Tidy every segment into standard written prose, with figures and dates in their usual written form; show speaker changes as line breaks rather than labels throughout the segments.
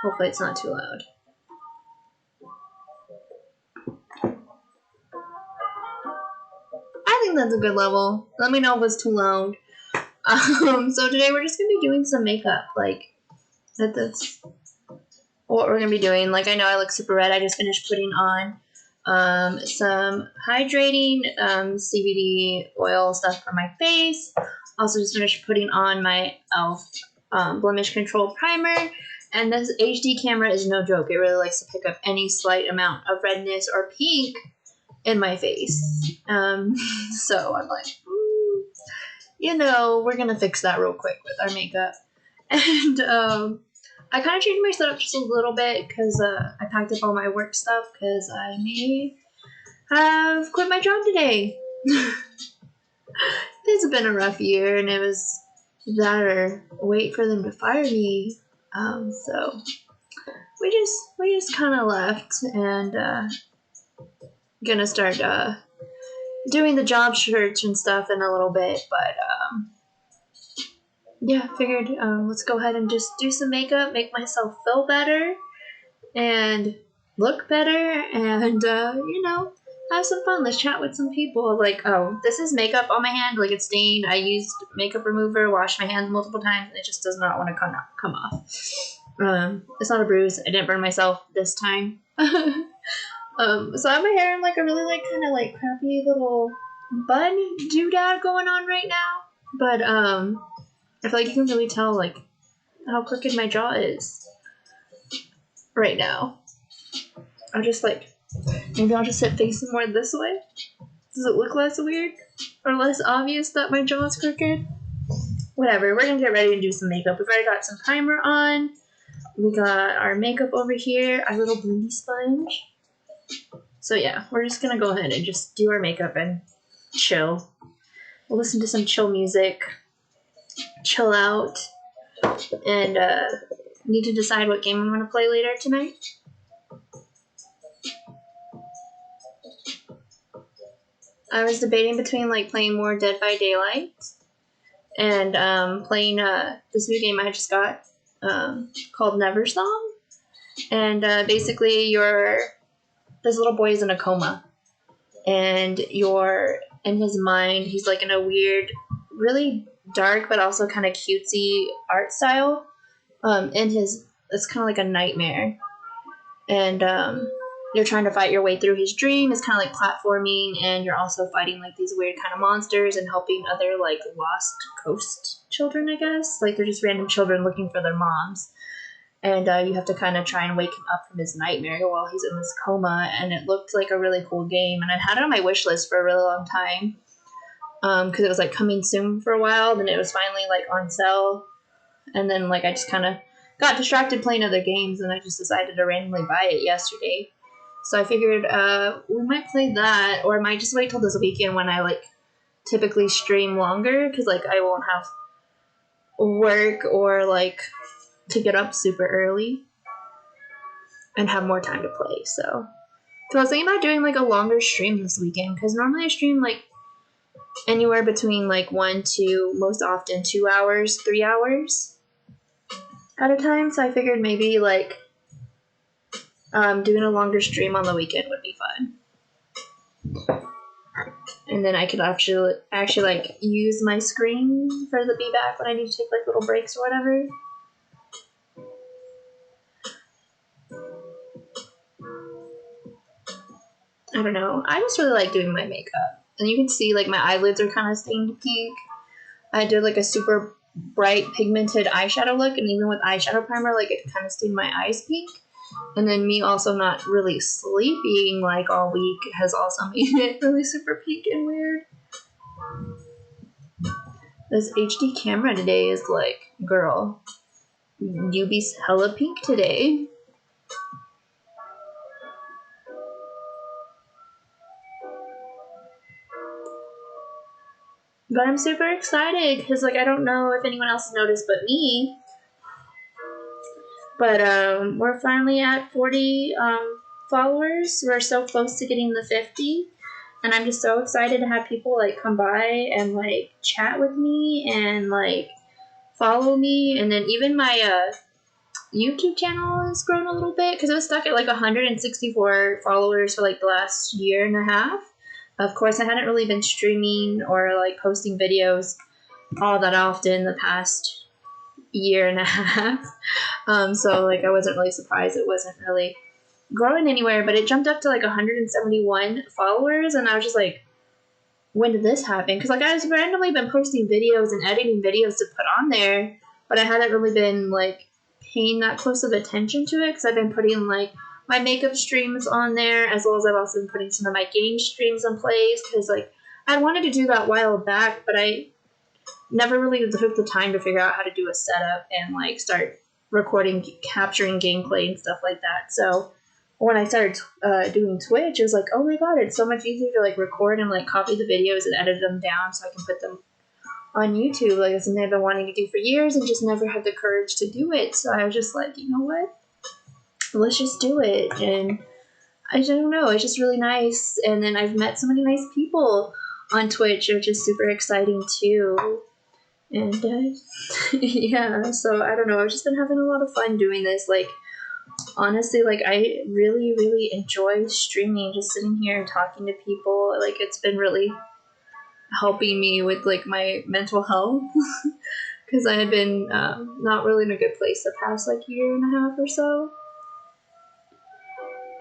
Hopefully it's not too loud. I think that's a good level. Let me know if it's too loud. So today we're just gonna be doing some makeup. Like, that's what we're gonna be doing. Like, I know I look super red. I just finished putting on some hydrating CBD oil stuff for my face. Also just finished putting on my e.l.f. Blemish Control Primer. And this HD camera is no joke. It really likes to pick up any slight amount of redness or pink in my face. So I'm like, you know, we're gonna fix that real quick with our makeup. And I kind of changed my setup just a little bit because I packed up all my work stuff because I may have quit my job today. It's been a rough year, and it was that or wait for them to fire me. So we just kind of left and gonna start doing the job search and stuff in a little bit, but yeah, figured let's go ahead and just do some makeup, make myself feel better and look better, and you know, have some fun. Let's chat with some people. Like, oh, this is makeup on my hand, like it's stained. I used makeup remover, washed my hands multiple times, and it just does not want to come off. It's not a bruise. I didn't burn myself this time. So I have my hair in like a really like kind of like crappy little bun doodad going on right now. But I feel like you can really tell like how crooked my jaw is right now. I'll just like, maybe I'll just sit facing more this way. Does it look less weird or less obvious that my jaw is crooked? Whatever, we're gonna get ready to do some makeup. We've already got some primer on. We got our makeup over here, our little blendy sponge. So yeah, we're just gonna go ahead and just do our makeup and chill. We'll listen to some chill music, chill out, and need to decide what game I'm gonna play later tonight. I was debating between like playing more Dead by Daylight and playing this new game I just got called Never Song. And basically this little boy is in a coma, and you're in his mind. He's like in a weird, really dark but also kind of cutesy art style. It's kind of like a nightmare, and you're trying to fight your way through his dream. It's kind of like platforming, and you're also fighting like these weird kind of monsters and helping other like lost ghost children, I guess. Like they're just random children looking for their moms. And you have to kind of try and wake him up from his nightmare while he's in this coma. And it looked like a really cool game. And I had it on my wish list for a really long time. Because it was like coming soon for a while. Then it was finally like on sale. And then like I just kind of got distracted playing other games. And I just decided to randomly buy it yesterday. So I figured we might play that. Or I might just wait till this weekend when I like typically stream longer. Because like I won't have work or like to get up super early and have more time to play. So I was thinking about doing like a longer stream this weekend, because normally I stream like anywhere between like 1 to most often 2 hours, 3 hours at a time. So I figured maybe like doing a longer stream on the weekend would be fun. And then I could actually like use my screen for the be back when I need to take like little breaks or whatever. I don't know. I just really like doing my makeup. And you can see like my eyelids are kind of stained pink. I did like a super bright pigmented eyeshadow look, and even with eyeshadow primer, like it kind of stained my eyes pink. And then me also not really sleeping like all week has also made it really super pink and weird. This HD camera today is like, girl, you be hella pink today. But I'm super excited because, like, I don't know if anyone else has noticed but me. But we're finally at 40 followers. We're so close to getting the 50. And I'm just so excited to have people, like, come by and, like, chat with me and, like, follow me. And then even my YouTube channel has grown a little bit because it was stuck at like 164 followers for like the last year and a half. Of course, I hadn't really been streaming or like posting videos all that often the past year and a half. So like I wasn't really surprised it wasn't really growing anywhere, but it jumped up to like 171 followers, and I was just like, when did this happen? Because like I was randomly been posting videos and editing videos to put on there, but I hadn't really been like paying that close of attention to it because I've been putting like my makeup streams on there, as well as I've also been putting some of my game streams in place because like I wanted to do that a while back, but I never really took the time to figure out how to do a setup and like start recording, capturing gameplay and stuff like that. So when I started doing Twitch, it was like, oh my god, it's so much easier to like record and like copy the videos and edit them down so I can put them on YouTube. Like it's something I've been wanting to do for years and just never had the courage to do it. So I was just like, you know what? Let's just do it. And I don't know, it's just really nice. And then I've met so many nice people on Twitch, which is super exciting too. And yeah, so I don't know, I've just been having a lot of fun doing this. Like honestly, like I really, really enjoy streaming, just sitting here and talking to people. Like it's been really helping me with like my mental health because I had been not really in a good place the past like year and a half or so.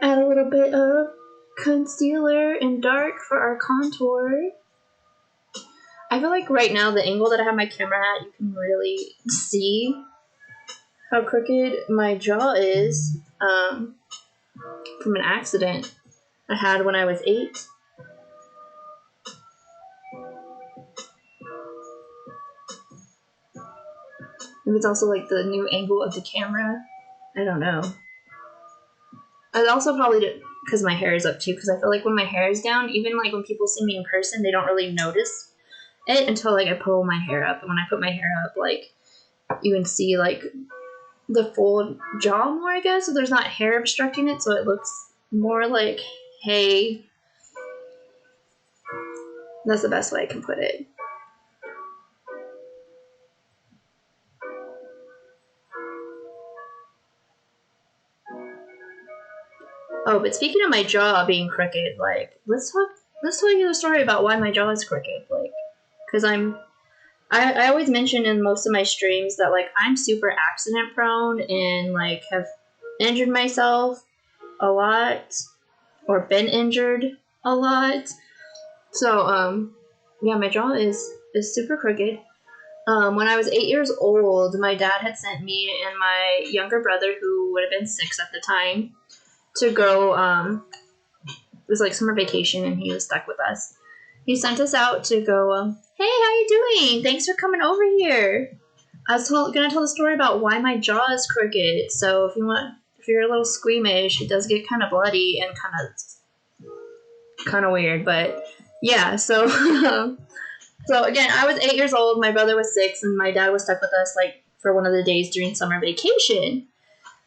Add a little bit of concealer and dark for our contour. I feel like right now the angle that I have my camera at, you can really see how crooked my jaw is from an accident I had when I was 8. Maybe it's also like the new angle of the camera. I don't know. I also probably did because my hair is up too, because I feel like when my hair is down, even like when people see me in person, they don't really notice it until like I pull my hair up. And when I put my hair up, like you can see like the full jaw more, I guess. So there's not hair obstructing it, so it looks more like, hey, that's the best way I can put it. Oh, but speaking of my jaw being crooked, like let's tell you the story about why my jaw is crooked. Like, because I always mention in most of my streams that like I'm super accident prone and like have injured myself a lot or been injured a lot. So yeah, my jaw is super crooked. When I was 8 years old, my dad had sent me and my younger brother, who would have been 6 at the time, to go. It was like summer vacation, and he was stuck with us. He sent us out to go. Hey, how you doing? Thanks for coming over here. I was gonna tell the story about why my jaw is crooked. So if you're a little squeamish, it does get kind of bloody and kind of weird. But yeah, so so again, I was 8 years old. My brother was 6, and my dad was stuck with us like for one of the days during summer vacation.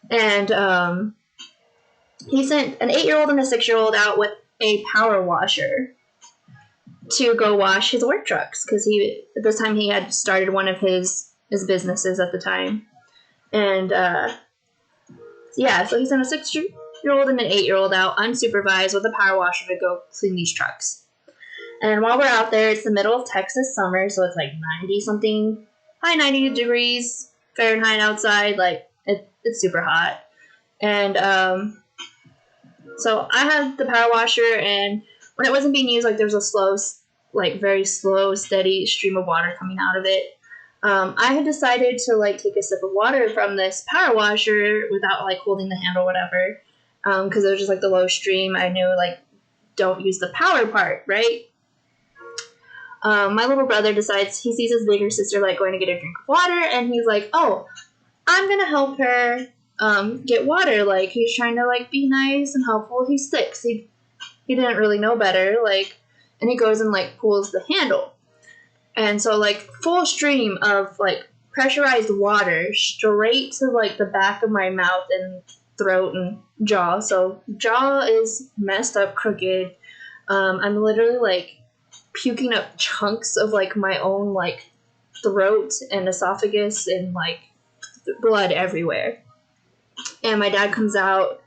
And he sent an 8-year-old and a 6-year-old out with a power washer to go wash his work trucks, because at this time he had started one of his businesses at the time. And yeah, so he sent a 6-year-old and an 8-year-old out unsupervised with a power washer to go clean these trucks. And while we're out there, it's the middle of Texas summer, so it's like 90-something, high 90 degrees Fahrenheit outside. Like it's super hot. And so I had the power washer, and when it wasn't being used, like there was a slow, like very slow, steady stream of water coming out of it. I had decided to like take a sip of water from this power washer without like holding the handle or whatever, because it was just like the low stream. I knew like don't use the power part, right? My little brother decides, he sees his bigger sister like going to get a drink of water, and he's like, oh, I'm gonna help her get water. Like he's trying to like be nice and helpful. He's 6. He didn't really know better. Like, and he goes and like pulls the handle, and so like full stream of like pressurized water straight to like the back of my mouth and throat and jaw. So jaw is messed up, crooked. I'm literally like puking up chunks of like my own like throat and esophagus and like blood everywhere. And my dad comes out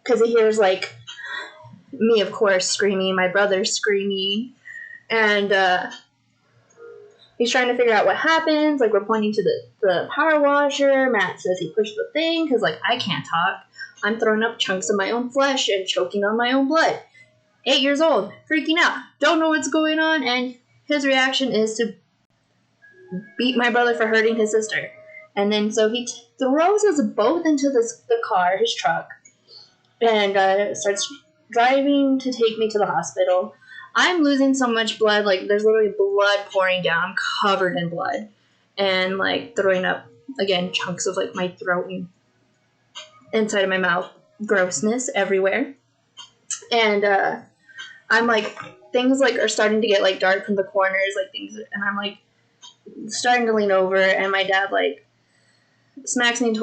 because he hears, like, me, of course, screaming, my brother screaming, and he's trying to figure out what happens. Like, we're pointing to the power washer. Matt says he pushed the thing because, like, I can't talk. I'm throwing up chunks of my own flesh and choking on my own blood. 8 years old, freaking out, don't know what's going on, and his reaction is to beat my brother for hurting his sister. And then so he throws us both into the car, his truck, and starts driving to take me to the hospital. I'm losing so much blood, like, there's literally blood pouring down, covered in blood, and, like, throwing up, again, chunks of, like, my throat and inside of my mouth, grossness everywhere. And I'm, like, things, like, are starting to get, like, dark from the corners, like, things, and I'm, like, starting to lean over, and my dad, like, smacks me and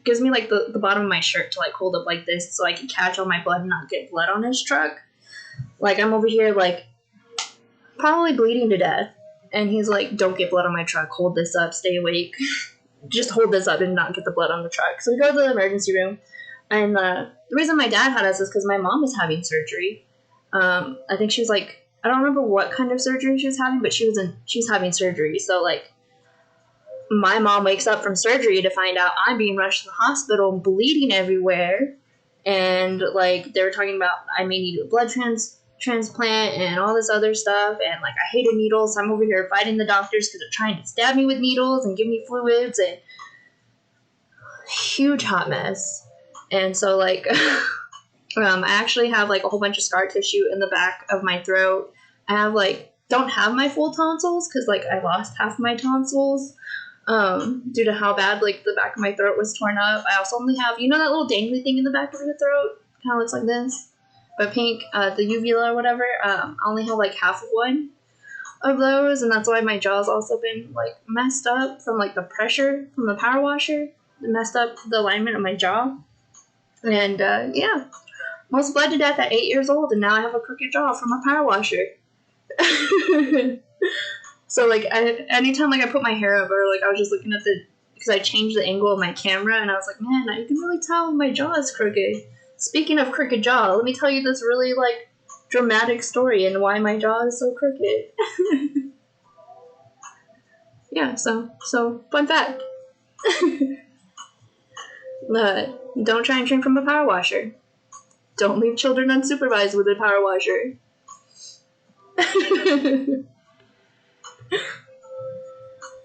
gives me, like, the bottom of my shirt to, like, hold up like this so I can catch all my blood and not get blood on his truck. Like, I'm over here, like, probably bleeding to death, and he's like, don't get blood on my truck, hold this up, stay awake, just hold this up and not get the blood on the truck. So we go to the emergency room, and the reason my dad had us is because my mom was having surgery. I think she was, like, I don't remember what kind of surgery she was having, but she was having surgery. So, like, my mom wakes up from surgery to find out I'm being rushed to the hospital, bleeding everywhere, and, like, they were talking about I may need a blood transplant and all this other stuff, and, like, I hated needles, so I'm over here fighting the doctors because they're trying to stab me with needles and give me fluids, and huge hot mess. And so, like, I actually have, like, a whole bunch of scar tissue in the back of my throat. I have, like, don't have my full tonsils because, like, I lost half my tonsils due to how bad, like, the back of my throat was torn up. I also only have, you know that little dangly thing in the back of your throat? Kind of looks like this, but pink, the uvula or whatever. I only have, like, half of one of those, and that's why my jaw's also been, like, messed up from, like, the pressure from the power washer. It messed up the alignment of my jaw. And, yeah. Almost bled to death at 8 years old, and now I have a crooked jaw from a power washer. So, like, anytime, like, I put my hair over, like, I was just looking at because I changed the angle of my camera, and I was like, man, you can really tell my jaw is crooked. Speaking of crooked jaw, let me tell you this really, like, dramatic story and why my jaw is so crooked. Yeah, so, fun fact. Don't try and drink from a power washer. Don't leave children unsupervised with a power washer.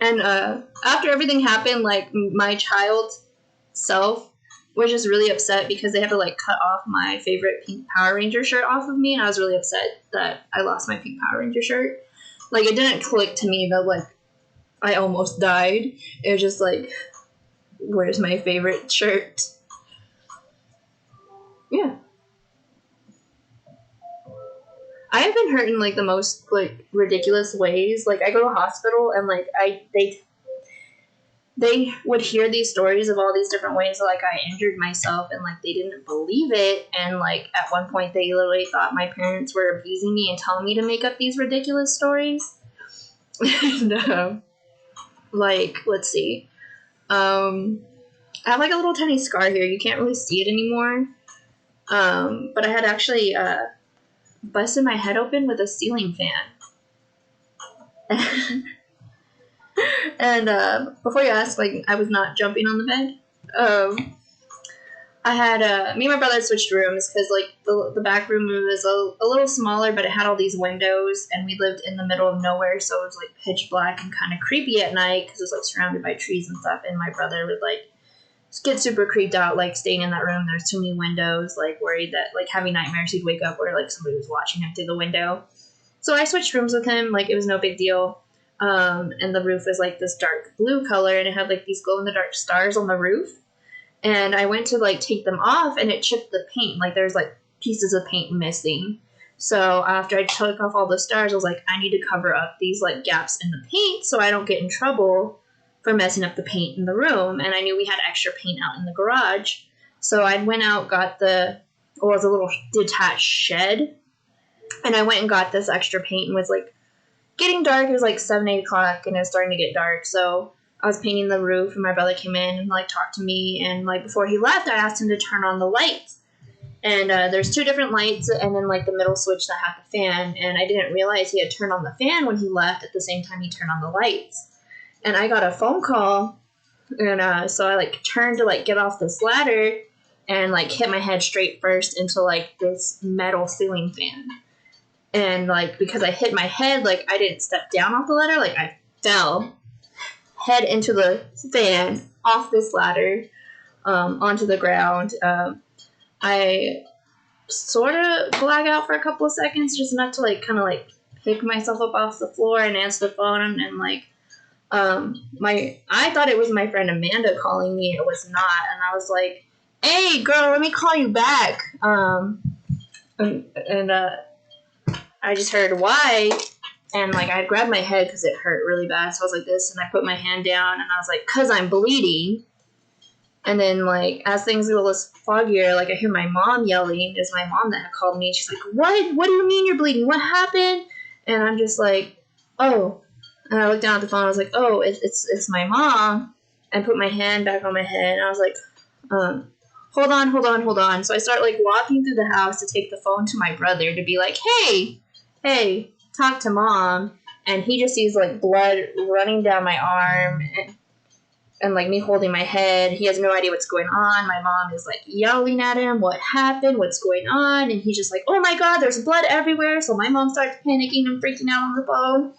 And after everything happened, like, my child self was just really upset because they had to, like, cut off my favorite pink Power Ranger shirt off of me, and I was really upset that I lost my pink Power Ranger shirt. Like, it didn't click to me that, like, I almost died. It was just like, where's my favorite shirt? Yeah. I have been hurt in, like, the most, like, ridiculous ways. Like, I go to the hospital, and, like, they would hear these stories of all these different ways that, like, I injured myself, and, like, they didn't believe it, and, like, at one point they literally thought my parents were abusing me and telling me to make up these ridiculous stories. And, like, let's see. I have, like, a little tiny scar here. You can't really see it anymore. But I had actually, busted my head open with a ceiling fan. And before you ask, like, I was not jumping on the bed. I had me and my brother switched rooms because, like, the back room was a little smaller, but it had all these windows, and we lived in the middle of nowhere, so it was, like, pitch black and kind of creepy at night because it was, like, surrounded by trees and stuff. And my brother would, like, get super creeped out, like, staying in that room. There's too many windows, like, worried that, like, having nightmares, he'd wake up where, like, somebody was watching him through the window. So I switched rooms with him. Like, it was no big deal. And the roof was, like, this dark blue color, and it had, like, these glow-in-the-dark stars on the roof. And I went to, like, take them off, and it chipped the paint. Like, there's, like, pieces of paint missing. So after I took off all the stars, I was like, I need to cover up these, like, gaps in the paint so I don't get in trouble for messing up the paint in the room. And I knew we had extra paint out in the garage. So I went out, got it was a little detached shed. And I went and got this extra paint, and was, like, getting dark. It was, like, 7, 8 o'clock, and it was starting to get dark. So I was painting the roof, and my brother came in and like talked to me, and like before he left, I asked him to turn on the lights. And there's 2 different lights, and then like the middle switch that had the fan. And I didn't realize he had turned on the fan when he left at the same time he turned on the lights. And I got a phone call, and so I like turned to like get off this ladder, and like hit my head straight first into like this metal ceiling fan. And like because I hit my head, like I didn't step down off the ladder, like I fell head into the fan off this ladder onto the ground. I sort of black out for a couple of seconds, just enough to like kind of like pick myself up off the floor and answer the phone, and like I thought it was my friend Amanda calling me. It was not, and I was like, "Hey, girl, let me call you back." And I just heard why, and like I grabbed my head because it hurt really bad. So I was like this, and I put my hand down, and I was like, "Cause I'm bleeding." And then, like, as things get a little foggier, like, I hear my mom yelling. It's my mom that had called me. She's like, "What? What do you mean you're bleeding? What happened?" And I'm just like, "Oh." And I looked down at the phone. I was like, "Oh, it's my mom." And put my hand back on my head. And I was like, hold on. So I start, like, walking through the house to take the phone to my brother to be like, hey, talk to mom. And he just sees, like, blood running down my arm and like me holding my head. He has no idea what's going on. My mom is like yelling at him, "What happened? What's going on?" And he's just like, "Oh my God, there's blood everywhere." So my mom starts panicking and freaking out on the phone.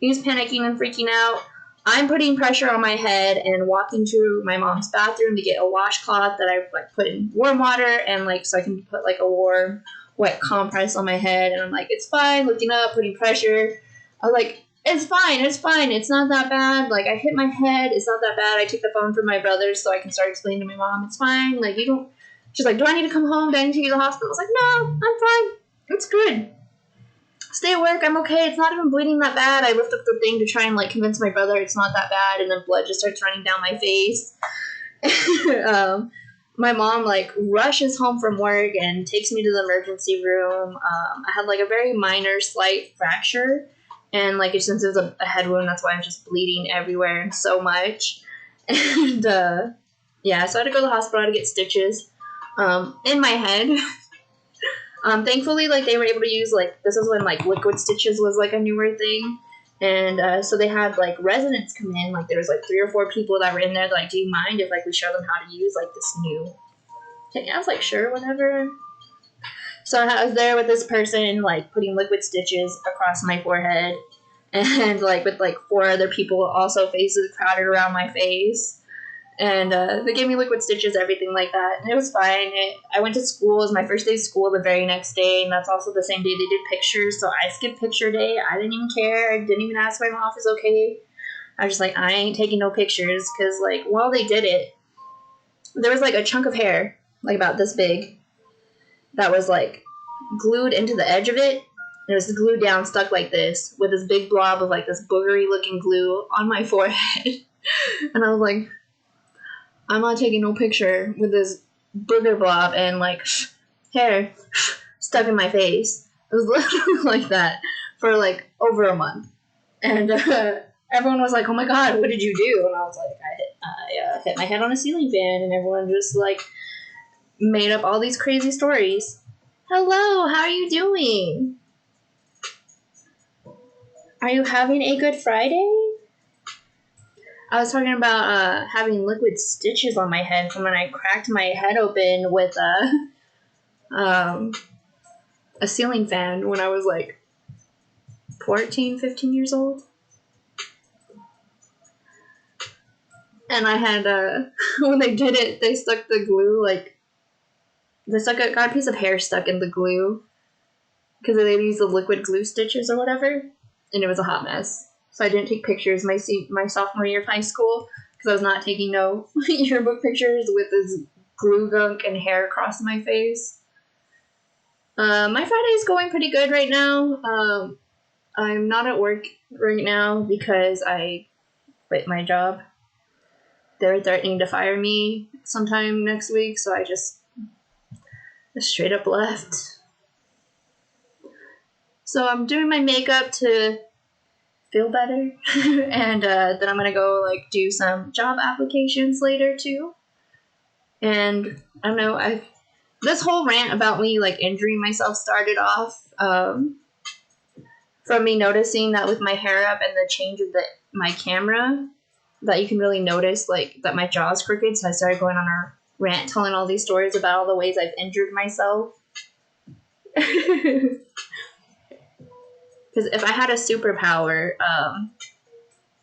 He's panicking and freaking out. I'm putting pressure on my head and walking to my mom's bathroom to get a washcloth that I like put in warm water and like so I can put like a warm wet compress on my head. And I'm like, "It's fine." Looking up, putting pressure. I was like, it's fine. It's not that bad. Like, I hit my head. It's not that bad. I took the phone from my brother so I can start explaining to my mom, it's fine. Like, you don't... She's like, "Do I need to come home? Do I need to take you to the hospital?" I was like, "No, I'm fine. It's good. Stay at work. I'm okay. It's not even bleeding that bad." I lift up the thing to try and, like, convince my brother it's not that bad, and then blood just starts running down my face. My mom, like, rushes home from work and takes me to the emergency room. I had, like, a very minor, slight fracture. And, like, since it was a head wound, that's why I'm just bleeding everywhere and so much. And, yeah, so I had to go to the hospital to get stitches in my head. Thankfully, like, they were able to use, like, this is when, like, liquid stitches was, like, a newer thing. And so they had, like, residents come in. Like, there was, like, 3 or 4 people that were in there. Like, "Do you mind if, like, we show them how to use, like, this new..." And I was like, "Sure, whatever." So I was there with this person, like, putting liquid stitches across my forehead. And, like, with, like, 4 other people also faces crowded around my face. And they gave me liquid stitches, everything like that. And it was fine. I went to school. It was my first day of school the very next day. And that's also the same day they did pictures. So I skipped picture day. I didn't even care. I didn't even ask my mom if it's okay. I was just like, I ain't taking no pictures. Because, like, while they did it, there was, like, a chunk of hair, like, about this big, that was, like, glued into the edge of it. It was glued down, stuck like this, with this big blob of, like, this boogery-looking glue on my forehead. And I was like, I'm not taking no picture with this booger blob and, like, hair stuck in my face. It was literally like that for, like, over a month. And everyone was like, "Oh my God, what did you do?" And I was like, I hit my head on a ceiling fan, and everyone just, like, made up all these crazy stories. Hello, how are you doing? Are you having a good Friday? I was talking about having liquid stitches on my head from when I cracked my head open with a ceiling fan when I was like 14, 15 years old. And I had, when they did it, they stuck the glue, like, got a piece of hair stuck in the glue because they used the liquid glue stitches or whatever, and it was a hot mess. So I didn't take pictures my sophomore year of high school because I was not taking no yearbook pictures with this glue gunk and hair across my face. My Friday's going pretty good right now. I'm not at work right now because I quit my job. They're threatening to fire me sometime next week, so I just straight up left. So I'm doing my makeup to feel better. And then I'm gonna go like do some job applications later too. And I don't know, this whole rant about me like injuring myself started off from me noticing that with my hair up and the change of my camera, that you can really notice like that my jaw's crooked. So I started going on a rant telling all these stories about all the ways I've injured myself. Because if I had a superpower,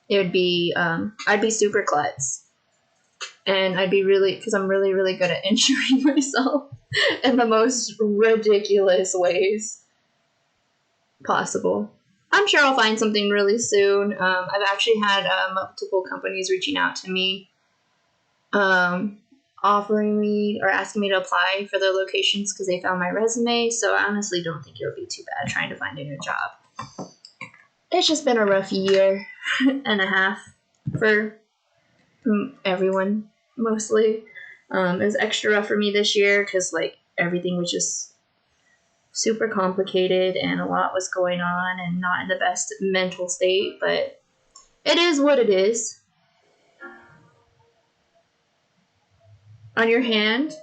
it would be I'd be super klutz, and I'd be because I'm really really good at injuring myself in the most ridiculous ways possible. I'm sure I'll find something really soon. I've actually had multiple companies reaching out to me, offering me or asking me to apply for their locations because they found my resume. So I honestly don't think it'll be too bad trying to find a new job. It's just been a rough year and a half for everyone, mostly. It was extra rough for me this year because like everything was just super complicated and a lot was going on and not in the best mental state, but it is what it is. On your hand.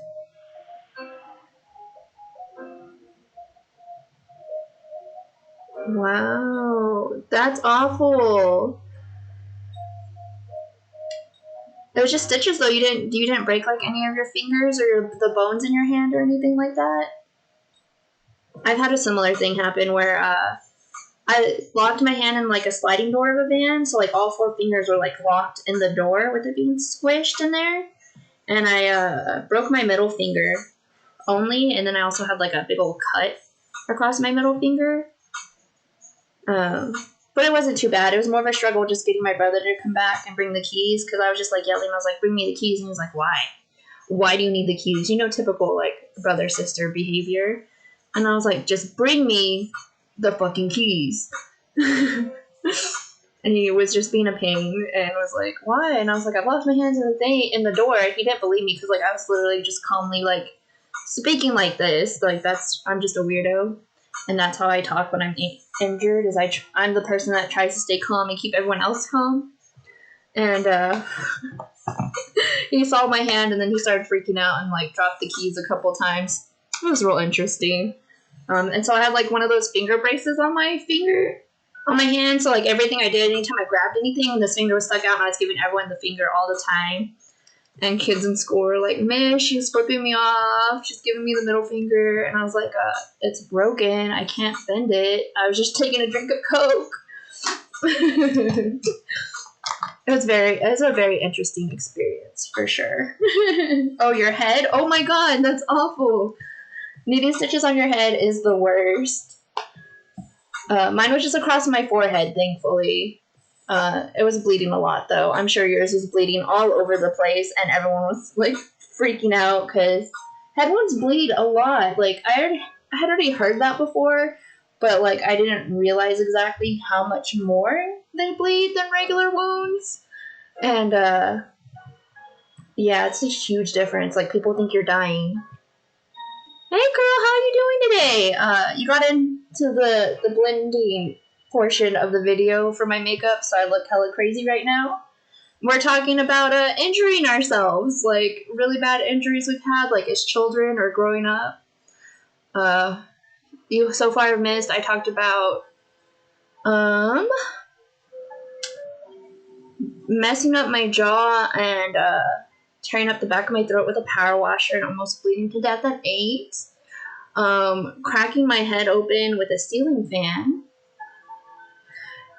Wow, that's awful. It was just stitches though. You didn't break like any of your fingers or the bones in your hand or anything like that? I've had a similar thing happen where I locked my hand in like a sliding door of a van, so like all 4 fingers were like locked in the door with it being squished in there, and I broke my middle finger only, and then I also had like a big old cut across my middle finger. But it wasn't too bad. It was more of a struggle just getting my brother to come back and bring the keys, because I was just like yelling. I was like, bring me the keys. And he was like, why? Why do you need the keys? You know, typical like brother-sister behavior. And I was like, just bring me the fucking keys. And he was just being a pain and was like, why? And I was like, I've left my hands in the door. He didn't believe me because like I was literally just calmly like speaking like this. Like I'm just a weirdo. And that's how I talk when I'm injured, is I'm the person that tries to stay calm and keep everyone else calm. And he saw my hand and then he started freaking out and like dropped the keys a couple times. It was real interesting. And so I had like one of those finger braces on my hand. So like everything I did, anytime I grabbed anything, this finger was stuck out and I was giving everyone the finger all the time. And kids in school were like, man, she's flipping me off. She's giving me the middle finger. And I was like, it's broken. I can't bend it. I was just taking a drink of Coke. It was a very interesting experience, for sure. Oh, your head? Oh my god, that's awful. Needing stitches on your head is the worst. Mine was just across my forehead, thankfully. It was bleeding a lot, though. I'm sure yours was bleeding all over the place, and everyone was, like, freaking out, because head wounds bleed a lot. Like, I had already heard that before, but, like, I didn't realize exactly how much more they bleed than regular wounds. And, yeah, it's a huge difference. Like, people think you're dying. Hey, girl, how are you doing today? You got into the blending portion of the video for my makeup, so I look hella crazy right now. We're talking about injuring ourselves, like really bad injuries we've had, like as children or growing up. You so far have missed. I talked about messing up my jaw and tearing up the back of my throat with a power washer and almost bleeding to death at 8. Cracking my head open with a ceiling fan.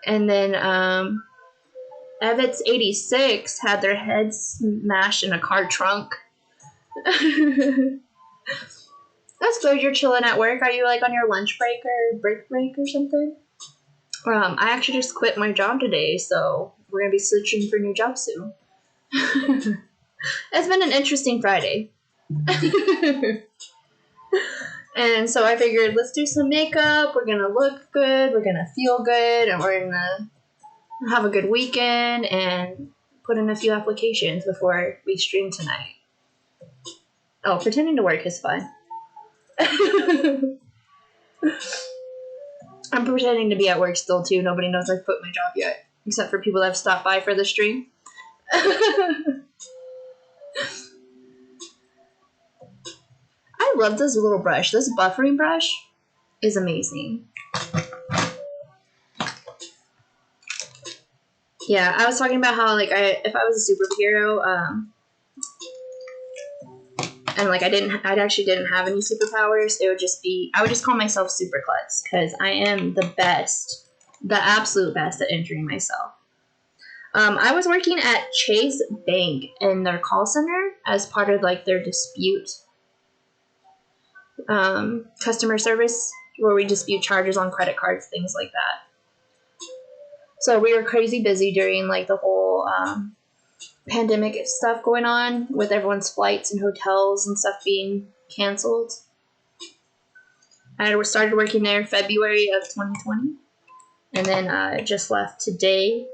And then Evitz 86 had their heads smashed in a car trunk. That's good. You're chilling at work. Are you like on your lunch break or break or something? I actually just quit my job today, so we're gonna be searching for a new job soon. It's been an interesting Friday. And so I figured, let's do some makeup. We're gonna look good. We're gonna feel good, and we're gonna have a good weekend and put in a few applications before we stream tonight. Oh, pretending to work is fun. I'm pretending to be at work still too. Nobody knows I've quit my job yet, except for people that have stopped by for the stream. I love this little brush. This buffering brush is amazing. Yeah, I was talking about how like if I was a superhero, and like I actually didn't have any superpowers, it would just be, I would just call myself Super Klutz, because I am the best, the absolute best at injuring myself. I was working at Chase Bank in their call center as part of like their dispute customer service, where we dispute charges on credit cards, things like that. So we were crazy busy during like the whole pandemic stuff going on, with everyone's flights and hotels and stuff being canceled. I started working there in February of 2020, and then I just left today.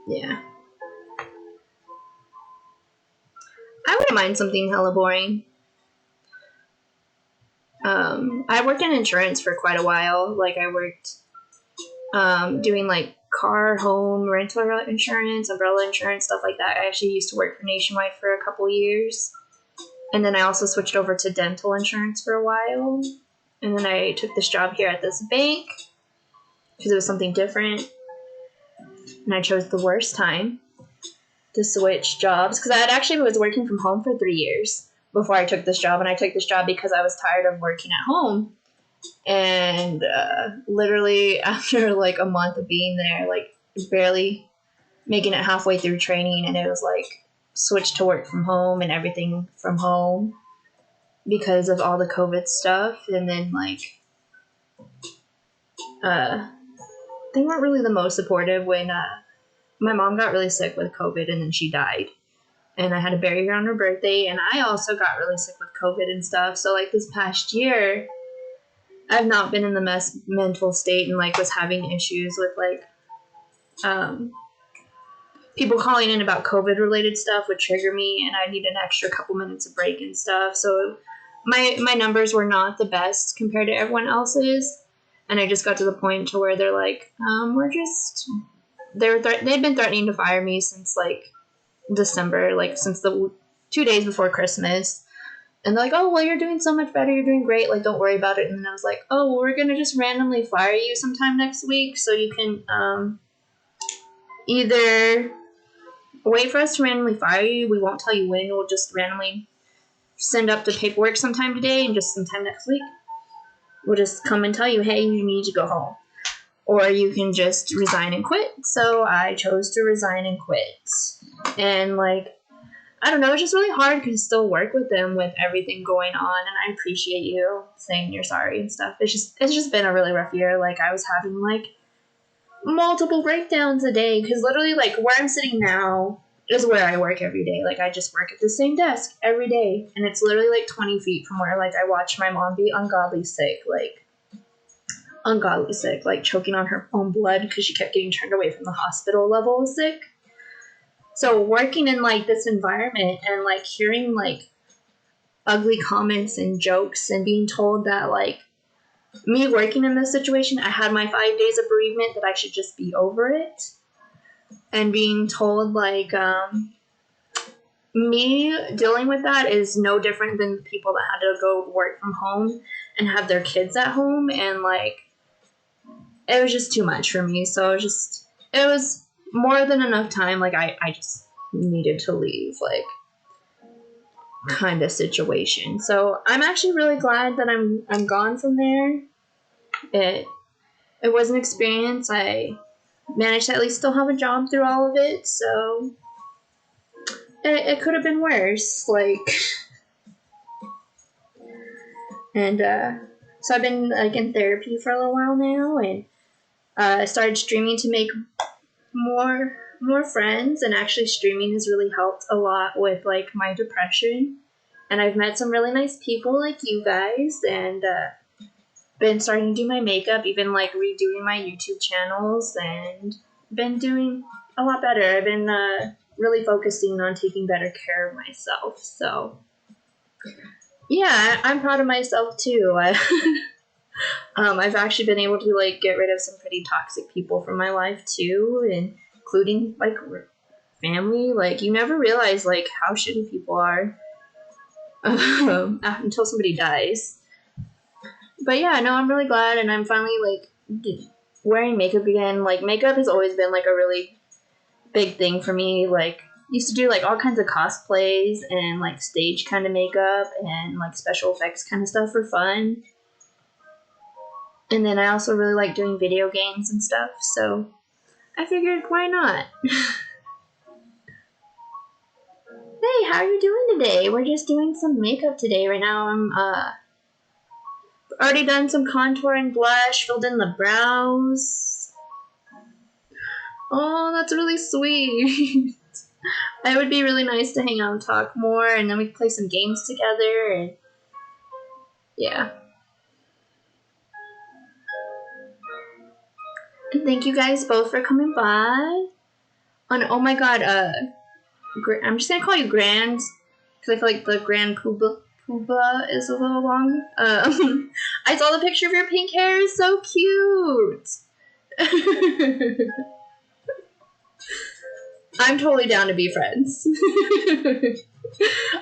Yeah. I wouldn't mind something hella boring. I worked in insurance for quite a while. Like I worked doing like car, home, rental insurance, umbrella insurance, stuff like that. I actually used to work for Nationwide for a couple years. And then I also switched over to dental insurance for a while. And then I took this job here at this bank because it was something different. And I chose the worst time to switch jobs, because I had actually was working from home for 3 years before I took this job. And I took this job because I was tired of working at home. And literally after like a month of being there, like barely making it halfway through training, and it was like switched to work from home and everything from home because of all the COVID stuff. And then like they weren't really the most supportive when my mom got really sick with COVID, and then she died. And I had to bury her on her birthday, and I also got really sick with COVID and stuff. So like this past year, I've not been in the mental state, and like was having issues with like people calling in about COVID related stuff would trigger me, and I need an extra couple minutes of break and stuff. So my numbers were not the best compared to everyone else's. And I just got to the point to where they're like, they'd been threatening to fire me since like December, like since the 2 days before Christmas. And they're like, oh, well, you're doing so much better. You're doing great. Like, don't worry about it. And then I was like, oh, well, we're going to just randomly fire you sometime next week. So you can either wait for us to randomly fire you. We won't tell you when. We'll just randomly send up the paperwork sometime today, and just sometime next week we'll just come and tell you, hey, you need to go home. Or you can just resign and quit. So I chose to resign and quit. And like, I don't know, it's just really hard to still work with them with everything going on. And I appreciate you saying you're sorry and stuff. It's just been a really rough year. Like I was having like multiple breakdowns a day, because literally like where I'm sitting now is where I work every day. Like I just work at the same desk every day, and it's literally like 20 feet from where like I watched my mom be ungodly sick, like choking on her own blood because she kept getting turned away from the hospital level sick. So working in like this environment and like hearing like ugly comments and jokes, and being told that like me working in this situation, I had my 5 days of bereavement, that I should just be over it. And being told like me dealing with that is no different than the people that had to go work from home and have their kids at home. And like it was just too much for me. So it was more than enough time. Like I just needed to leave, like kind of situation. So I'm actually really glad that I'm gone from there. It was an experience. I managed to at least still have a job through all of it. So it could have been worse. Like, and so I've been like in therapy for a little while now, and I started streaming to make more friends. And actually streaming has really helped a lot with like my depression. And I've met some really nice people like you guys, and been starting to do my makeup, even like redoing my YouTube channels, and been doing a lot better. I've been really focusing on taking better care of myself. So Yeah, I'm proud of myself too. I've actually been able to like get rid of some pretty toxic people from my life too, including like family. Like you never realize like how shitty people are until somebody dies. But yeah, no, I'm really glad, and I'm finally like wearing makeup again. Like makeup has always been like a really big thing for me. Like used to do like all kinds of cosplays and like stage kind of makeup and like special effects kind of stuff for fun. And then I also really like doing video games and stuff, so I figured why not? Hey, how are you doing today? We're just doing some makeup today. Right now I'm already done some contour and blush, filled in the brows. Oh, that's really sweet. It would be really nice to hang out and talk more, and then we could play some games together, and yeah. And thank you guys both for coming by. Oh my god, I'm just gonna call you Grand, because I feel like the Grand Poobah is a little long. I saw the picture of your pink hair. It's so cute. I'm totally down to be friends.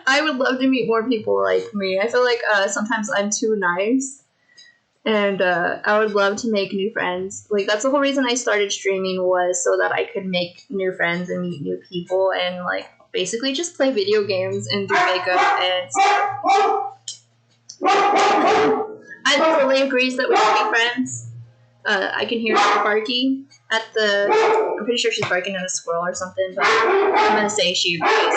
I would love to meet more people like me. I feel like sometimes I'm too nice, and I would love to make new friends. Like that's the whole reason I started streaming, was so that I could make new friends and meet new people, and like basically just play video games and do makeup and stuff. I totally agrees that we should be friends. I can hear her barking at the. I'm pretty sure she's barking at a squirrel or something, but I'm gonna say she agrees.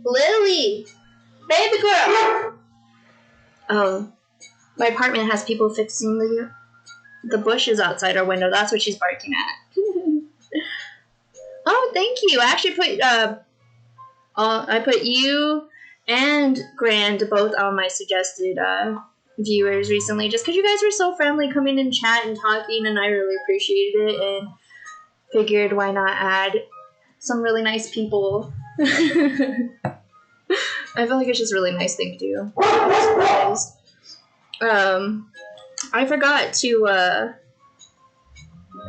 Lily, baby girl. Oh, my apartment has people fixing the bushes outside our window. That's what she's barking at. Oh, thank you. I actually put I put you and Grand both on my suggested viewers recently, just because you guys were so friendly, coming in chat and talking, and I really appreciated it, and figured why not add some really nice people. I feel like it's just a really nice thing to do. I forgot to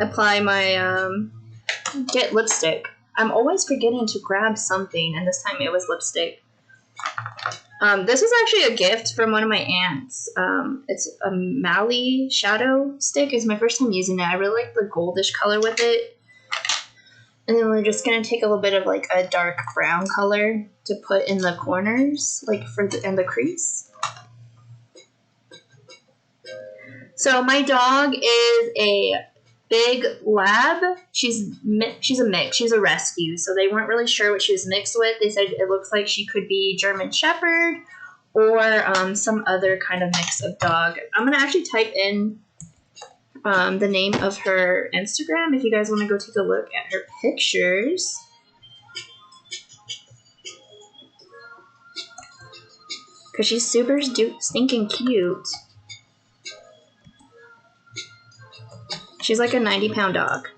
apply my get lipstick. I'm always forgetting to grab something, and this time it was lipstick. This was actually a gift from one of my aunts. It's a Mally shadow stick. It's my first time using it. I really like the goldish color with it. And then we're just gonna take a little bit of like a dark brown color to put in the corners, like and the crease. So my dog is a big lab. She's a mix. She's a rescue. So they weren't really sure what she was mixed with. They said it looks like she could be German Shepherd or some other kind of mix of dog. I'm gonna actually type in the name of her Instagram if you guys want to go take a look at her pictures. Because she's super stinking cute. She's like a 90-pound dog.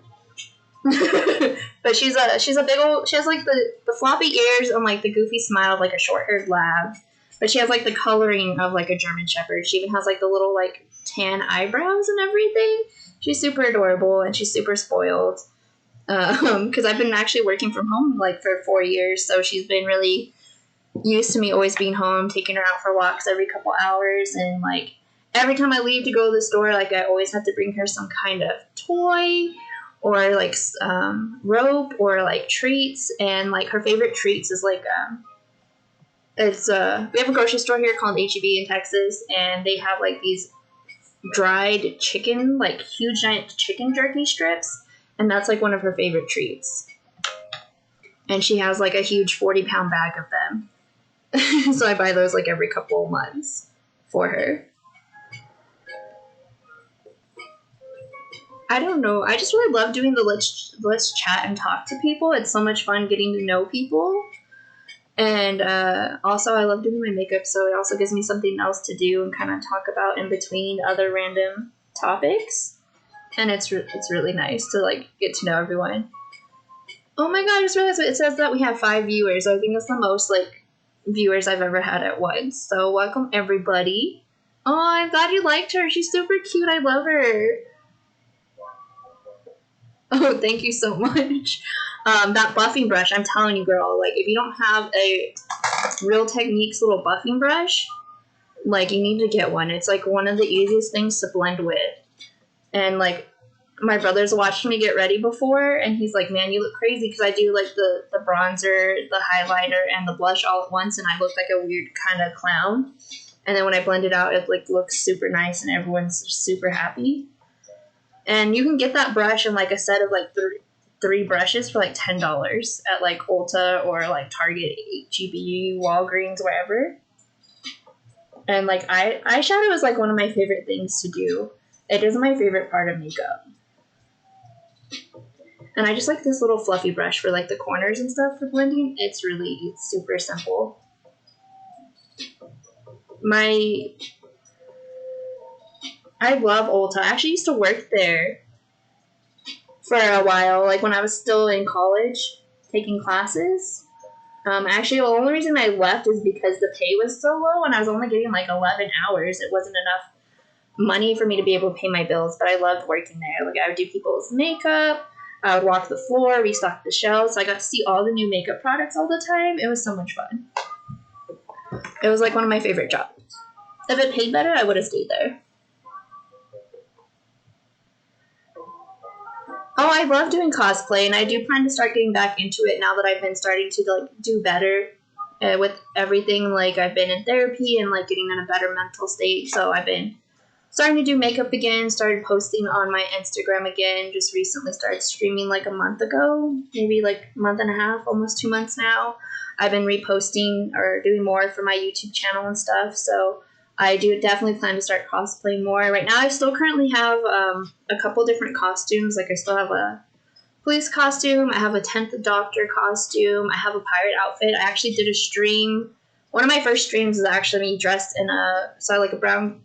But she's a big old, she has like the floppy ears and like the goofy smile of like a short-haired lab. But she has like the coloring of like a German Shepherd. She even has like the little like tan eyebrows and everything. She's super adorable and she's super spoiled. Because I've been actually working from home like for 4 years, so she's been really used to me always being home, taking her out for walks every couple hours, and like every time I leave to go to the store, like I always have to bring her some kind of toy or like rope or like treats. And like her favorite treats is like it's we have a grocery store here called H-E-B in Texas, and they have like these dried chicken, like huge giant chicken jerky strips, and that's like one of her favorite treats. And she has like a huge 40-pound bag of them. So I buy those like every couple of months for her. I don't know. I just really love doing the let's chat and talk to people. It's so much fun getting to know people. And also I love doing my makeup, so it also gives me something else to do and kind of talk about in between other random topics. And it's really nice to like get to know everyone. Oh my god, I just realized it says that we have 5 viewers. I think that's the most like viewers I've ever had at once. So welcome everybody. Oh, I'm glad you liked her. She's super cute. I love her. Oh, thank you so much. That buffing brush, I'm telling you, girl, like, if you don't have a Real Techniques little buffing brush, like, you need to get one. It's, like, one of the easiest things to blend with. And, like, my brother's watched me get ready before, and he's like, man, you look crazy, because I do, like, the bronzer, the highlighter, and the blush all at once, and I look like a weird kind of clown. And then when I blend it out, it, like, looks super nice, and everyone's super happy. And you can get that brush in, like, a set of, like, three brushes for, like, $10 at, like, Ulta or, like, Target, H-E-B, Walgreens, wherever. And, like, eyeshadow is, like, one of my favorite things to do. It is my favorite part of makeup. And I just like this little fluffy brush for, like, the corners and stuff for blending. It's super simple. I love Ulta. I actually used to work there for a while, like when I was still in college taking classes. Actually, the only reason I left is because the pay was so low and I was only getting like 11 hours. It wasn't enough money for me to be able to pay my bills, but I loved working there. Like, I would do people's makeup, I would walk the floor, restock the shelves, so I got to see all the new makeup products all the time. It was so much fun. It was like one of my favorite jobs. If it paid better, I would have stayed there. Oh, I love doing cosplay, and I do plan to start getting back into it now that I've been starting to, like, do better with everything. Like, I've been in therapy and, like, getting in a better mental state, so I've been starting to do makeup again, started posting on my Instagram again, just recently started streaming, like, a month ago, maybe, like, a month and a half, almost 2 months now. I've been reposting or doing more for my YouTube channel and stuff, so I do definitely plan to start cosplaying more. Right now, I still currently have a couple different costumes. Like, I still have a police costume. I have a 10th Doctor costume. I have a pirate outfit. I actually did a stream. One of my first streams is actually me dressed in like a brown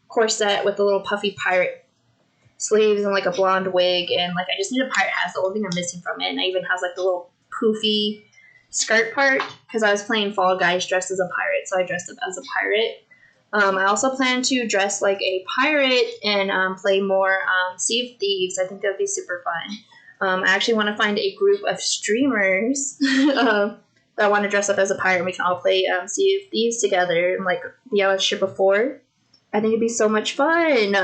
corset with a little puffy pirate sleeves and, like, a blonde wig. And, like, I just need a pirate hat. It's the only thing I'm missing from it. And I even has, like, the little poofy skirt part because I was playing Fall Guys dressed as a pirate, so I dressed up as a pirate. I also plan to dress like a pirate and play more Sea of Thieves. I think that would be super fun. I actually want to find a group of streamers that want to dress up as a pirate, and we can all play Sea of Thieves together and, like, be on a ship of 4. I think it'd be so much fun.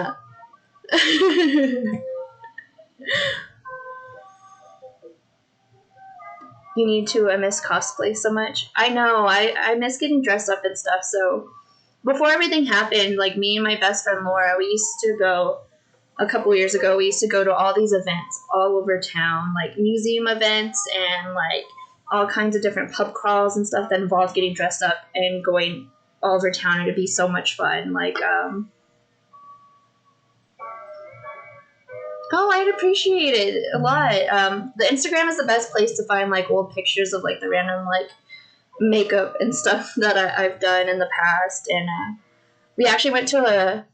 You need to. I miss cosplay so much. I know. I miss getting dressed up and stuff. So before everything happened, like, me and my best friend Laura, we used to go a couple years ago. We used to go to all these events all over town, like museum events and, like, all kinds of different pub crawls and stuff that involved getting dressed up and going all over town. It'd be so much fun. Like, oh, I'd appreciate it a lot. The Instagram is the best place to find, like, old pictures of, like, the random, like, makeup and stuff that I've done in the past. And we actually went to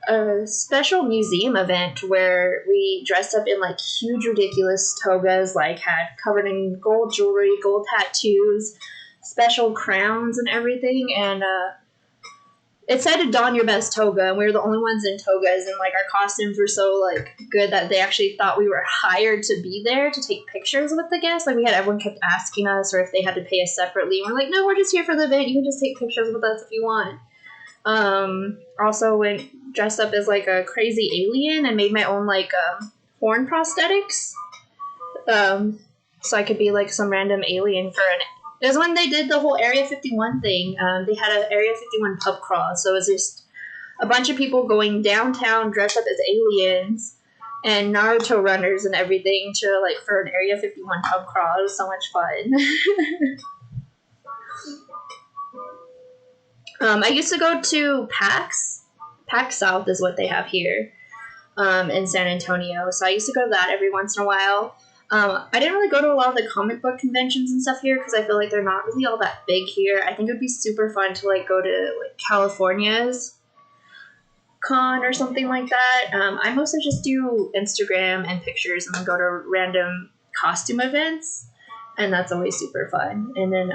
a special museum event where we dressed up in, like, huge, ridiculous togas, like, had covered in gold jewelry, gold tattoos, special crowns and everything. And it said to don your best toga, and we were the only ones in togas, and, like, our costumes were so, like, good that they actually thought we were hired to be there to take pictures with the guests. Like, everyone kept asking us or if they had to pay us separately. And we're like, no, we're just here for the event. You can just take pictures with us if you want. Also went dressed up as, like, a crazy alien and made my own, like, horn prosthetics. So I could be, like, some random alien for an... It was when they did the whole Area 51 thing. They had an Area 51 pub crawl, so it was just a bunch of people going downtown dressed up as aliens and Naruto runners and everything to, like, for an Area 51 pub crawl. It was so much fun. I used to go to PAX. PAX South is what they have here in San Antonio. So I used to go to that every once in a while. I didn't really go to a lot of the comic book conventions and stuff here because I feel like they're not really all that big here. I think it would be super fun to, like, go to, like, California's con or something like that. I mostly just do Instagram and pictures and then go to random costume events. and that's always super fun. And then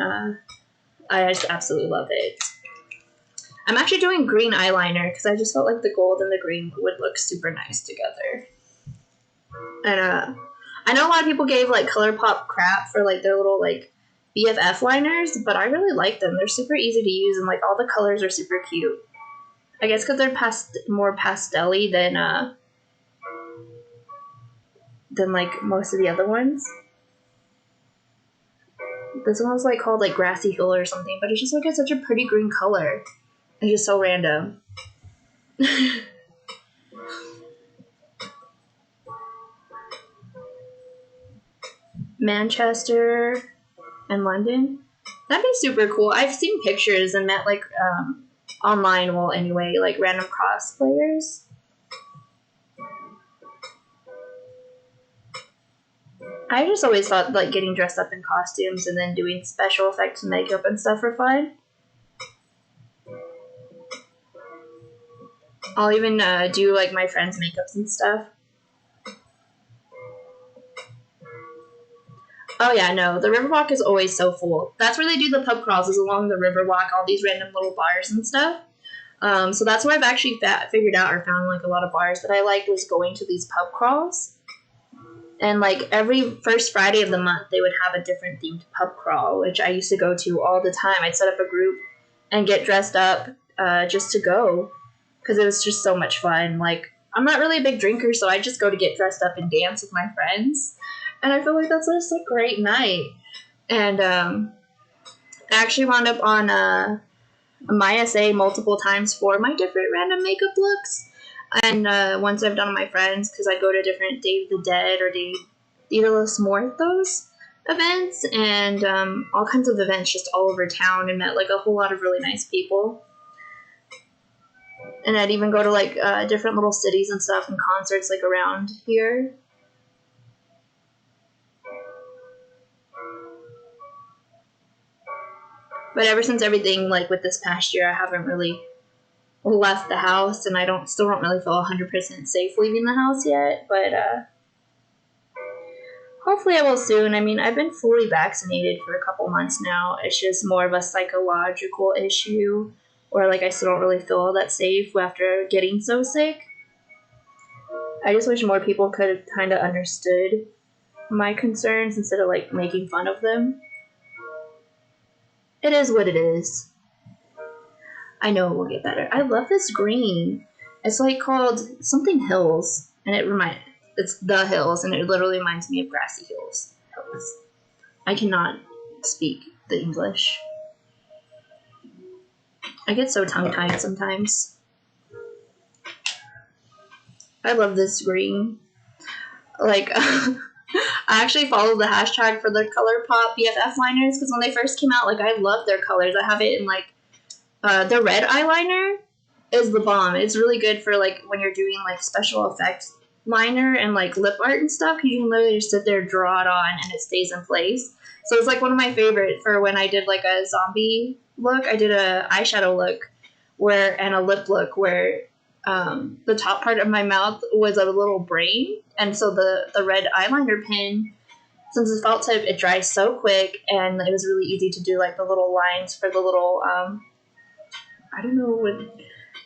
I just absolutely love it. I'm actually doing green eyeliner because I just felt like the gold and the green would look super nice together. And I know a lot of people gave like ColourPop crap for like their little like BFF liners, but I really like them. They're super easy to use and like all the colors are super cute. I guess because they're more pastel-y than like most of the other ones. This one's like called like Grassy Hill or something, but it's just like such a pretty green color. It's just so random. Manchester and London. That'd be super cool. I've seen pictures and met like online, well anyway, like random cosplayers. I just always thought like getting dressed up in costumes and then doing special effects and makeup and stuff for fun. I'll even do like my friends' makeups and stuff. Oh yeah, no, the Riverwalk is always so full. That's where they do the pub crawls, is along the Riverwalk, all these random little bars and stuff. So that's where I've actually figured out or found like a lot of bars that I liked was going to these pub crawls. And like every first Friday of the month, they would have a different themed pub crawl, which I used to go to all the time. I'd set up a group and get dressed up just to go because it was just so much fun. Like I'm not really a big drinker, so I just go to get dressed up and dance with my friends. And I feel like that's just a great night. And I actually wound up on my SA multiple times for my different random makeup looks. And once I've done my friends, because I go to different Day of the Dead or Dia de los Muertos events and all kinds of events just all over town and met like a whole lot of really nice people. And I'd even go to like different little cities and stuff and concerts like around here. But ever since everything like with this past year, I haven't really left the house, and I still don't really feel 100% safe leaving the house yet. But hopefully I will soon. I mean, I've been fully vaccinated for a couple months now. It's just more of a psychological issue, or like I still don't really feel that safe after getting so sick. I just wish more people could have kind of understood my concerns instead of like making fun of them. It is what it is. I know it will get better. I love this green. It's like called something Hills, and it's the Hills, and it literally reminds me of Grassy Hills. I cannot speak the English. I get so tongue-tied sometimes. I love this green. Like, I actually followed the hashtag for the ColourPop BFF liners because when they first came out, like, I love their colors. I have it in, like, the red eyeliner is the bomb. It's really good for, like, when you're doing, like, special effects liner and, like, lip art and stuff because you can literally just sit there, draw it on, and it stays in place. So it's, like, one of my favorite for when I did, like, a zombie look. I did a eyeshadow look and a lip look where the top part of my mouth was a little brain, and so the red eyeliner pen, since it's felt tip, it dries so quick, and it was really easy to do like the little lines for the little I don't know what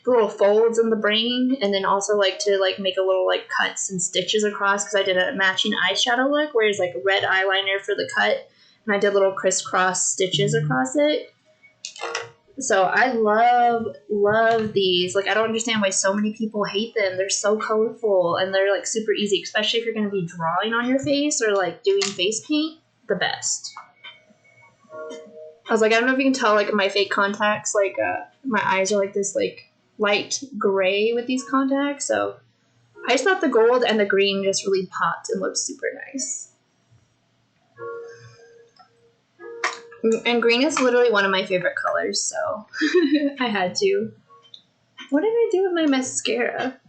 the little folds in the brain, and then also like to like make a little like cuts and stitches across because I did a matching eyeshadow look where it's like red eyeliner for the cut, and I did little crisscross stitches across it. So I love these. Like, I don't understand why so many people hate them. They're so colorful and they're like super easy, especially if you're going to be drawing on your face or like doing face paint. The best. I was like, I don't know if you can tell, like my fake contacts, like my eyes are like this like light gray with these contacts. So I just thought the gold and the green just really popped and looked super nice. And green is literally one of my favorite colors, so I had to. What did I do with my mascara?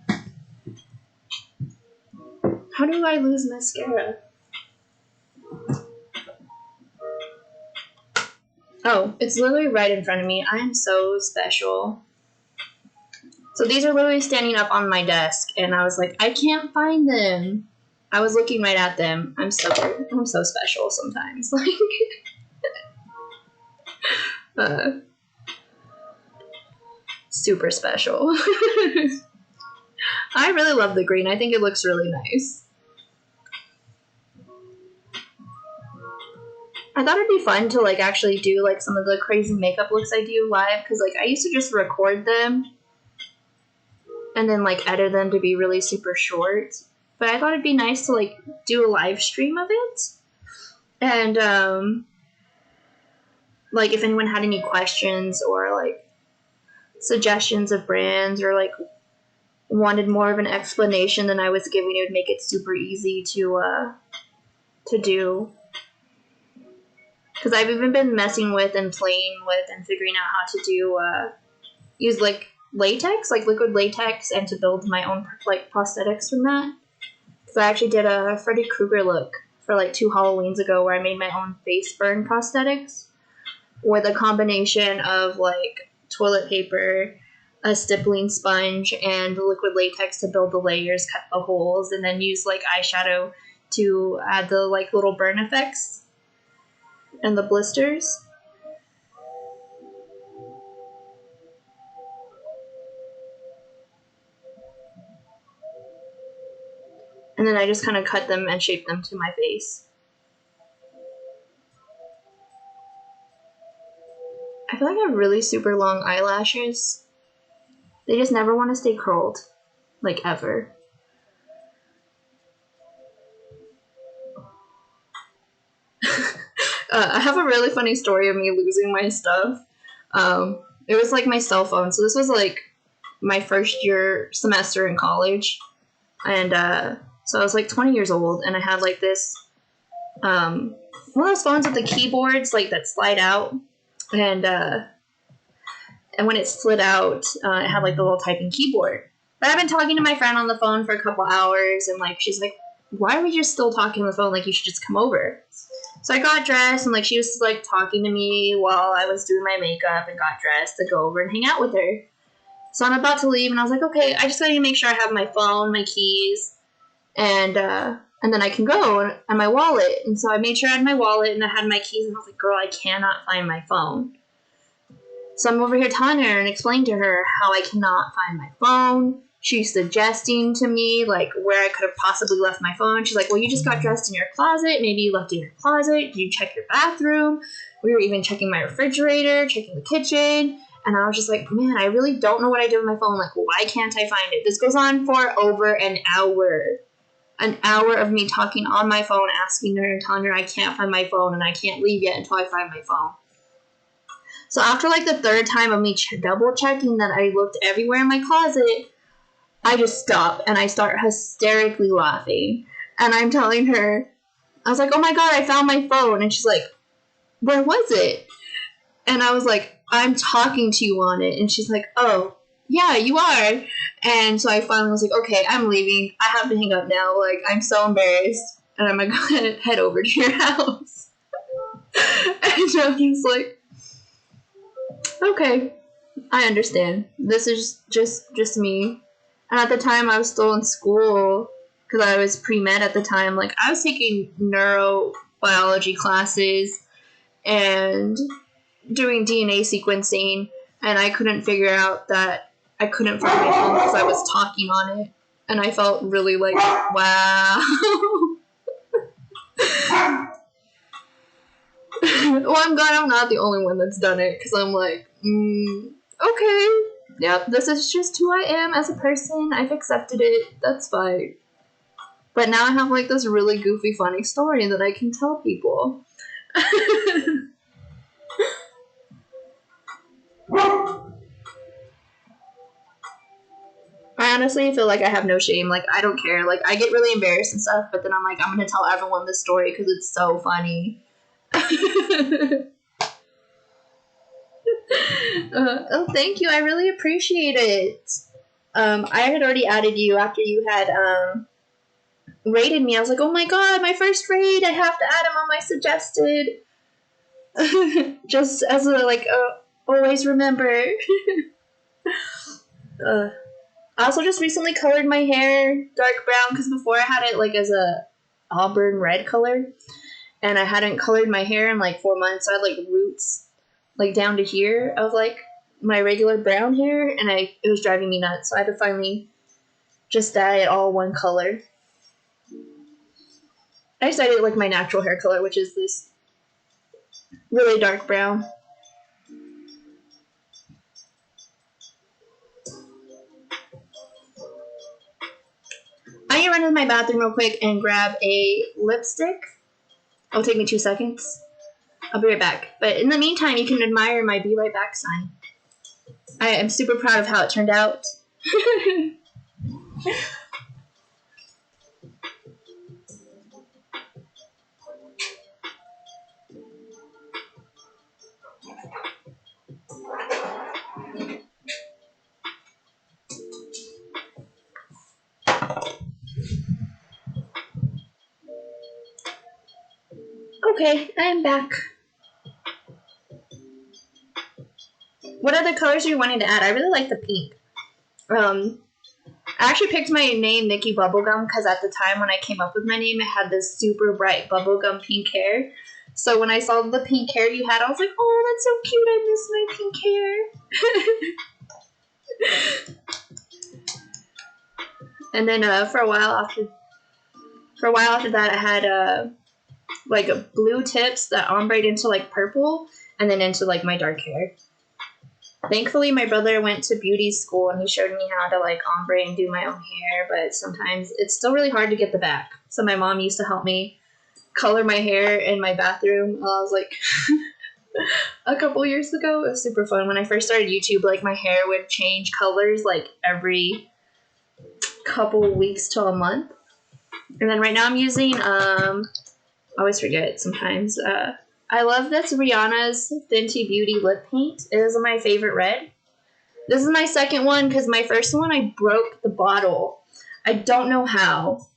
How do I lose mascara? Oh, it's literally right in front of me. I am so special. So these are literally standing up on my desk, and I was like, I can't find them. I was looking right at them. I'm so special sometimes. Like, super special. I really love the green. I think it looks really nice. I thought it'd be fun to like actually do like some of the crazy makeup looks I do live, because like I used to just record them and then like edit them to be really super short. But I thought it'd be nice to like do a live stream of it. And like if anyone had any questions or like suggestions of brands or like wanted more of an explanation than I was giving, it would make it super easy to do. Because I've even been messing with and playing with and figuring out how to do use like latex, like liquid latex, and to build my own like prosthetics from that. Because I actually did a Freddy Krueger look for like 2 Halloweens ago where I made my own face burn prosthetics with a combination of like toilet paper, a stippling sponge, and liquid latex to build the layers, cut the holes, and then use like eyeshadow to add the like little burn effects and the blisters. And then I just kind of cut them and shape them to my face. I feel like I have really super long eyelashes. They just never want to stay curled. Like, ever. I have a really funny story of me losing my stuff. It was like my cell phone. So this was like my first year semester in college. And so I was like 20 years old, and I had like this one of those phones with the keyboards like that slide out. And when it slid out, it had like the little typing keyboard. But I've been talking to my friend on the phone for a couple hours, and like she's like, "Why are we just still talking on the phone? Like, you should just come over." So I got dressed, and like she was like talking to me while I was doing my makeup, and got dressed to go over and hang out with her. So I'm about to leave, and I was like, "Okay, I just gotta make sure I have my phone, my keys, and then I can go, and my wallet." And so I made sure I had my wallet and I had my keys, and I was like, "Girl, I cannot find my phone." So I'm over here telling her and explaining to her how I cannot find my phone. She's suggesting to me, like, where I could have possibly left my phone. She's like, "Well, you just got dressed in your closet. Maybe you left it in your closet. Did you check your bathroom?" We were even checking my refrigerator, checking the kitchen. And I was just like, man, I really don't know what I did with my phone. Like, why can't I find it? This goes on for over an hour. An hour of me talking on my phone, asking her and telling her I can't find my phone and I can't leave yet until I find my phone. So after like the 3rd time of me double checking that I looked everywhere in my closet, I just stop and I start hysterically laughing. And I'm telling her, I was like, "Oh my god, I found my phone." And she's like, "Where was it?" And I was like, "I'm talking to you on it." And she's like, "Oh, yeah, you are." And so I finally was like, "Okay, I'm leaving. I have to hang up now. Like, I'm so embarrassed. And I'm going to head over to your house." And I was like, "Okay, I understand. This is just me." And at the time, I was still in school because I was pre-med at the time. Like, I was taking neurobiology classes and doing DNA sequencing, and I couldn't figure out that I couldn't find my phone because I was talking on it. And I felt really like, wow. Well, I'm glad I'm not the only one that's done it, because I'm like, okay, yep, this is just who I am as a person. I've accepted it. That's fine. But now I have like this really goofy, funny story that I can tell people. I honestly feel like I have no shame. Like, I don't care. Like, I get really embarrassed and stuff, but then I'm like, I'm gonna tell everyone this story because it's so funny. Oh, thank you. I really appreciate it. I had already added you after you had rated me. I was like, "Oh my god, my first raid! I have to add him on my suggested." Just as a like, always remember. I also just recently colored my hair dark brown because before I had it like as a auburn red color, and I hadn't colored my hair in like 4 months. So I had like roots like down to here of like my regular brown hair, and it was driving me nuts. So I had to finally just dye it all one color. I just dyed it like my natural hair color, which is this really dark brown. I need to run to my bathroom real quick and grab a lipstick. It'll take me 2 seconds. I'll be right back. But in the meantime, you can admire my be right back sign. I am super proud of how it turned out. Okay, I'm back. What other colors are you wanting to add? I really like the pink. I actually picked my name Nikki Bubblegum because at the time when I came up with my name, it had this super bright bubblegum pink hair. So when I saw the pink hair you had, I was like, oh, that's so cute. I miss my pink hair. And then for a while after that, I had like blue tips that ombre into like purple, and then into like my dark hair. Thankfully, my brother went to beauty school and he showed me how to like ombre and do my own hair, but sometimes it's still really hard to get the back. So my mom used to help me color my hair in my bathroom while I was like a couple years ago. It was super fun. When I first started YouTube, like my hair would change colors like every couple weeks to a month. And then right now I'm using, I always forget sometimes, I love this Rihanna's Fenty Beauty lip paint. It is my favorite red. This is my second one because my first one I broke the bottle. I don't know how.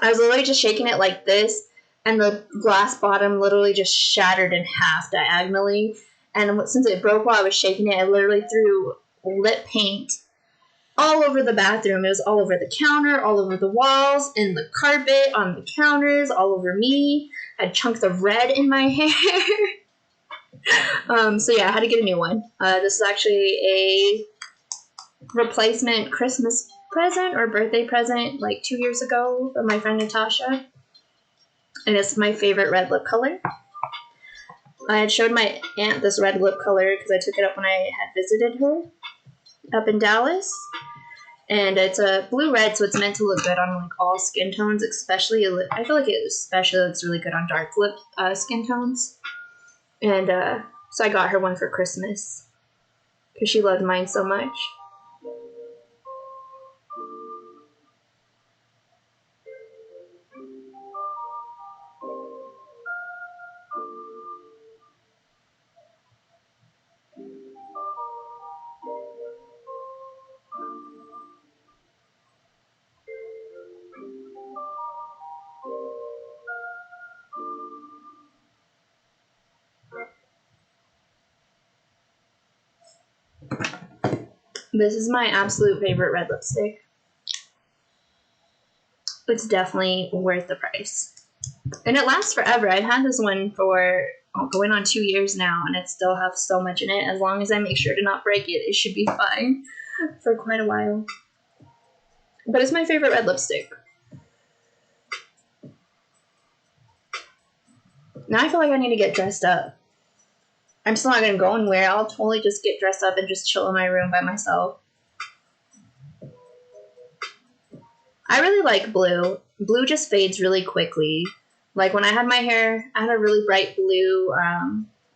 I was literally just shaking it like this, and the glass bottom literally just shattered in half diagonally. And since it broke while I was shaking it, I literally threw lip paint all over the bathroom. It was all over the counter, all over the walls, in the carpet, on the counters, all over me. I had chunks of red in my hair. So yeah, I had to get a new one. This is actually a replacement Christmas present or birthday present like 2 years ago from my friend Natasha. And it's my favorite red lip color. I had showed my aunt this red lip color because I took it up when I had visited her up in Dallas. And it's a blue-red, so it's meant to look good on like all skin tones, especially, I feel like it especially looks really good on dark lip skin tones. And so I got her one for Christmas because she loved mine so much. This is my absolute favorite red lipstick. It's definitely worth the price. And it lasts forever. I've had this one for going on 2 years now, and it still has so much in it. As long as I make sure to not break it, it should be fine for quite a while. But it's my favorite red lipstick. Now I feel like I need to get dressed up. I'm still not going to go anywhere. I'll totally just get dressed up and just chill in my room by myself. I really like blue. Blue just fades really quickly. Like when I had my hair, I had a really bright blue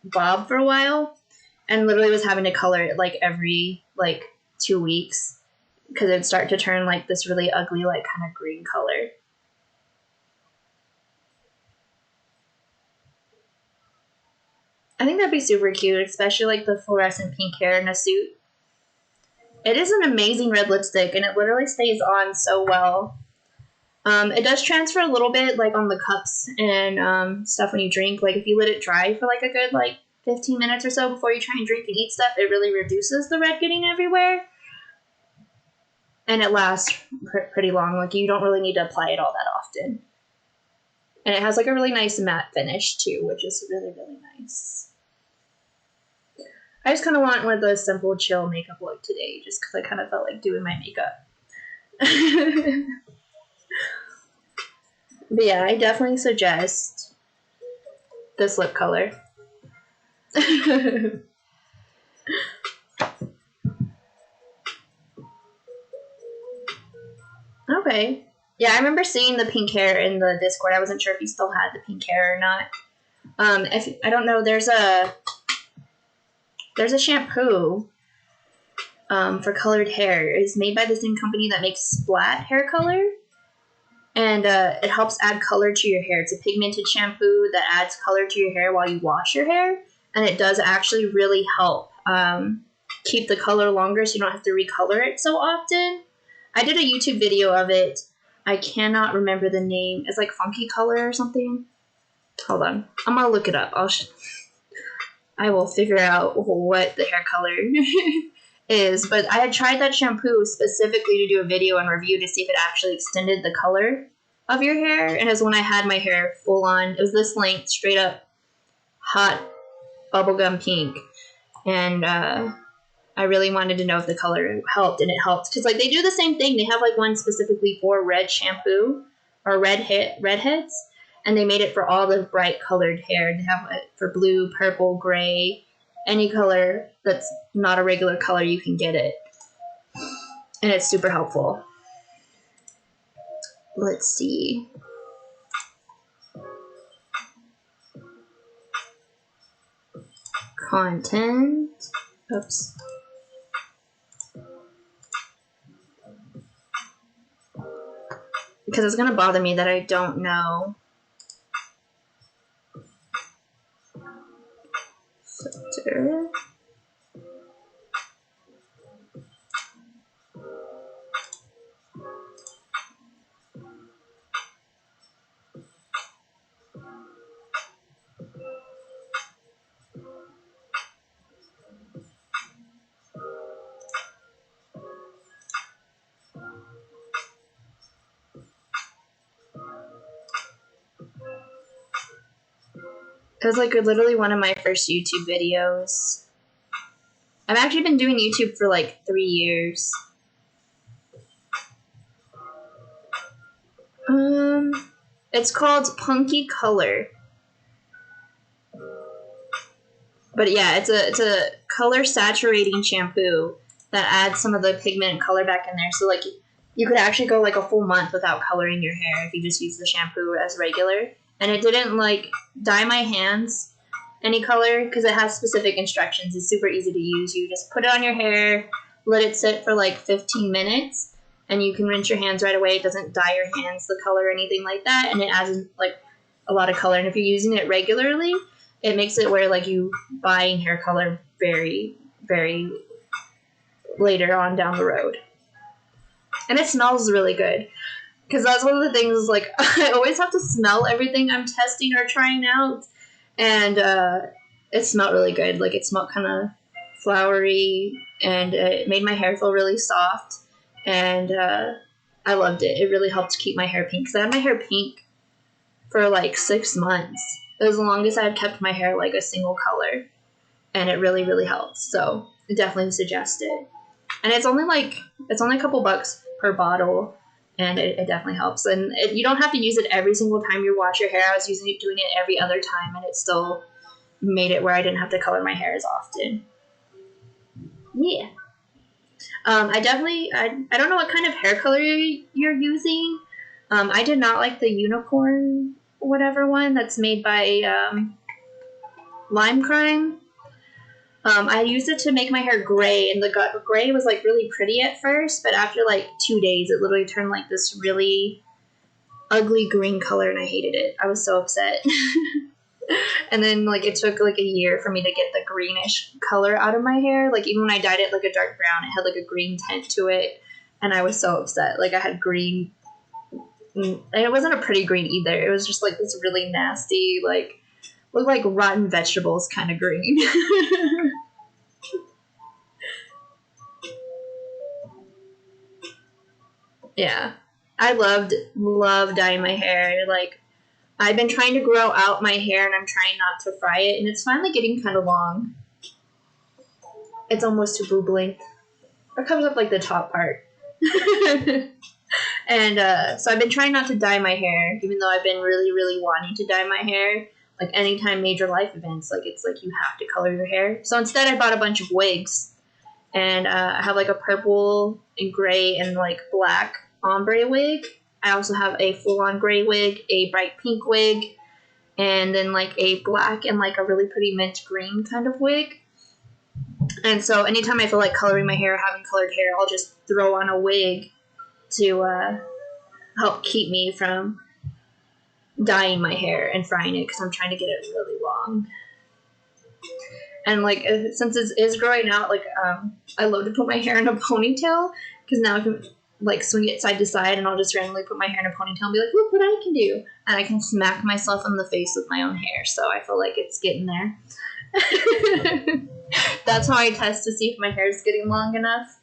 bob for a while, and literally was having to color it like every 2 weeks because it'd start to turn like this really ugly like kind of green color. I think that'd be super cute, especially like the fluorescent pink hair in a suit. It is an amazing red lipstick, and it literally stays on so well. It does transfer a little bit, like on the cups and stuff when you drink. Like if you let it dry for like a good 15 minutes or so before you try and drink and eat stuff, it really reduces the red getting everywhere. and it lasts pretty long. Like, you don't really need to apply it all that often. And it has like a really nice matte finish too, which is really, really nice. I just kind of want one of those simple, chill makeup look today, just because I kind of felt like doing my makeup. But yeah, I definitely suggest this lip color. Okay. Yeah, I remember seeing the pink hair in the Discord. I wasn't sure if you still had the pink hair or not. If I don't know, there's a shampoo for colored hair. It's made by the same company that makes Splat hair color, and it helps add color to your hair. It's a pigmented shampoo that adds color to your hair while you wash your hair, and it does actually really help keep the color longer, so you don't have to recolor it so often. I did a YouTube video of it. I cannot remember the name. It's like Funky Color or something. Hold on. I'm gonna look it up. I will figure out what the hair color is. But I had tried that shampoo specifically to do a video and review to see if it actually extended the color of your hair. And it was when I had my hair full on. It was this length, straight up hot bubblegum pink. And I really wanted to know if the color helped, and it helped. Because, like, they do the same thing. They have, like, one specifically for red shampoo, or redheads, and they made it for all the bright colored hair. They have it for blue, purple, gray, any color that's not a regular color, you can get it. And it's super helpful. Let's see. Content. Oops. Because it's going to bother me that I don't know. Filter. It was like literally one of my first YouTube videos. I've actually been doing YouTube for like 3 years. It's called Punky Color. But yeah, it's a color saturating shampoo that adds some of the pigment and color back in there. So like you could actually go like a full month without coloring your hair if you just use the shampoo as regular. And it didn't like dye my hands any color because it has specific instructions. It's super easy to use. You just put it on your hair, let it sit for like 15 minutes, and you can rinse your hands right away. It doesn't dye your hands the color or anything like that, and it adds like a lot of color. And if you're using it regularly, it makes it where like you buying hair color very, very later on down the road. And it smells really good. Because that's one of the things, like, I always have to smell everything I'm testing or trying out. And it smelled really good. Like, it smelled kind of flowery, and it made my hair feel really soft. And I loved it. It really helped keep my hair pink. Because I had my hair pink for, like, 6 months. It was the longest I had kept my hair, like, a single color. And it really, really helped. So, I definitely suggest it. And it's only a couple bucks per bottle. And it definitely helps. And you don't have to use it every single time you wash your hair. I was doing it every other time, and it still made it where I didn't have to color my hair as often. Yeah. I don't know what kind of hair color you're using. I did not like the unicorn whatever one that's made by Lime Crime. I used it to make my hair gray, and the gray was like really pretty at first, but after like 2 days, it literally turned like this really ugly green color, and I hated it. I was so upset. And then like it took like a year for me to get the greenish color out of my hair. Like even when I dyed it like a dark brown, it had like a green tint to it, and I was so upset. Like I had green, and it wasn't a pretty green either. It was just like this really nasty, like looked like rotten vegetables kind of green. Yeah. I love dyeing my hair. Like, I've been trying to grow out my hair and I'm trying not to fry it, and it's finally getting kind of long. It's almost to boob length. It comes up like the top part. And so I've been trying not to dye my hair, even though I've been really, really wanting to dye my hair. Like, anytime major life events, like, it's like you have to color your hair. So instead I bought a bunch of wigs. And I have like a purple and gray and like black ombre wig. I also have a full-on gray wig, a bright pink wig, and then like a black and like a really pretty mint green kind of wig. And so anytime I feel like coloring my hair, having colored hair, I'll just throw on a wig to help keep me from dyeing my hair and frying it, because I'm trying to get it really long. And like, since it is growing out, like, I love to put my hair in a ponytail, because now I can like swing it side to side, and I'll just randomly put my hair in a ponytail and be like, look what I can do, and I can smack myself in the face with my own hair. So I feel like it's getting there. That's how I test to see if my hair is getting long enough.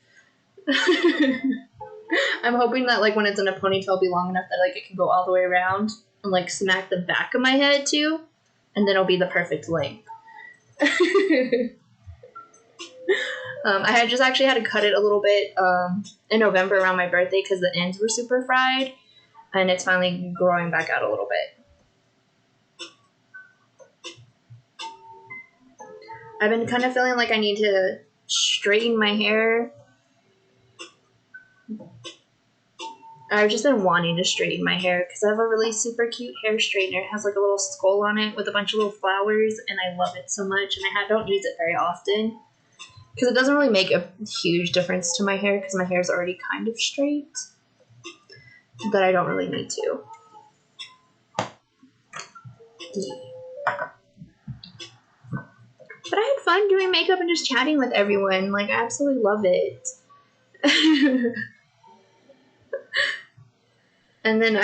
I'm hoping that like when it's in a ponytail, it'll be long enough that like it can go all the way around and like smack the back of my head too, and then it'll be the perfect length. I had just actually had to cut it a little bit in November around my birthday because the ends were super fried, and it's finally growing back out a little bit. I've been kind of feeling like I need to straighten my hair. I've just been wanting to straighten my hair because I have a really super cute hair straightener. It has like a little skull on it with a bunch of little flowers, and I love it so much, and I don't use it very often because it doesn't really make a huge difference to my hair because my hair is already kind of straight, that I don't really need to. But I had fun doing makeup and just chatting with everyone. Like, I absolutely love it. And then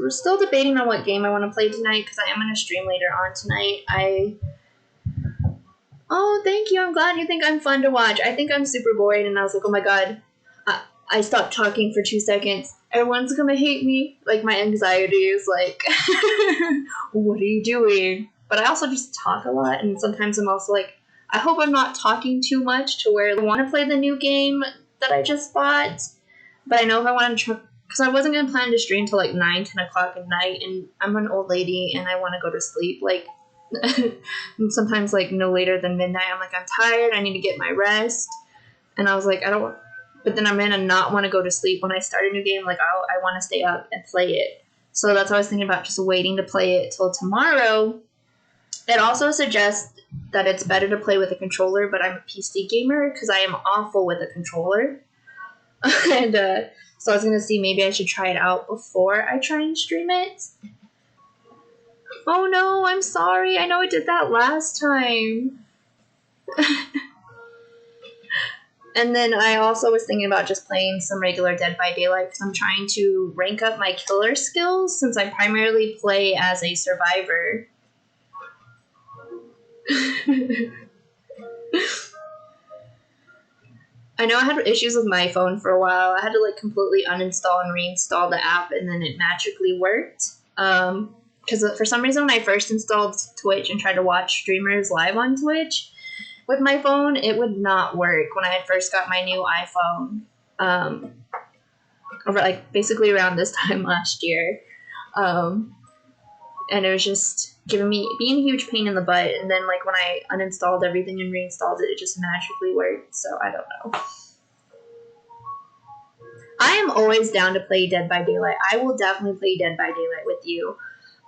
we're still debating on what game I want to play tonight, because I am going to stream later on tonight. Oh, thank you. I'm glad you think I'm fun to watch. I think I'm super boring, and I was like, oh my god. I stopped talking for 2 seconds. Everyone's going to hate me. Like, my anxiety is like, what are you doing? But I also just talk a lot, and sometimes I'm also like, I hope I'm not talking too much to where I want to play the new game that I just bought. But I know if I want to try, because I wasn't going to plan to stream till like 9, 10 o'clock at night, and I'm an old lady, and I want to go to sleep, like, and sometimes, like, no later than midnight. I'm like, I'm tired, I need to get my rest, and I was like, but then I'm going to not want to go to sleep when I start a new game, like, I want to stay up and play it. So that's what I was thinking about, just waiting to play it till tomorrow. It also suggests that it's better to play with a controller, but I'm a PC gamer, because I am awful with a controller. And, so I was going to see maybe I should try it out before I try and stream it. Oh no, I'm sorry. I know I did that last time. And then I also was thinking about just playing some regular Dead by Daylight, because I'm trying to rank up my killer skills, since I primarily play as a survivor. I know I had issues with my phone for a while. I had to like completely uninstall and reinstall the app, and then it magically worked. Because for some reason when I first installed Twitch and tried to watch streamers live on Twitch with my phone, it would not work when I had first got my new iPhone. Over like basically around this time last year. And it was just being a huge pain in the butt. And then like when I uninstalled everything and reinstalled it, it just magically worked. So I don't know. I am always down to play Dead by Daylight. I will definitely play Dead by Daylight with you.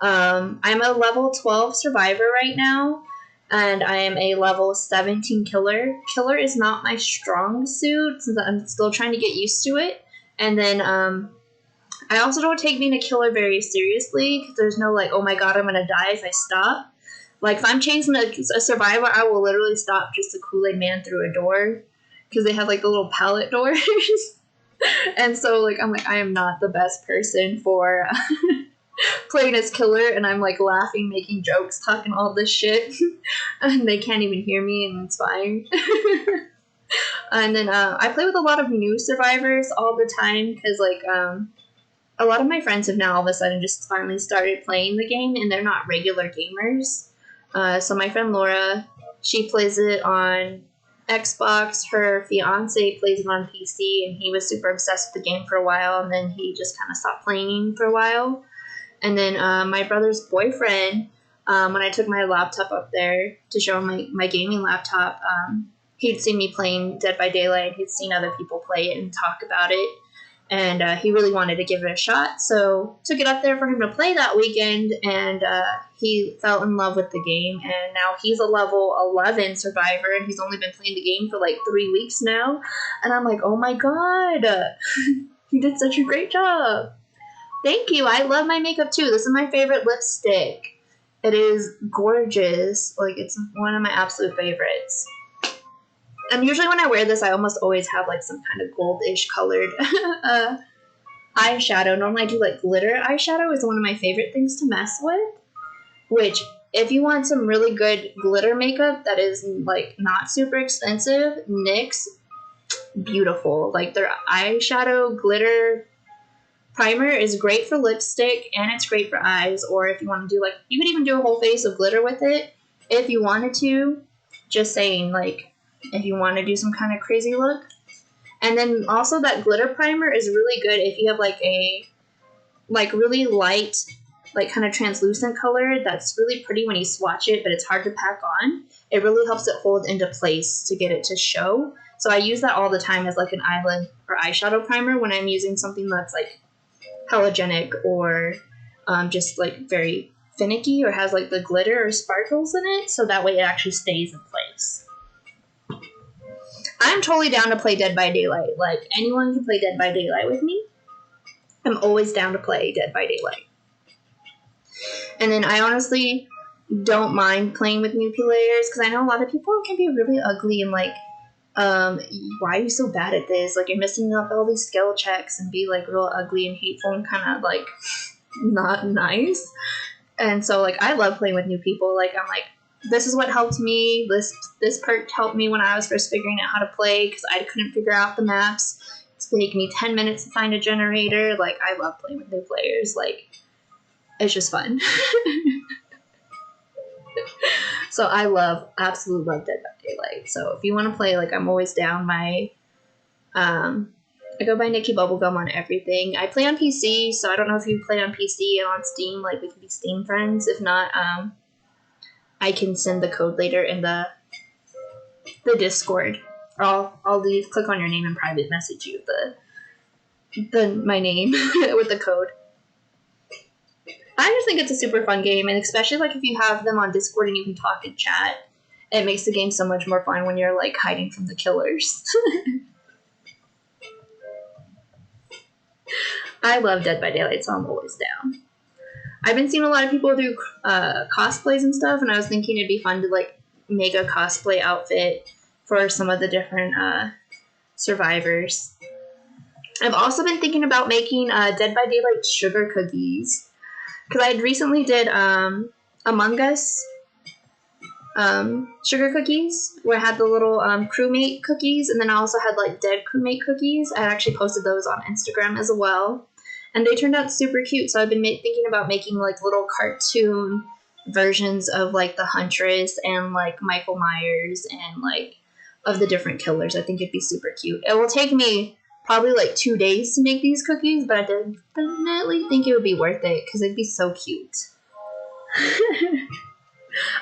I'm a level 12 survivor right now, and I am a level 17 killer. Killer is not my strong suit, since I'm still trying to get used to it. And then I also don't take being a killer very seriously, because there's no like, oh my god, I'm gonna die if I stop. Like, if I'm chasing a survivor, I will literally stop just to Kool-Aid Man through a door, because they have like the little pallet doors. And so like I'm like, I am not the best person for playing as killer, and I'm like laughing, making jokes, talking all this shit, and they can't even hear me, and it's fine. And then I play with a lot of new survivors all the time because, like, a lot of my friends have now all of a sudden just finally started playing the game, and they're not regular gamers. So my friend Laura, she plays it on Xbox. Her fiance plays it on PC, and he was super obsessed with the game for a while, and then he just kind of stopped playing for a while. And then my brother's boyfriend, when I took my laptop up there to show him my gaming laptop, he'd seen me playing Dead by Daylight. He'd seen other people play it and talk about it. And he really wanted to give it a shot. So took it up there for him to play that weekend. And he fell in love with the game. And now he's a level 11 survivor. And he's only been playing the game for like 3 weeks now. And I'm like, oh my god. You did such a great job. Thank you. I love my makeup too. This is my favorite lipstick. It is gorgeous. Like, it's one of my absolute favorites. And usually when I wear this, I almost always have like some kind of goldish colored eyeshadow. Normally I do like glitter eyeshadow is one of my favorite things to mess with. Which, if you want some really good glitter makeup that is like not super expensive, NYX, beautiful. Like, their eyeshadow glitter primer is great for lipstick, and it's great for eyes. Or if you want to do like, you could even do a whole face of glitter with it if you wanted to. Just saying, like, if you want to do some kind of crazy look. And then also that glitter primer is really good if you have like a really light, like kind of translucent color that's really pretty when you swatch it, but it's hard to pack on. It really helps it hold into place to get it to show. So I use that all the time as like an eyelid or eyeshadow primer when I'm using something that's like halogenic or just like very finicky or has like the glitter or sparkles in it, so that way it actually stays in place. I'm totally down to play Dead by Daylight. Like, anyone can play Dead by Daylight with me. I'm always down to play Dead by Daylight. And then I honestly don't mind playing with new players, because I know a lot of people can be really ugly and like, why are you so bad at this? Like, you're missing up all these skill checks, and be like real ugly and hateful and kind of like not nice. And so like, I love playing with new people. Like, I'm like, this is what helped me. This perk helped me when I was first figuring out how to play, because I couldn't figure out the maps. It's taken me 10 minutes to find a generator. Like, I love playing with new players. Like, it's just fun. So I absolutely love Dead by Daylight. So if you want to play, like, I'm always down. I go by Nikki Bubblegum on everything. I play on PC, so I don't know if you play on PC and on Steam. Like, we can be Steam friends. If not, I can send the code later in the Discord. Or I'll click on your name and private message you my name with the code. I just think it's a super fun game, and especially like if you have them on Discord and you can talk and chat, it makes the game so much more fun when you're like hiding from the killers. I love Dead by Daylight, so I'm always down. I've been seeing a lot of people do cosplays and stuff, and I was thinking it'd be fun to like make a cosplay outfit for some of the different survivors. I've also been thinking about making Dead by Daylight sugar cookies, because I recently did Among Us sugar cookies, where I had the little crewmate cookies, and then I also had like dead crewmate cookies. I actually posted those on Instagram as well. And they turned out super cute, so I've been thinking about making like little cartoon versions of like the Huntress and like Michael Myers and like of the different killers. I think it'd be super cute. It will take me probably like 2 days to make these cookies, but I definitely think it would be worth it because it'd be so cute.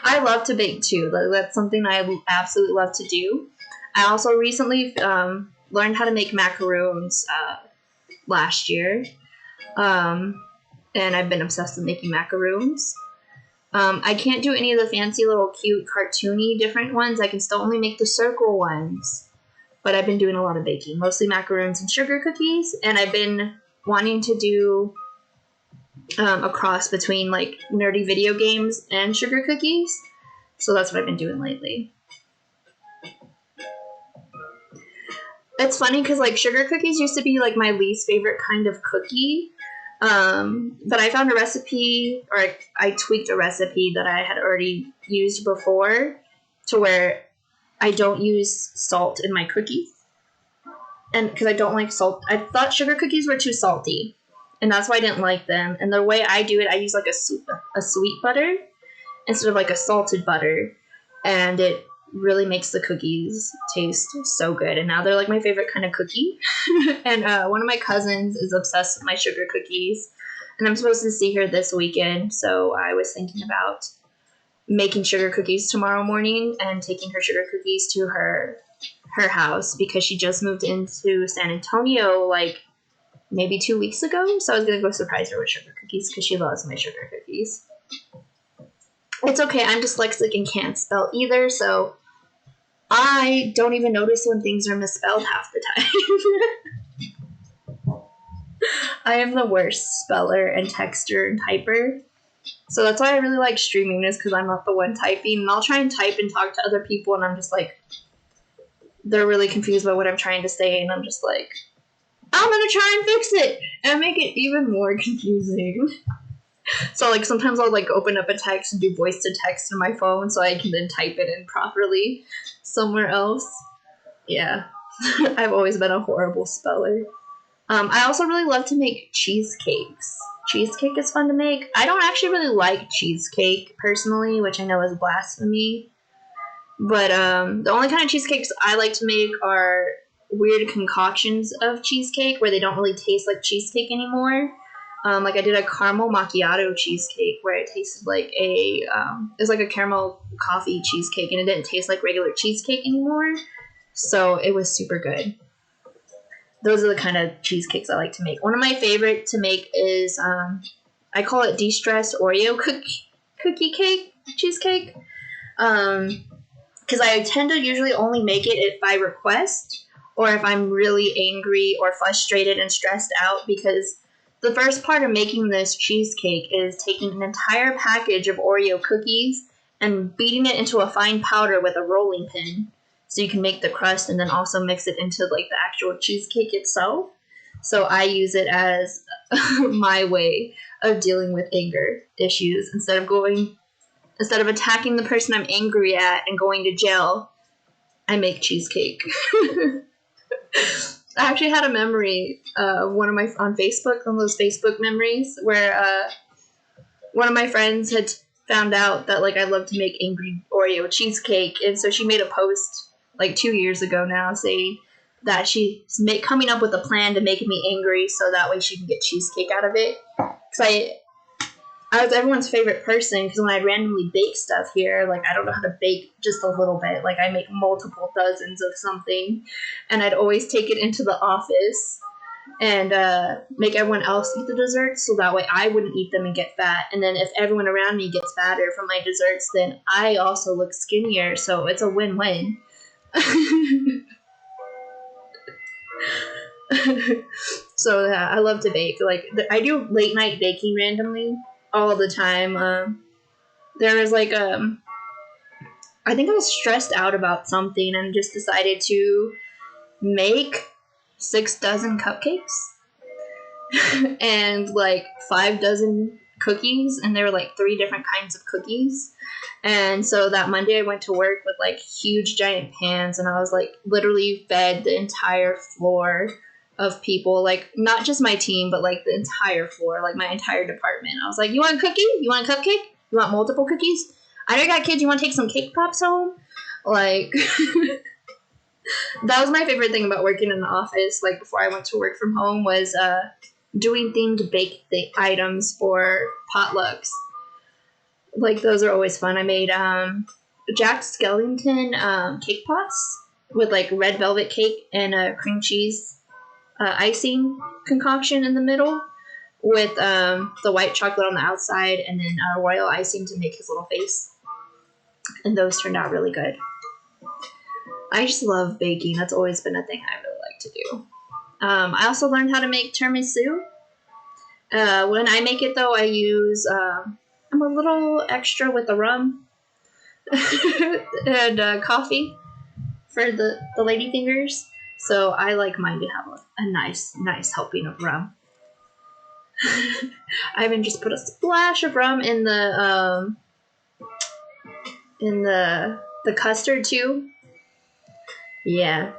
I love to bake too. That's something I absolutely love to do. I also recently learned how to make macaroons last year. And I've been obsessed with making macaroons. I can't do any of the fancy little cute cartoony different ones. I can still only make the circle ones. But I've been doing a lot of baking, mostly macaroons and sugar cookies. And I've been wanting to do a cross between like nerdy video games and sugar cookies. So that's what I've been doing lately. It's funny because like sugar cookies used to be like my least favorite kind of cookie. But I found a recipe, or I tweaked a recipe that I had already used before to where I don't use salt in my cookies. and because I don't like salt. I thought sugar cookies were too salty, and that's why I didn't like them. And the way I do it, I use like a sweet butter instead of like a salted butter, and it really makes the cookies taste so good. And now they're like my favorite kind of cookie. And one of my cousins is obsessed with my sugar cookies, and I'm supposed to see her this weekend, so I was thinking about making sugar cookies tomorrow morning and taking her sugar cookies to her house because she just moved into San Antonio like maybe 2 weeks ago. So I was gonna go surprise her with sugar cookies because she loves my sugar cookies. It's okay, I'm dyslexic and can't spell either, so I don't even notice when things are misspelled half the time. I am the worst speller and texter and typer. So that's why I really like streaming, is because I'm not the one typing. And I'll try and type and talk to other people, and I'm just like, they're really confused by what I'm trying to say, and I'm just like, I'm gonna try and fix it and make it even more confusing. So like sometimes I'll like open up a text and do voice to text on my phone so I can then type it in properly somewhere else. Yeah. I've always been a horrible speller. I also really love to make cheesecakes. Cheesecake is fun to make. I don't actually really like cheesecake personally, which I know is blasphemy. But the only kind of cheesecakes I like to make are weird concoctions of cheesecake where they don't really taste like cheesecake anymore. Like I did a caramel macchiato cheesecake where it tasted like it was like a caramel coffee cheesecake, and it didn't taste like regular cheesecake anymore. So it was super good. Those are the kind of cheesecakes I like to make. One of my favorite to make is I call it de-stressed Oreo cookie cake cheesecake. Because I tend to usually only make it if by request or if I'm really angry or frustrated and stressed out, because the first part of making this cheesecake is taking an entire package of Oreo cookies and beating it into a fine powder with a rolling pin so you can make the crust and then also mix it into like the actual cheesecake itself. So I use it as my way of dealing with anger issues. Instead of attacking the person I'm angry at and going to jail, I make cheesecake. I actually had a memory, on Facebook, one of those Facebook memories, where one of my friends had found out that like I love to make angry Oreo cheesecake, and so she made a post like 2 years ago now saying that she's coming up with a plan to make me angry so that way she can get cheesecake out of it. Because I was everyone's favorite person, because when I'd randomly bake stuff here, like I don't know how to bake just a little bit. Like I make multiple dozens of something, and I'd always take it into the office and make everyone else eat the desserts so that way I wouldn't eat them and get fat. And then if everyone around me gets fatter from my desserts, then I also look skinnier, so it's a win-win. So yeah, I love to bake. Like I do late night baking randomly all the time. There was like I think I was stressed out about something and just decided to make 6 dozen cupcakes and like 5 dozen cookies, and there were like 3 different kinds of cookies. And so that Monday I went to work with like huge giant pans, and I was like literally fed the entire floor of people, like not just my team, but like the entire floor, like my entire department. I was like, you want a cookie? You want a cupcake? You want multiple cookies? I know you got kids, you want to take some cake pops home? Like, that was my favorite thing about working in the office, like before I went to work from home, was doing themed bake items for potlucks. Like, those are always fun. I made Jack Skellington cake pops with like red velvet cake and a cream cheese icing concoction in the middle, with the white chocolate on the outside, and then royal icing to make his little face. And those turned out really good. I just love baking. That's always been a thing I really like to do. I also learned how to make tiramisu. When I make it, though, I use I'm a little extra with the rum and coffee for the lady fingers. So I like mine to have a nice helping of rum. I even just put a splash of rum in the custard too. Yeah.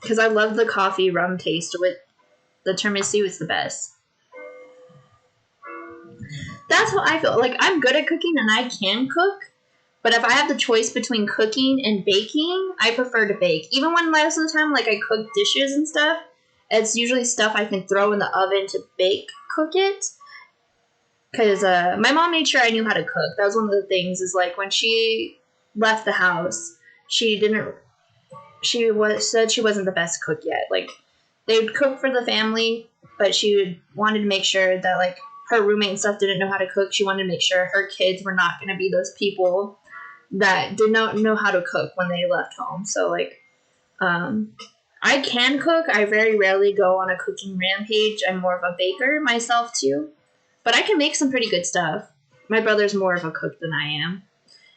because I love the coffee rum taste with the tiramisu. It's the best. That's how I feel. Like, I'm good at cooking and I can cook, but if I have the choice between cooking and baking, I prefer to bake. Even when most of the time, like, I cook dishes and stuff, it's usually stuff I can throw in the oven to cook it. Because my mom made sure I knew how to cook. That was one of the things, is like, when she left the house, she said she wasn't the best cook yet. Like, they would cook for the family, but wanted to make sure that, like, her roommate and stuff didn't know how to cook. She wanted to make sure her kids were not going to be those people that did not know how to cook when they left home. So, like, I can cook. I very rarely go on a cooking rampage. I'm more of a baker myself, too. But I can make some pretty good stuff. My brother's more of a cook than I am.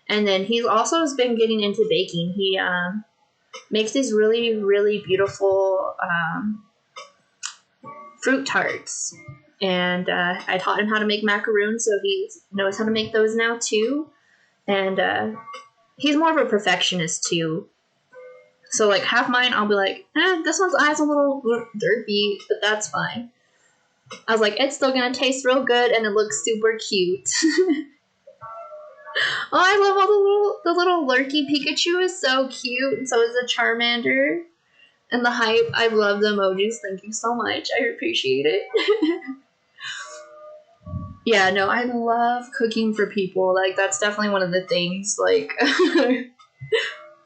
And then he's also been getting into baking. He makes these really, really beautiful fruit tarts. And I taught him how to make macaroons, so he knows how to make those now, too. And he's more of a perfectionist, too. So, like, half mine, I'll be like, this one's eyes a little derpy, but that's fine. I was like, it's still gonna taste real good, and it looks super cute. Oh, I love all the little lurky Pikachu is so cute, and so is the Charmander. And the hype, I love the emojis. Thank you so much. I appreciate it. Yeah, no, I love cooking for people. Like, that's definitely one of the things. Like,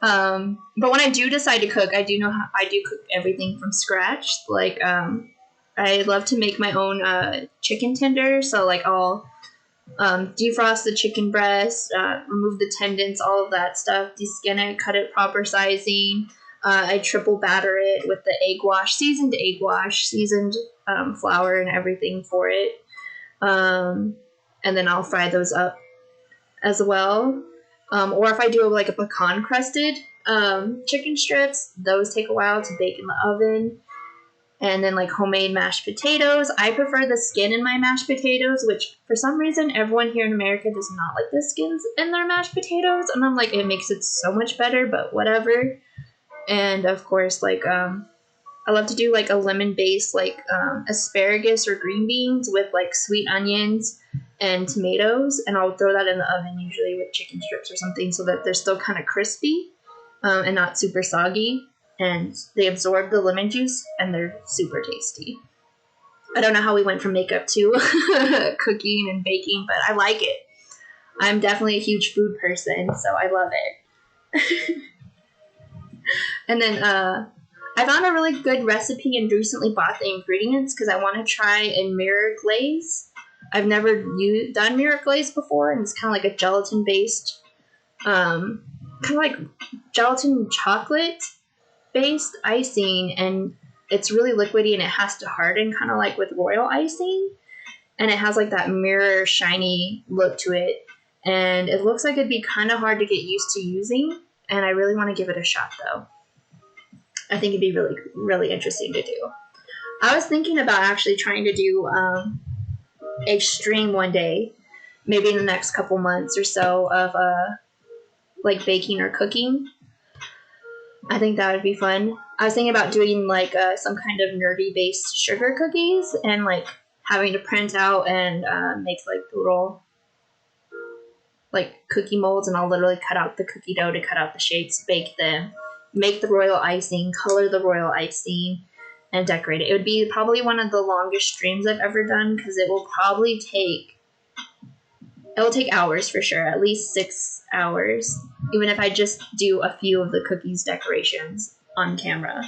but when I do decide to cook, I do cook everything from scratch. Like, I love to make my own chicken tenders. So, like, I'll defrost the chicken breast, remove the tendons, all of that stuff, deskin it, cut it proper sizing. I triple batter it with the seasoned egg wash, seasoned flour and everything for it. And then I'll fry those up as well. Or if I do like a pecan crusted chicken strips, those take a while to bake in the oven. And then, like, homemade mashed potatoes. I prefer the skin in my mashed potatoes, which for some reason everyone here in America does not like the skins in their mashed potatoes. And I'm like, it makes it so much better, but whatever. And of course, like, I love to do like a lemon based, like, asparagus or green beans with like sweet onions and tomatoes. And I'll throw that in the oven, usually with chicken strips or something, so that they're still kind of crispy and not super soggy. And they absorb the lemon juice, and they're super tasty. I don't know how we went from makeup to cooking and baking, but I like it. I'm definitely a huge food person, so I love it. And then I found a really good recipe and recently bought the ingredients because I want to try a mirror glaze. I've never done mirror glaze before, and it's kind of like a gelatin-based, kind of like gelatin chocolate based icing, and it's really liquidy and it has to harden kind of like with royal icing, and it has like that mirror shiny look to it, and it looks like it'd be kind of hard to get used to using, and I really want to give it a shot though. I think it'd be really, really interesting to do. I was thinking about actually trying to do a stream one day, maybe in the next couple months or so, of like baking or cooking. I think that would be fun. I was thinking about doing like some kind of nerdy based sugar cookies, and like having to print out and make like little like cookie molds, and I'll literally cut out the cookie dough to cut out the shapes, bake them, make the royal icing, color the royal icing, and decorate it. It would be probably one of the longest streams I've ever done, because it will take hours for sure, at least 6 hours, even if I just do a few of the cookies decorations on camera.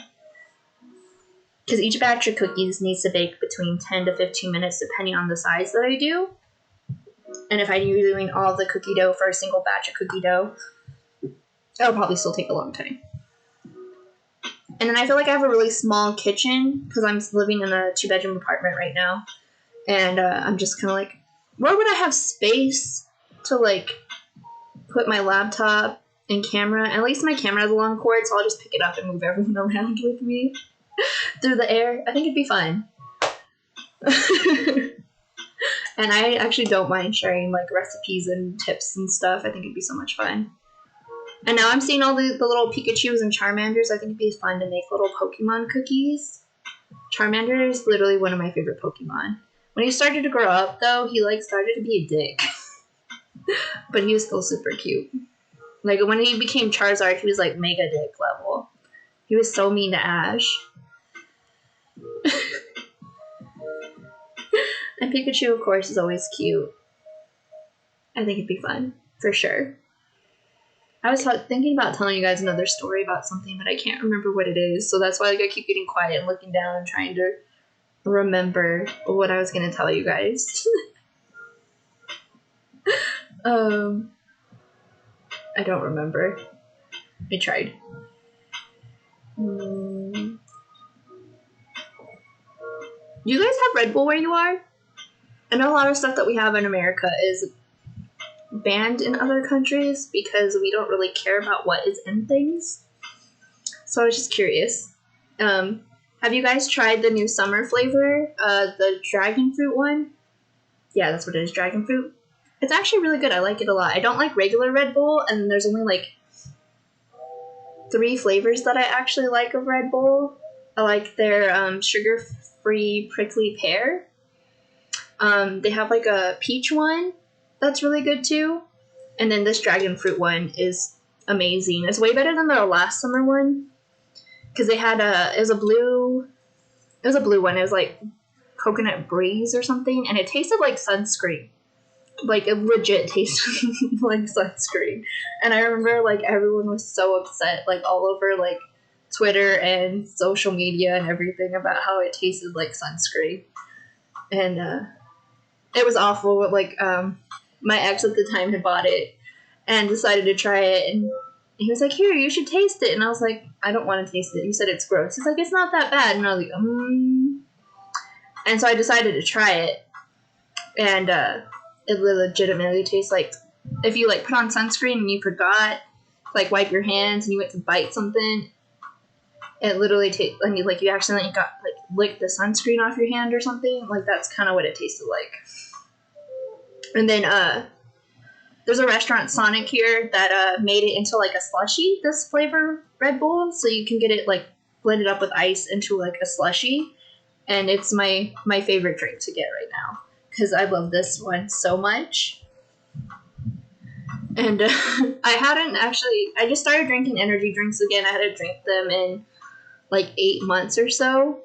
Because each batch of cookies needs to bake between 10 to 15 minutes depending on the size that I do. And if I'm doing all the cookie dough for a single batch of cookie dough, it'll probably still take a long time. And then I feel like I have a really small kitchen because I'm living in a 2-bedroom apartment right now. And I'm just kind of like, where would I have space to like put my laptop and camera? At least my camera has a long cord, so I'll just pick it up and move everyone around with me through the air. I think it'd be fun. And I actually don't mind sharing like recipes and tips and stuff. I think it'd be so much fun. And now I'm seeing all the little Pikachus and Charmanders. I think it'd be fun to make little Pokemon cookies. Charmander is literally one of my favorite Pokemon. When he started to grow up, though, he like started to be a dick. But he was still super cute. Like when he became Charizard, he was like mega dick level. He was so mean to Ash. And Pikachu, of course, is always cute. I think it'd be fun, for sure. I was thinking about telling you guys another story about something, but I can't remember what it is. So that's why like, I keep getting quiet and looking down and trying to remember what I was going to tell you guys. I don't remember. I tried. Do you guys have Red Bull where you are? I know a lot of stuff that we have in America is banned in other countries because we don't really care about what is in things. So I was just curious. Have you guys tried the new summer flavor? The dragon fruit one? Yeah, that's what it is, dragon fruit. It's actually really good. I like it a lot. I don't like regular Red Bull, and there's only like 3 flavors that I actually like of Red Bull. I like their sugar-free prickly pear. They have like a peach one that's really good too. And then this dragon fruit one is amazing. It's way better than their last summer one. Because they had it was a blue one. It was like coconut breeze or something. And it tasted like sunscreen. Like it legit tasted like sunscreen. And I remember like everyone was so upset, like all over like Twitter and social media and everything about how it tasted like sunscreen. And it was awful. Like my ex at the time had bought it and decided to try it, and he was like, "Here, you should taste it." And I was like, "I don't want to taste it." He said it's gross. He's like, "It's not that bad." And I was like, And so I decided to try it, and it legitimately tastes like if you like put on sunscreen and you forgot to like wipe your hands and you went to bite something. It literally tastes like you accidentally got like licked the sunscreen off your hand or something. Like that's kind of what it tasted like. And then there's a restaurant, Sonic, here that made it into like a slushie, this flavor Red Bull, so you can get it like blended up with ice into like a slushie, and it's my favorite drink to get right now because I love this one so much. And I just started drinking energy drinks again. I hadn't drank them in like 8 months or so,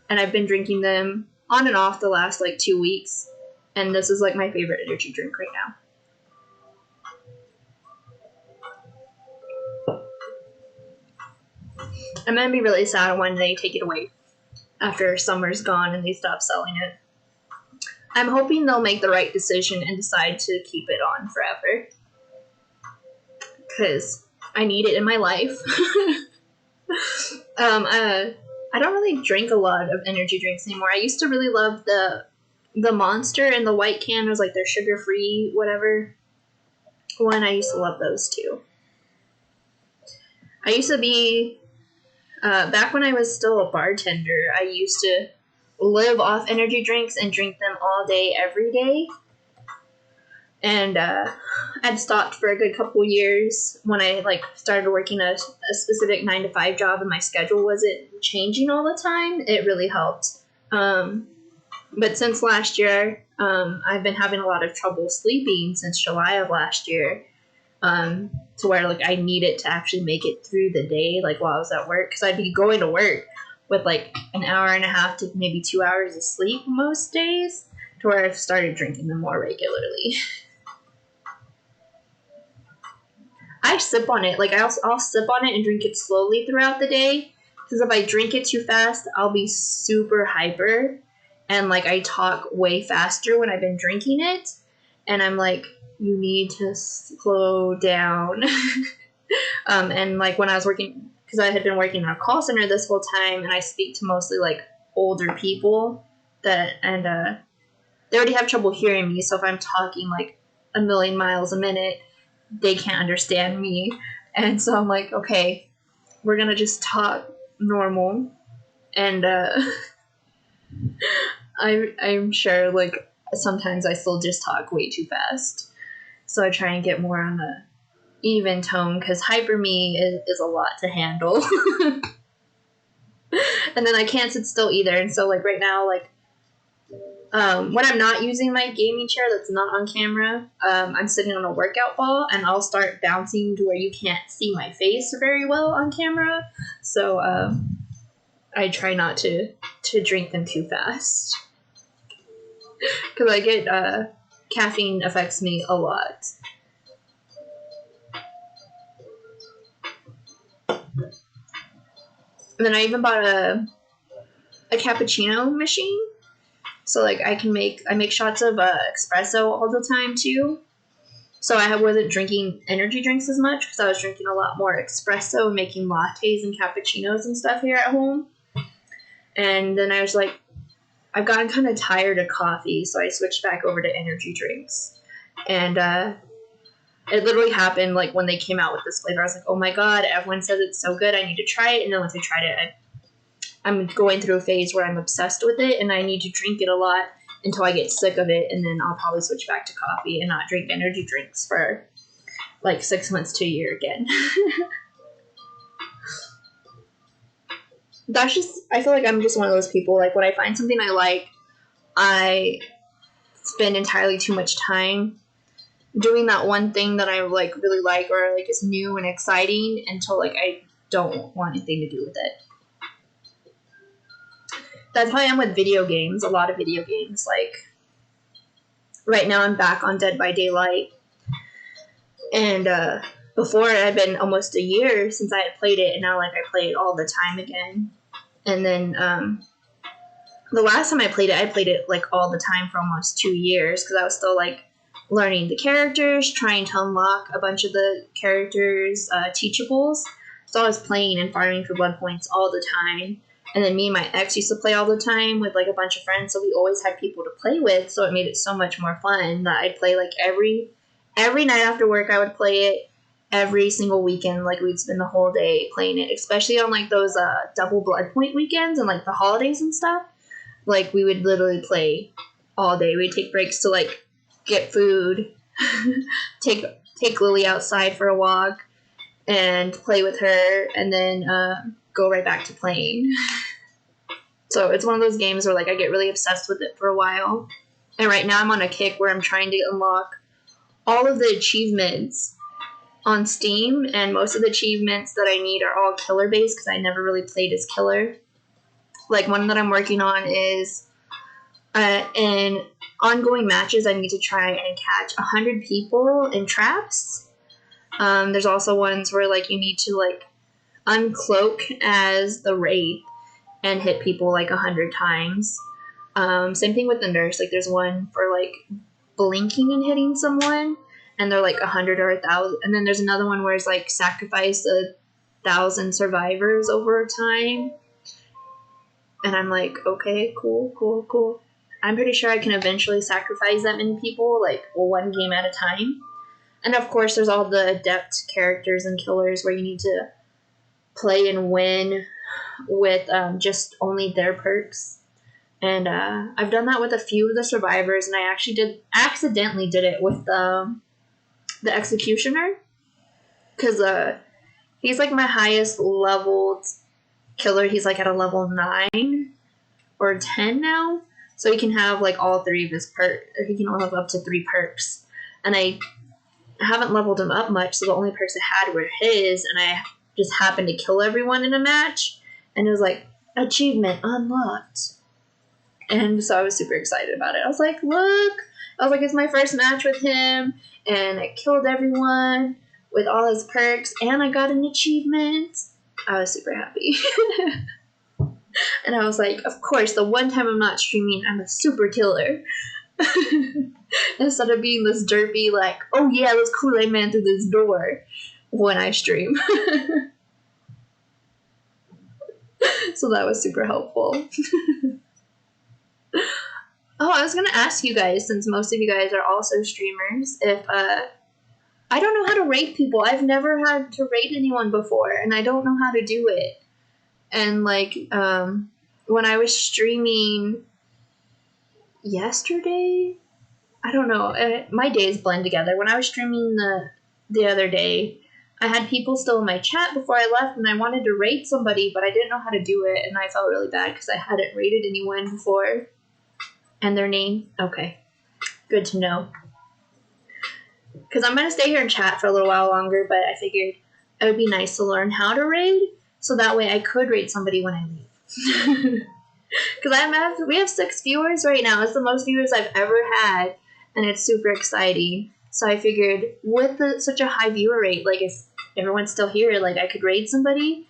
and I've been drinking them on and off the last like 2 weeks, and this is like my favorite energy drink right now. I'm gonna be really sad when they take it away after summer's gone and they stop selling it. I'm hoping they'll make the right decision and decide to keep it on forever, because I need it in my life. I don't really drink a lot of energy drinks anymore. I used to really love the Monster and the white can was like their sugar-free whatever one. I used to love those too. I used to be back when I was still a bartender, I used to live off energy drinks and drink them all day, every day. And I'd stopped for a good couple years when I like started working a specific 9-to-5 job and my schedule wasn't changing all the time. It really helped. But since last year, I've been having a lot of trouble sleeping since July of last year. To where like I needed to actually make it through the day, like while I was at work, because I'd be going to work with like an hour and a half to maybe 2 hours of sleep most days, to where I've started drinking them more regularly. I sip on it, like I'll sip on it and drink it slowly throughout the day, because if I drink it too fast, I'll be super hyper, and like I talk way faster when I've been drinking it, and I'm like, you need to slow down. And like when I was working, because I had been working in a call center this whole time, and I speak to mostly like older people they already have trouble hearing me. So if I'm talking like a million miles a minute, they can't understand me. And so I'm like, okay, we're gonna just talk normal. And I'm sure like sometimes I still just talk way too fast. So I try and get more on even tone, because Hyper Me is a lot to handle. And then I can't sit still either. And so, like, right now, like, when I'm not using my gaming chair that's not on camera, I'm sitting on a workout ball, and I'll start bouncing to where you can't see my face very well on camera. So I try not to drink them too fast, because I get caffeine affects me a lot. And then I even bought a cappuccino machine. So, like, I make shots of espresso all the time, too. So I wasn't drinking energy drinks as much, because I was drinking a lot more espresso and making lattes and cappuccinos and stuff here at home. And then I was like, I've gotten kind of tired of coffee, so I switched back over to energy drinks. And it literally happened, like, when they came out with this flavor. I was like, oh my god, everyone says it's so good, I need to try it. And then once I tried it, I'm going through a phase where I'm obsessed with it, and I need to drink it a lot until I get sick of it, and then I'll probably switch back to coffee and not drink energy drinks for like 6 months to a year again. That's just, I feel like I'm just one of those people, like, when I find something I like, I spend entirely too much time doing that one thing that I like really like, or like is new and exciting, until like I don't want anything to do with it. That's how I am with video games. A lot of video games. Like, right now I'm back on Dead by Daylight. And before, it had been almost a year since I had played it, and now, like, I play it all the time again. And then the last time I played it, like, all the time for almost 2 years, because I was still, like, learning the characters, trying to unlock a bunch of the characters' teachables. So I was playing and farming for blood points all the time. And then me and my ex used to play all the time with, like, a bunch of friends, so we always had people to play with, so it made it so much more fun that I'd play, like, every night after work. I would play it. Every single weekend, like, we'd spend the whole day playing it, especially on, like, those double blood point weekends and, like, the holidays and stuff. Like, we would literally play all day. We'd take breaks to, like, get food, take Lily outside for a walk, and play with her, and then go right back to playing. So it's one of those games where, like, I get really obsessed with it for a while. And right now I'm on a kick where I'm trying to unlock all of the achievements on Steam, and most of the achievements that I need are all killer based, because I never really played as killer. Like, one that I'm working on is in ongoing matches, I need to try and catch 100 people in traps. There's also ones where, like, you need to, like, uncloak as the Wraith and hit people, like, 100 times. Same thing with the nurse. Like, there's one for, like, blinking and hitting someone, and they're like 100 or 1,000. And then there's another one where it's like sacrifice 1,000 survivors over time. And I'm like, okay, cool. I'm pretty sure I can eventually sacrifice that many people, like, one game at a time. And of course, there's all the adept characters and killers where you need to play and win with just only their perks. And I've done that with a few of the survivors, and I actually accidentally did it with the Executioner, because he's like my highest leveled killer. He's like at a level 9 or 10 now, so he can have like all 3 of his perks. He can only have up to 3 perks, and I haven't leveled him up much, so the only perks I had were his, and I just happened to kill everyone in a match, and it was like, achievement unlocked. And so I was super excited about it. I was like, look, it's my first match with him, and I killed everyone with all his perks, and I got an achievement. I was super happy. And I was like, of course, the one time I'm not streaming, I'm a super killer. Instead of being this derpy, like, oh yeah, let's Kool-Aid Man through this door when I stream. So that was super helpful. Oh, I was going to ask you guys, since most of you guys are also streamers, if, I don't know how to rate people. I've never had to rate anyone before, and I don't know how to do it. And, like, when I was streaming yesterday, I don't know, my days blend together. When I was streaming the other day. I had people still in my chat before I left, and I wanted to rate somebody, but I didn't know how to do it, and I felt really bad because I hadn't rated anyone before. And their name? Okay. Good to know. Because I'm going to stay here and chat for a little while longer, but I figured it would be nice to learn how to raid, so that way I could raid somebody when I leave. Because we have 6 viewers right now. It's the most viewers I've ever had, and it's super exciting. So I figured with such a high viewer rate, like if everyone's still here, like I could raid somebody,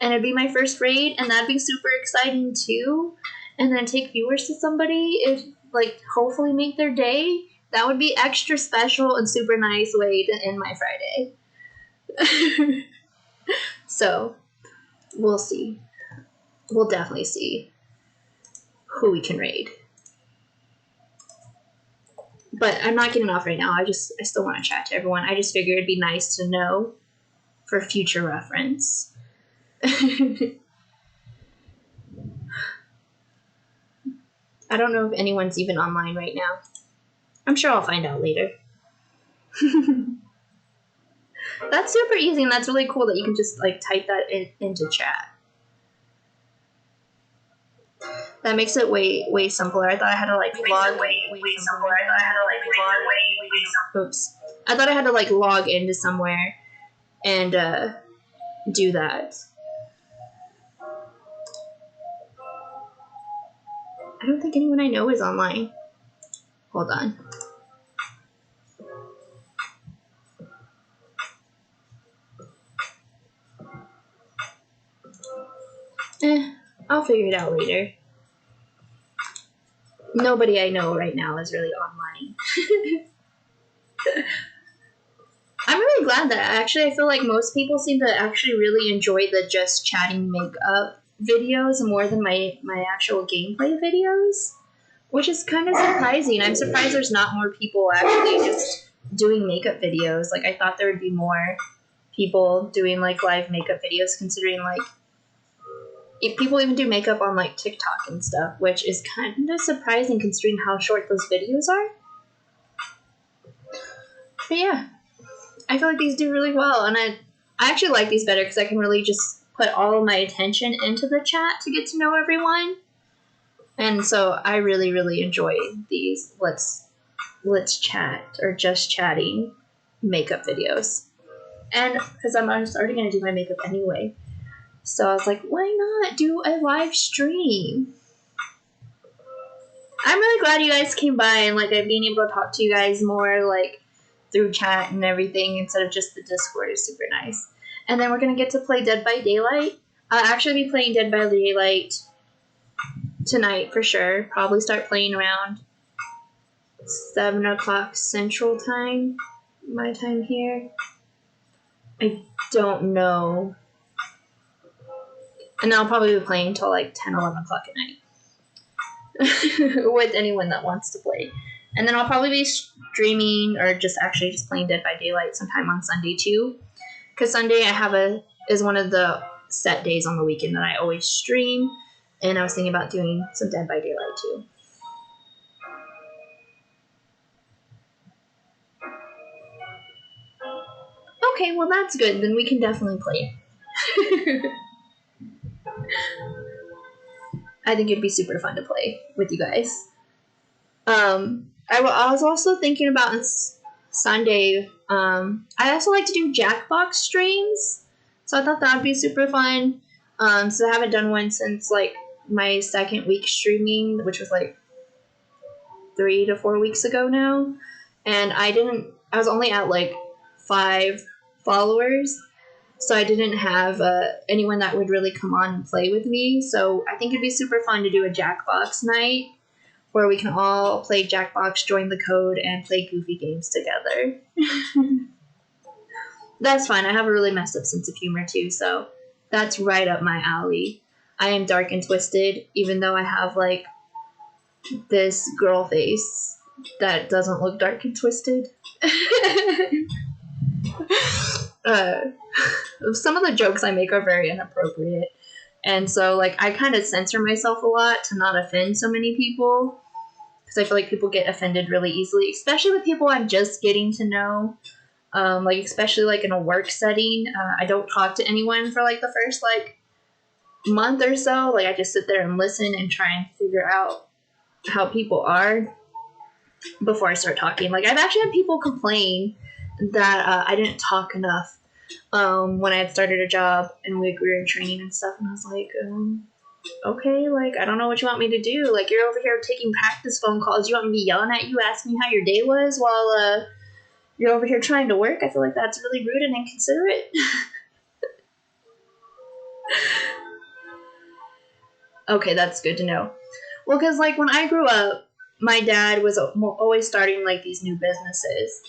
and it'd be my first raid, and that'd be super exciting too. And then take viewers to somebody, if like hopefully make their day. That would be extra special and super nice way to end my Friday. So we'll see. We'll definitely see who we can raid. But I'm not getting off right now. I still want to chat to everyone. I just figured it'd be nice to know for future reference. I don't know if anyone's even online right now. I'm sure I'll find out later. That's super easy, and that's really cool that you can just like type that into chat. That makes it way simpler. I thought I had to like log. Oops. I thought I had to like log into somewhere and do that. I don't think anyone I know is online. Hold on. I'll figure it out later. Nobody I know right now is really online. I'm really glad that actually I feel like most people seem to actually really enjoy the just chatting makeup videos more than my actual gameplay videos, which is kind of surprising. I'm surprised there's not more people actually just doing makeup videos. Like I thought there would be more people doing like live makeup videos, considering like if people even do makeup on like TikTok and stuff, which is kind of surprising considering how short those videos are. But yeah, I feel like these do really well, and I actually like these better because I can really just put all of my attention into the chat to get to know everyone. And so I really enjoy these let's chat or just chatting makeup videos. And because I'm already going to do my makeup anyway. So I was like, why not do a live stream? I'm really glad you guys came by and like I've been able to talk to you guys more like through chat and everything instead of just the Discord is super nice. And then we're going to get to play Dead by Daylight. I'll actually be playing Dead by Daylight tonight for sure. Probably start playing around 7 o'clock Central Time. My time here. I don't know. And I'll probably be playing until like 10, 11 o'clock at night. With anyone that wants to play. And then I'll probably be streaming or just playing Dead by Daylight sometime on Sunday too. Because Sunday is one of the set days on the weekend that I always stream. And I was thinking about doing some Dead by Daylight too. Okay, well that's good. Then we can definitely play. I think it'd be super fun to play with you guys. I was also thinking about Sunday. I also like to do Jackbox streams, so I thought that would be super fun. So I haven't done one since like my second week streaming, which was like 3 to 4 weeks ago now, and I was only at like 5 followers. So I didn't have anyone that would really come on and play with me. So I think it'd be super fun to do a Jackbox night where we can all play Jackbox, join the code, and play goofy games together. That's fine. I have a really messed up sense of humor too, so that's right up my alley. I am dark and twisted, even though I have like this girl face that doesn't look dark and twisted. Some of the jokes I make are very inappropriate, and so like I kind of censor myself a lot to not offend so many people, because I feel like people get offended really easily, especially with people I'm just getting to know. like especially like in a work setting. I don't talk to anyone for like the first like month or so. Like I just sit there and listen and try and figure out how people are before I start talking. Like I've actually had people complain that I didn't talk enough when I had started a job and we were in training and stuff. And I was like, okay, like I don't know what you want me to do. Like you're over here taking practice phone calls. You want me to be yelling at you, asking you how your day was while you're over here trying to work? I feel like that's really rude and inconsiderate. Okay, that's good to know. Well, because like when I grew up, my dad was always starting like these new businesses,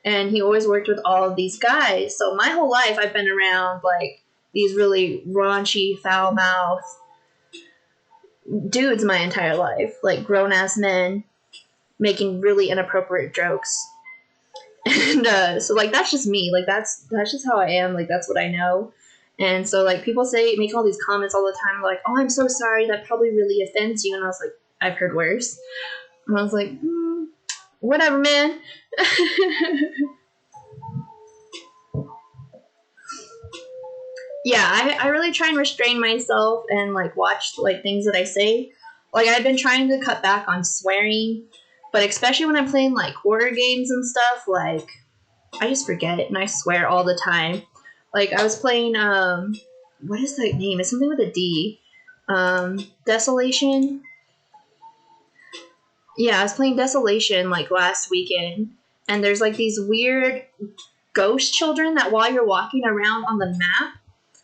and he always worked with all of these guys. So my whole life, I've been around like these really raunchy, foul mouth dudes my entire life, like grown ass men making really inappropriate jokes. And so like that's just me. Like that's just how I am. Like that's what I know. And so like people make all these comments all the time, like, "Oh, I'm so sorry. That probably really offends you." And I was like, "I've heard worse." And I was like, whatever, man. Yeah, I really try and restrain myself and like watch like things that I say. Like I've been trying to cut back on swearing, but especially when I'm playing like horror games and stuff, like I just forget and I swear all the time. Like I was playing what is that name? It's something with a D. Desolation. Yeah, I was playing Desolation like last weekend, and there's like these weird ghost children that while you're walking around on the map,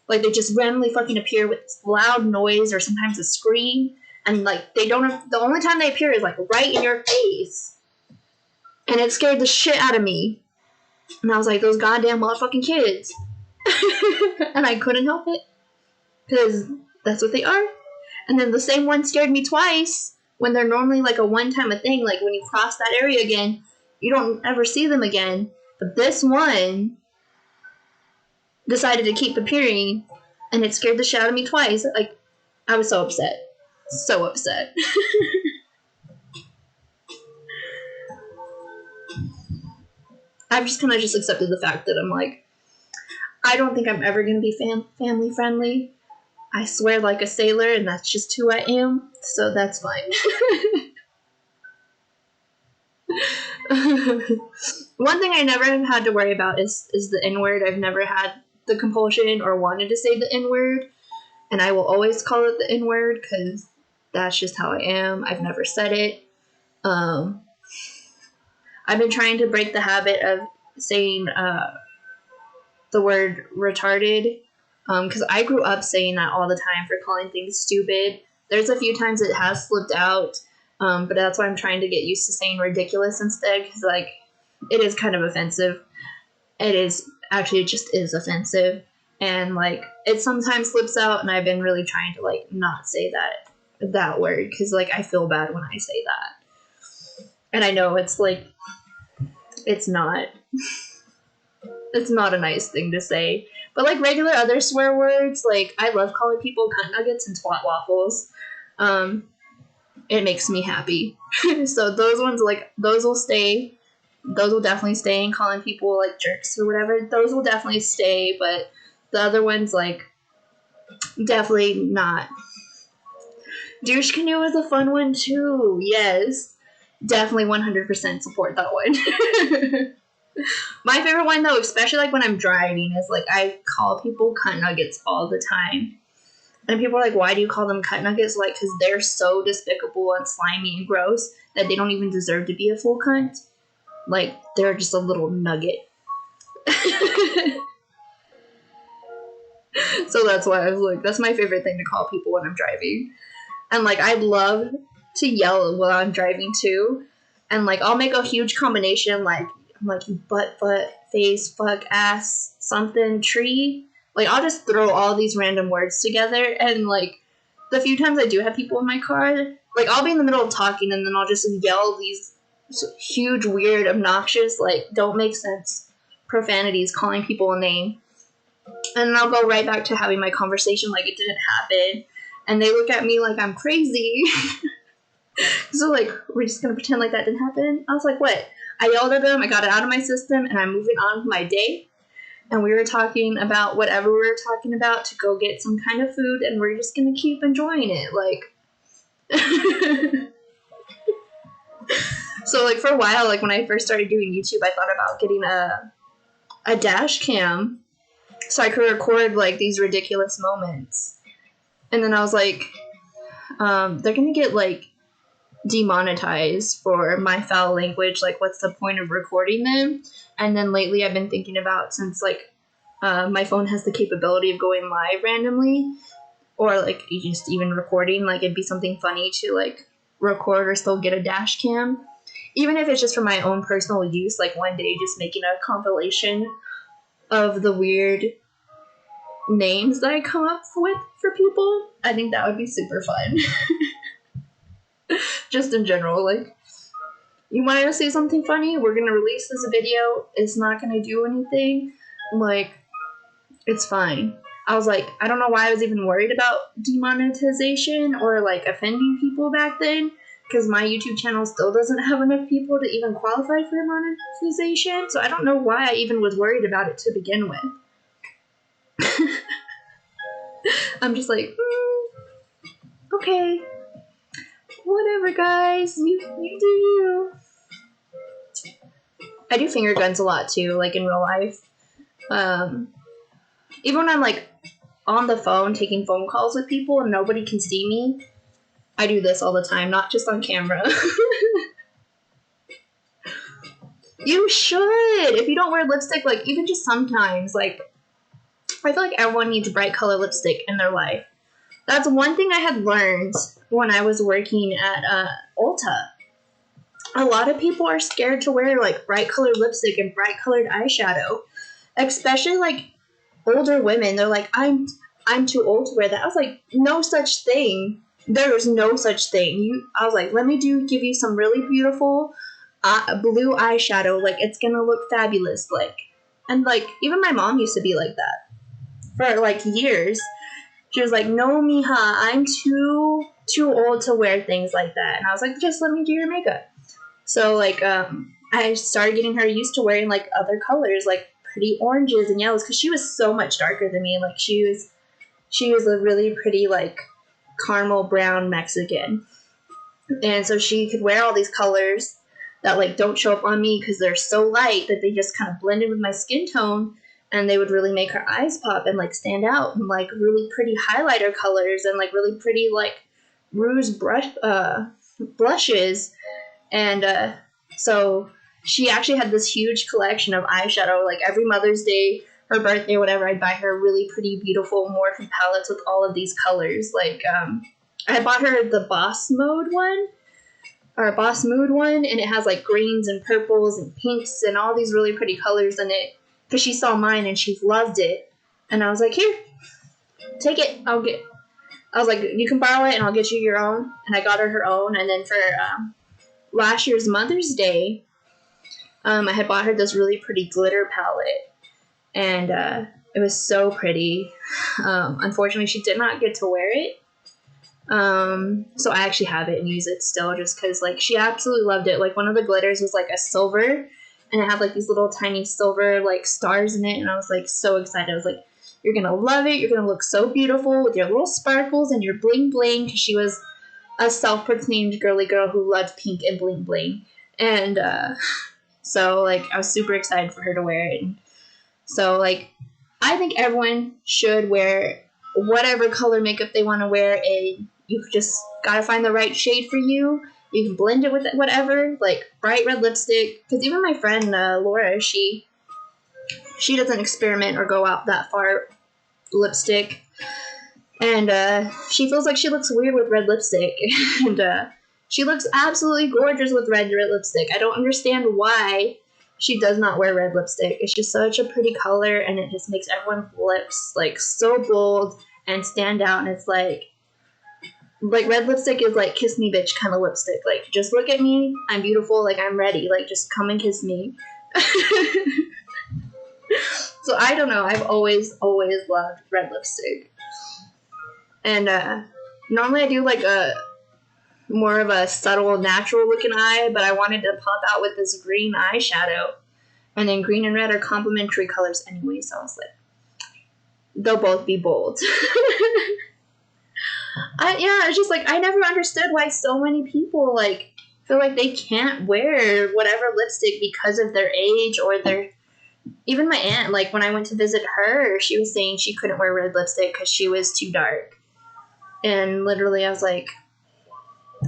like they just randomly fucking appear with loud noise or sometimes a scream, and like they don't. The only time they appear is like right in your face, and it scared the shit out of me. And I was like, those goddamn motherfucking kids, and I couldn't help it because that's what they are. And then the same one scared me twice when they're normally like a one time a thing. Like when you cross that area again, you don't ever see them again. But this one decided to keep appearing, and it scared the shit out of me twice. Like I was so upset, so upset. I've just kind of just accepted the fact that I'm like, I don't think I'm ever gonna be family friendly. I swear like a sailor, and that's just who I am. So that's fine. One thing I never have had to worry about is the N-word. I've never had the compulsion or wanted to say the N-word, and I will always call it the N-word because that's just how I am. I've never said it. I've been trying to break the habit of saying the word retarded because I grew up saying that all the time for calling things stupid. There's a few times it has slipped out, but that's why I'm trying to get used to saying ridiculous instead because like it is kind of offensive. It is actually, it just is offensive, and like it sometimes slips out, and I've been really trying to like not say that word because like I feel bad when I say that, and I know it's like it's not a nice thing to say. But like regular other swear words, like I love calling people cunt nuggets and twat waffles. It makes me happy. So those ones, like those will stay. Those will definitely stay. And calling people like jerks or whatever, those will definitely stay. But the other ones, like definitely not. Douche canoe is a fun one too. Yes, definitely 100% support that one. My favorite one though, especially like when I'm driving, is like I call people cunt nuggets all the time. And people are like, why do you call them cunt nuggets? Like, because they're so despicable and slimy and gross that they don't even deserve to be a full cunt. Like, they're just a little nugget. So that's why I was like, that's my favorite thing to call people when I'm driving. And like, I'd love to yell while I'm driving too. And like, I'll make a huge combination like, I'm like, butt, face, fuck, ass, something, tree. Like, I'll just throw all these random words together. And like, the few times I do have people in my car, like, I'll be in the middle of talking and then I'll just yell these huge, weird, obnoxious, like, don't make sense profanities calling people a name. And then I'll go right back to having my conversation like it didn't happen. And they look at me like I'm crazy. So like, we're just gonna pretend like that didn't happen. I was like, what? I yelled at him, I got it out of my system, and I'm moving on with my day. And we were talking about whatever we were talking about to go get some kind of food, and we're just gonna keep enjoying it. Like, so like for a while, like when I first started doing YouTube, I thought about getting a dash cam so I could record like these ridiculous moments. And then I was like, they're gonna get like demonetized for my foul language. Like, what's the point of recording them? And then lately, I've been thinking about, since like my phone has the capability of going live randomly, or like just even recording, like it'd be something funny to like record or still get a dash cam, even if it's just for my own personal use. Like one day, just making a compilation of the weird names that I come up with for people. I think that would be super fun. Just in general, like, you want to see something funny? We're gonna release this video. It's not gonna do anything. Like, it's fine. I was like, I don't know why I was even worried about demonetization or like offending people back then, because my YouTube channel still doesn't have enough people to even qualify for monetization. So I don't know why I even was worried about it to begin with. I'm just like, okay, whatever, guys. You do you. I do finger guns a lot too, like in real life. Even when I'm like on the phone taking phone calls with people and nobody can see me, I do this all the time, not just on camera. You should. If you don't wear lipstick, like even just sometimes, like I feel like everyone needs bright color lipstick in their life. That's one thing I had learned when I was working at Ulta. A lot of people are scared to wear like bright colored lipstick and bright colored eyeshadow, especially like older women. They're like, I'm too old to wear that. I was like, no such thing. There is no such thing. I was like, let me give you some really beautiful blue eyeshadow. Like, it's gonna look fabulous. Like, and like even my mom used to be like that for like years. She was like, no, mija, I'm too old to wear things like that. And I was like, just let me do your makeup. So like I started getting her used to wearing like other colors, like pretty oranges and yellows, because she was so much darker than me. Like she was a really pretty like caramel brown Mexican, and so she could wear all these colors that like don't show up on me because they're so light that they just kind of blended with my skin tone, and they would really make her eyes pop and like stand out, and like really pretty highlighter colors and like really pretty like rouge blushes. And so she actually had this huge collection of eyeshadow. Like every Mother's Day, her birthday, whatever, I'd buy her really pretty, beautiful Morphe palettes with all of these colors. Like I bought her the Boss Mood one, and it has like greens and purples and pinks and all these really pretty colors in it. Because she saw mine and she loved it, and I was like, here, take it. I was like, you can borrow it and I'll get you your own. And I got her own. And then for last year's Mother's Day, I had bought her this really pretty glitter palette, and it was so pretty. Unfortunately, she did not get to wear it, so I actually have it and use it still, just because like she absolutely loved it. Like one of the glitters was like a silver, and it had like these little tiny silver like stars in it, and I was like so excited. I was like, you're gonna love it. You're gonna look so beautiful with your little sparkles and your bling bling, because she was a self-proclaimed girly girl who loved pink and bling bling. And so like I was super excited for her to wear it. And so like I think everyone should wear whatever color makeup they want to wear, and you just gotta find the right shade for you. You can blend it with whatever, like bright red lipstick, because even my friend Laura, she doesn't experiment or go out that far lipstick. And she feels like she looks weird with red lipstick. And she looks absolutely gorgeous with red lipstick. I don't understand why she does not wear red lipstick. It's just such a pretty color, and it just makes everyone's lips like so bold and stand out. And it's like red lipstick is like kiss me bitch kind of lipstick. Like, just look at me, I'm beautiful, like I'm ready, like just come and kiss me. So I don't know, I've always loved red lipstick. And normally I do like more of a subtle, natural looking eye, but I wanted to pop out with this green eyeshadow. And then green and red are complementary colors anyway, so I was like, they'll both be bold. It's just like, I never understood why so many people like feel like they can't wear whatever lipstick because of their age or their. Even my aunt, like when I went to visit her, she was saying she couldn't wear red lipstick because she was too dark. And literally, I was like,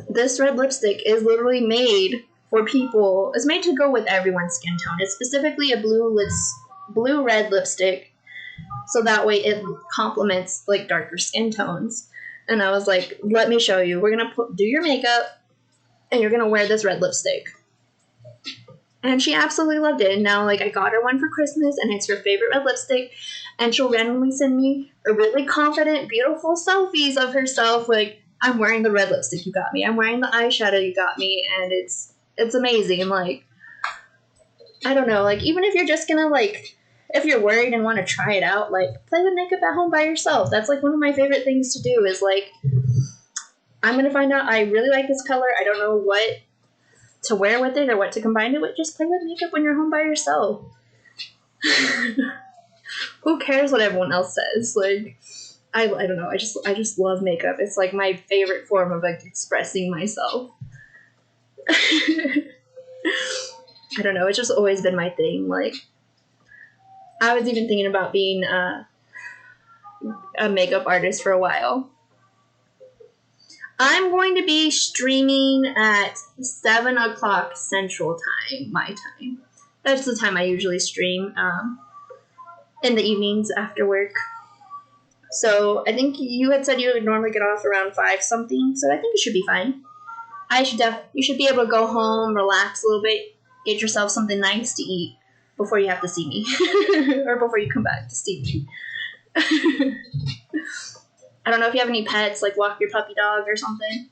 this red lipstick is literally made for people. It's made to go with everyone's skin tone. It's specifically a blue-red lipstick, so that way it complements like darker skin tones. And I was like, let me show you. We're gonna do your makeup, and you're gonna wear this red lipstick. And she absolutely loved it. And now, like, I got her one for Christmas, and it's her favorite red lipstick. And she'll randomly send me a really confident, beautiful selfies of herself, like, I'm wearing the red lipstick you got me. I'm wearing the eyeshadow you got me. And it's amazing. And, like, I don't know. Like, even if you're just gonna, like, if you're worried and want to try it out, like, play with makeup at home by yourself. That's, like, one of my favorite things to do is, like, I'm gonna find out I really like this color. I don't know what to wear with it or what to combine it with. Just play with makeup when you're home by yourself. Who cares what everyone else says? Like, I don't know. I just love makeup. It's like my favorite form of like expressing myself. I don't know. It's just always been my thing. Like, I was even thinking about being a makeup artist for a while. I'm going to be streaming at 7 o'clock Central Time, my time. That's the time I usually stream, in the evenings after work. So I think you had said you would normally get off around 5 something, so I think it should be fine. You should be able to go home, relax a little bit, get yourself something nice to eat before you have to see me. Or before you come back to see me. I don't know if you have any pets, like walk your puppy dog or something.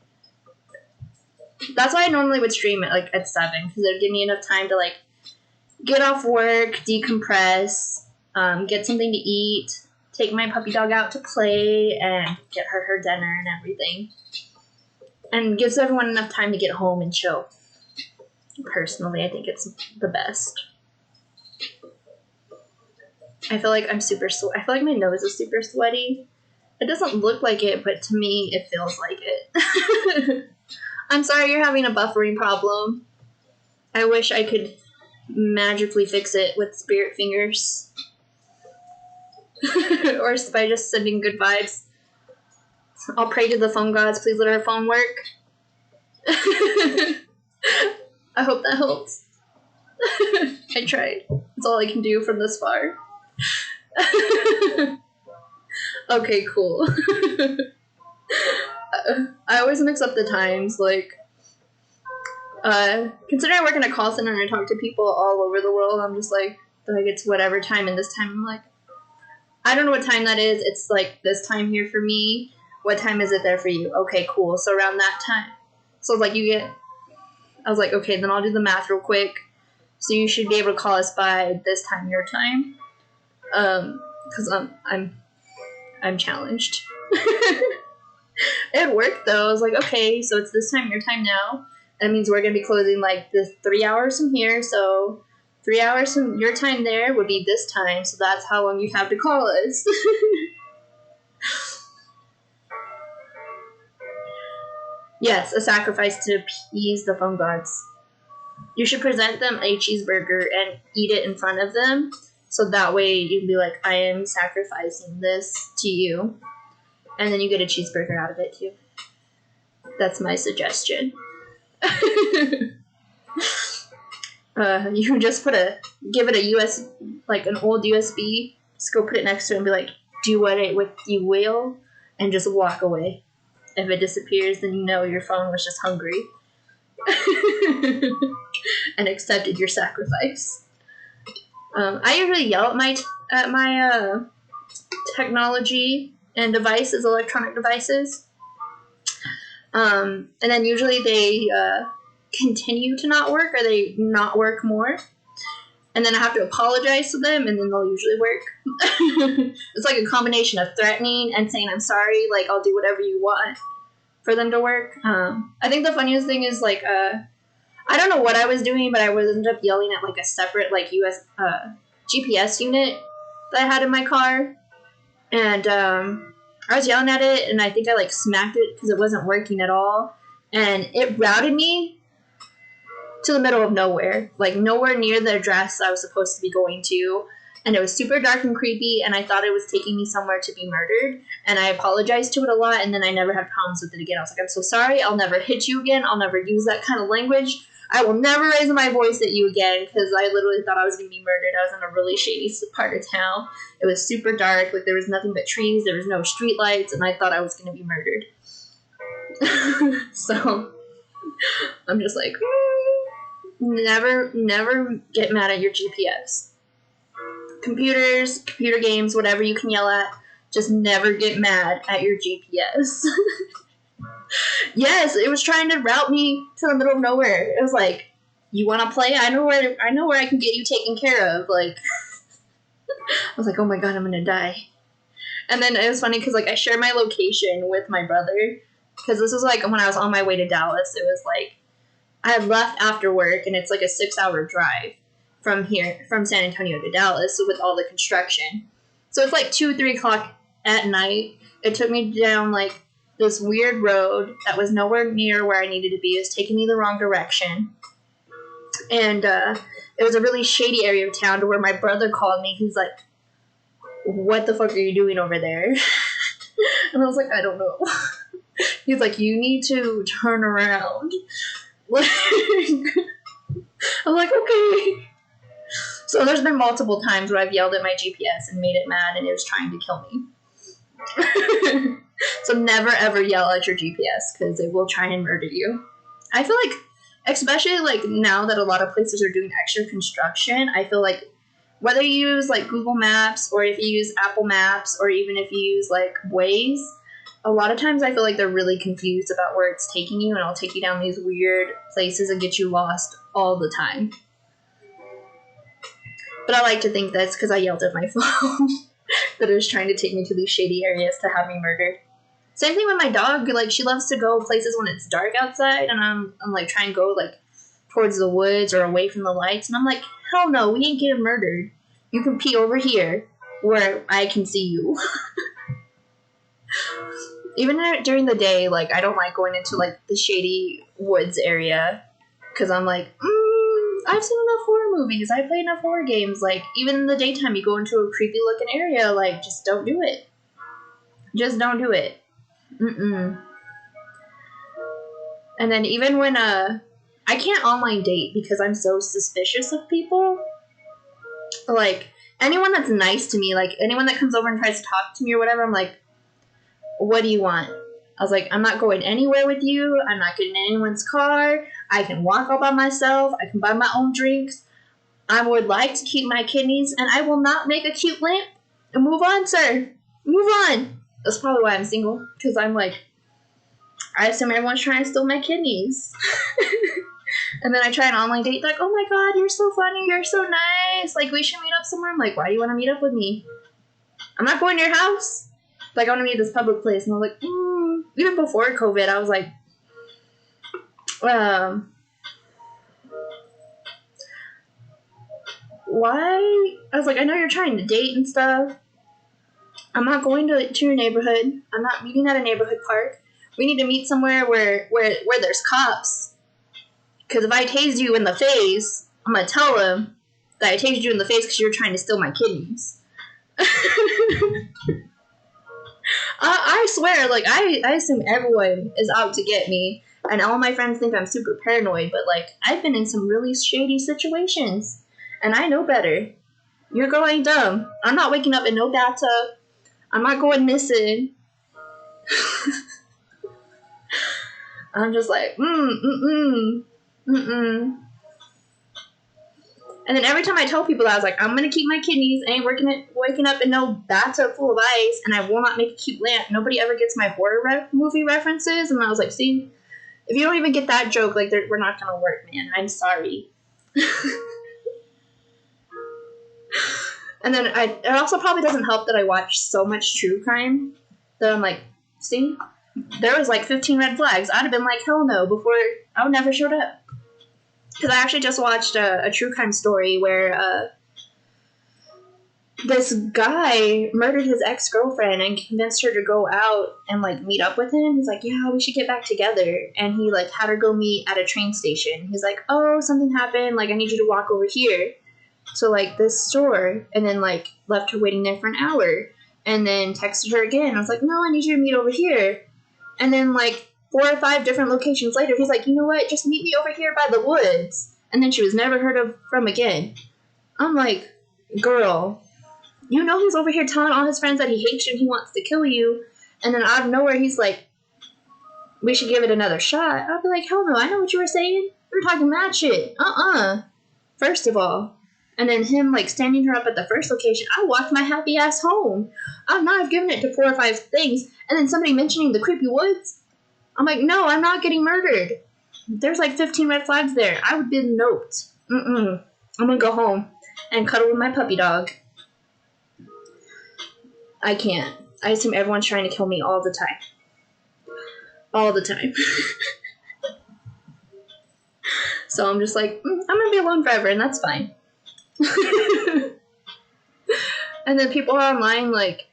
That's why I normally would stream it like at 7, because it would give me enough time to like get off work, decompress, get something to eat, take my puppy dog out to play, and get her dinner and everything. And gives everyone enough time to get home and chill. Personally, I think it's the best. I feel like I feel like my nose is super sweaty. It doesn't look like it, but to me, it feels like it. I'm sorry you're having a buffering problem. I wish I could magically fix it with spirit fingers. Or by just sending good vibes. I'll pray to the phone gods, please let our phone work. I hope that helps. I tried. That's all I can do from this far. Okay, cool. I always mix up the times, like, considering I work in a call center and I talk to people all over the world, I'm just like, it's whatever time, and this time I'm like, I don't know what time that is, it's like this time here for me, what time is it there for you? Okay, cool, so around that time. So I was like, okay, then I'll do the math real quick, so you should be able to call us by this time, your time, because I'm challenged. It worked though. I was like, okay, so it's this time, your time now. That means we're gonna be closing like the 3 hours from here. So 3 hours from your time there would be this time. So that's how long you have to call us. Yes, a sacrifice to appease the phone gods. You should present them a cheeseburger and eat it in front of them. So that way you can be like, I am sacrificing this to you. And then you get a cheeseburger out of it too. That's my suggestion. You just give it a like an old USB, just go put it next to it and be like, do what you will, and just walk away. If it disappears, then you know your phone was just hungry. And accepted your sacrifice. I usually yell at my technology and devices, electronic devices. And then usually they continue to not work, or they not work more. And then I have to apologize to them, and then they'll usually work. It's like a combination of threatening and saying I'm sorry, like I'll do whatever you want, for them to work. I think the funniest thing is like I don't know what I was doing, but I would end up yelling at like a separate like US GPS unit that I had in my car, and I was yelling at it, and I think I like smacked it because it wasn't working at all, and it routed me to the middle of nowhere, like nowhere near the address I was supposed to be going to. And it was super dark and creepy, and I thought it was taking me somewhere to be murdered. And I apologized to it a lot, and then I never had problems with it again. I was like, I'm so sorry. I'll never hit you again. I'll never use that kind of language. I will never raise my voice at you again, because I literally thought I was going to be murdered. I was in a really shady part of town. It was super dark. Like, there was nothing but trees. There was no street lights, and I thought I was going to be murdered. So, I'm just like, never get mad at your GPS. Computers, computer games, whatever you can yell at, just never get mad at your GPS. Yes, it was trying to route me to the middle of nowhere. It was like, you want to play? I know where I can get you taken care of. Like, I was like, oh my god, I'm gonna die. And then it was funny because like I shared my location with my brother, because this was like when I was on my way to Dallas. It was like I had left after work, and it's like a 6-hour drive from San Antonio to Dallas with all the construction. So it's like 2-3 o'clock at night. It took me down like this weird road that was nowhere near where I needed to be. It was taking me the wrong direction. And it was a really shady area of town to where my brother called me. He's like, what the fuck are you doing over there? And I was like, I don't know. He's like, you need to turn around. I'm like, okay. So there's been multiple times where I've yelled at my GPS and made it mad, and it was trying to kill me. So never ever yell at your GPS, because it will try and murder you. I feel like, especially like now that a lot of places are doing extra construction, I feel like whether you use like Google Maps, or if you use Apple Maps, or even if you use like Waze, a lot of times I feel like they're really confused about where it's taking you, and it'll take you down these weird places and get you lost all the time. But I like to think that's because I yelled at my phone that it was trying to take me to these shady areas to have me murdered. Same thing with my dog. Like, she loves to go places when it's dark outside, and I'm like trying to go like towards the woods or away from the lights, and I'm like, hell no, we ain't getting murdered. You can pee over here where I can see you. Even during the day, like, I don't like going into like the shady woods area, because I'm like, I've seen enough horror movies. I play enough horror games. Like, even in the daytime, you go into a creepy looking area. Like, just don't do it. Just don't do it. And then even when I can't online date because I'm so suspicious of people. Like, anyone that's nice to me, like anyone that comes over and tries to talk to me or whatever, I'm like, what do you want? I was like, I'm not going anywhere with you. I'm not getting in anyone's car. I can walk all by myself. I can buy my own drinks. I would like to keep my kidneys, and I will not make a cute lamp. And move on, sir. Move on. That's probably why I'm single, because I'm like, I assume everyone's trying to steal my kidneys. And then I try an online date, like, oh my god, you're so funny, you're so nice. Like, we should meet up somewhere. I'm like, why do you want to meet up with me? I'm not going to your house. Like, I want to meet at this public place. And I was like, even before COVID, I was like, why? I was like, I know you're trying to date and stuff. I'm not going to your neighborhood. I'm not meeting at a neighborhood park. We need to meet somewhere where there's cops. Because if I tased you in the face, I'm going to tell them that I tased you in the face because you're trying to steal my kidneys. I swear, like, I assume everyone is out to get me, and all my friends think I'm super paranoid, but, like, I've been in some really shady situations, and I know better. You're going dumb. I'm not waking up in no bathtub. I'm not going missing. I'm just like, And then every time I tell people that, I was like, I'm going to keep my kidneys. I ain't waking up in no bathtub full of ice, and I will not make a cute lamp. Nobody ever gets my horror movie references. And I was like, see, if you don't even get that joke, like, we're not going to work, man. I'm sorry. And then it also probably doesn't help that I watch so much true crime that I'm like, see, there was like 15 red flags. I'd have been like, hell no, before I would never showed up. Because I actually just watched a true crime story where this guy murdered his ex-girlfriend and convinced her to go out and like meet up with him. He's like, yeah, we should get back together. And he like had her go meet at a train station. He's like, oh, something happened, like I need you to walk over here to like this store, and then like left her waiting there for an hour, and then texted her again. I was like, no, I need you to meet over here. And then like 4 or 5 different locations later, he's like, you know what, just meet me over here by the woods. And then she was never heard of from again. I'm like, girl, you know he's over here telling all his friends that he hates you and he wants to kill you, and then out of nowhere he's like, we should give it another shot. I'll be like, hell no, I know what you were saying. We were talking mad shit. First of all. And then him like standing her up at the first location, I walked my happy ass home. I'm not giving it to 4 or 5 things, and then somebody mentioning the creepy woods. I'm like, no, I'm not getting murdered. There's like 15 red flags there. I would be noped. I'm gonna go home and cuddle with my puppy dog. I can't. I assume everyone's trying to kill me all the time. All the time. So I'm just like, I'm gonna be alone forever, and that's fine. And then people are online like,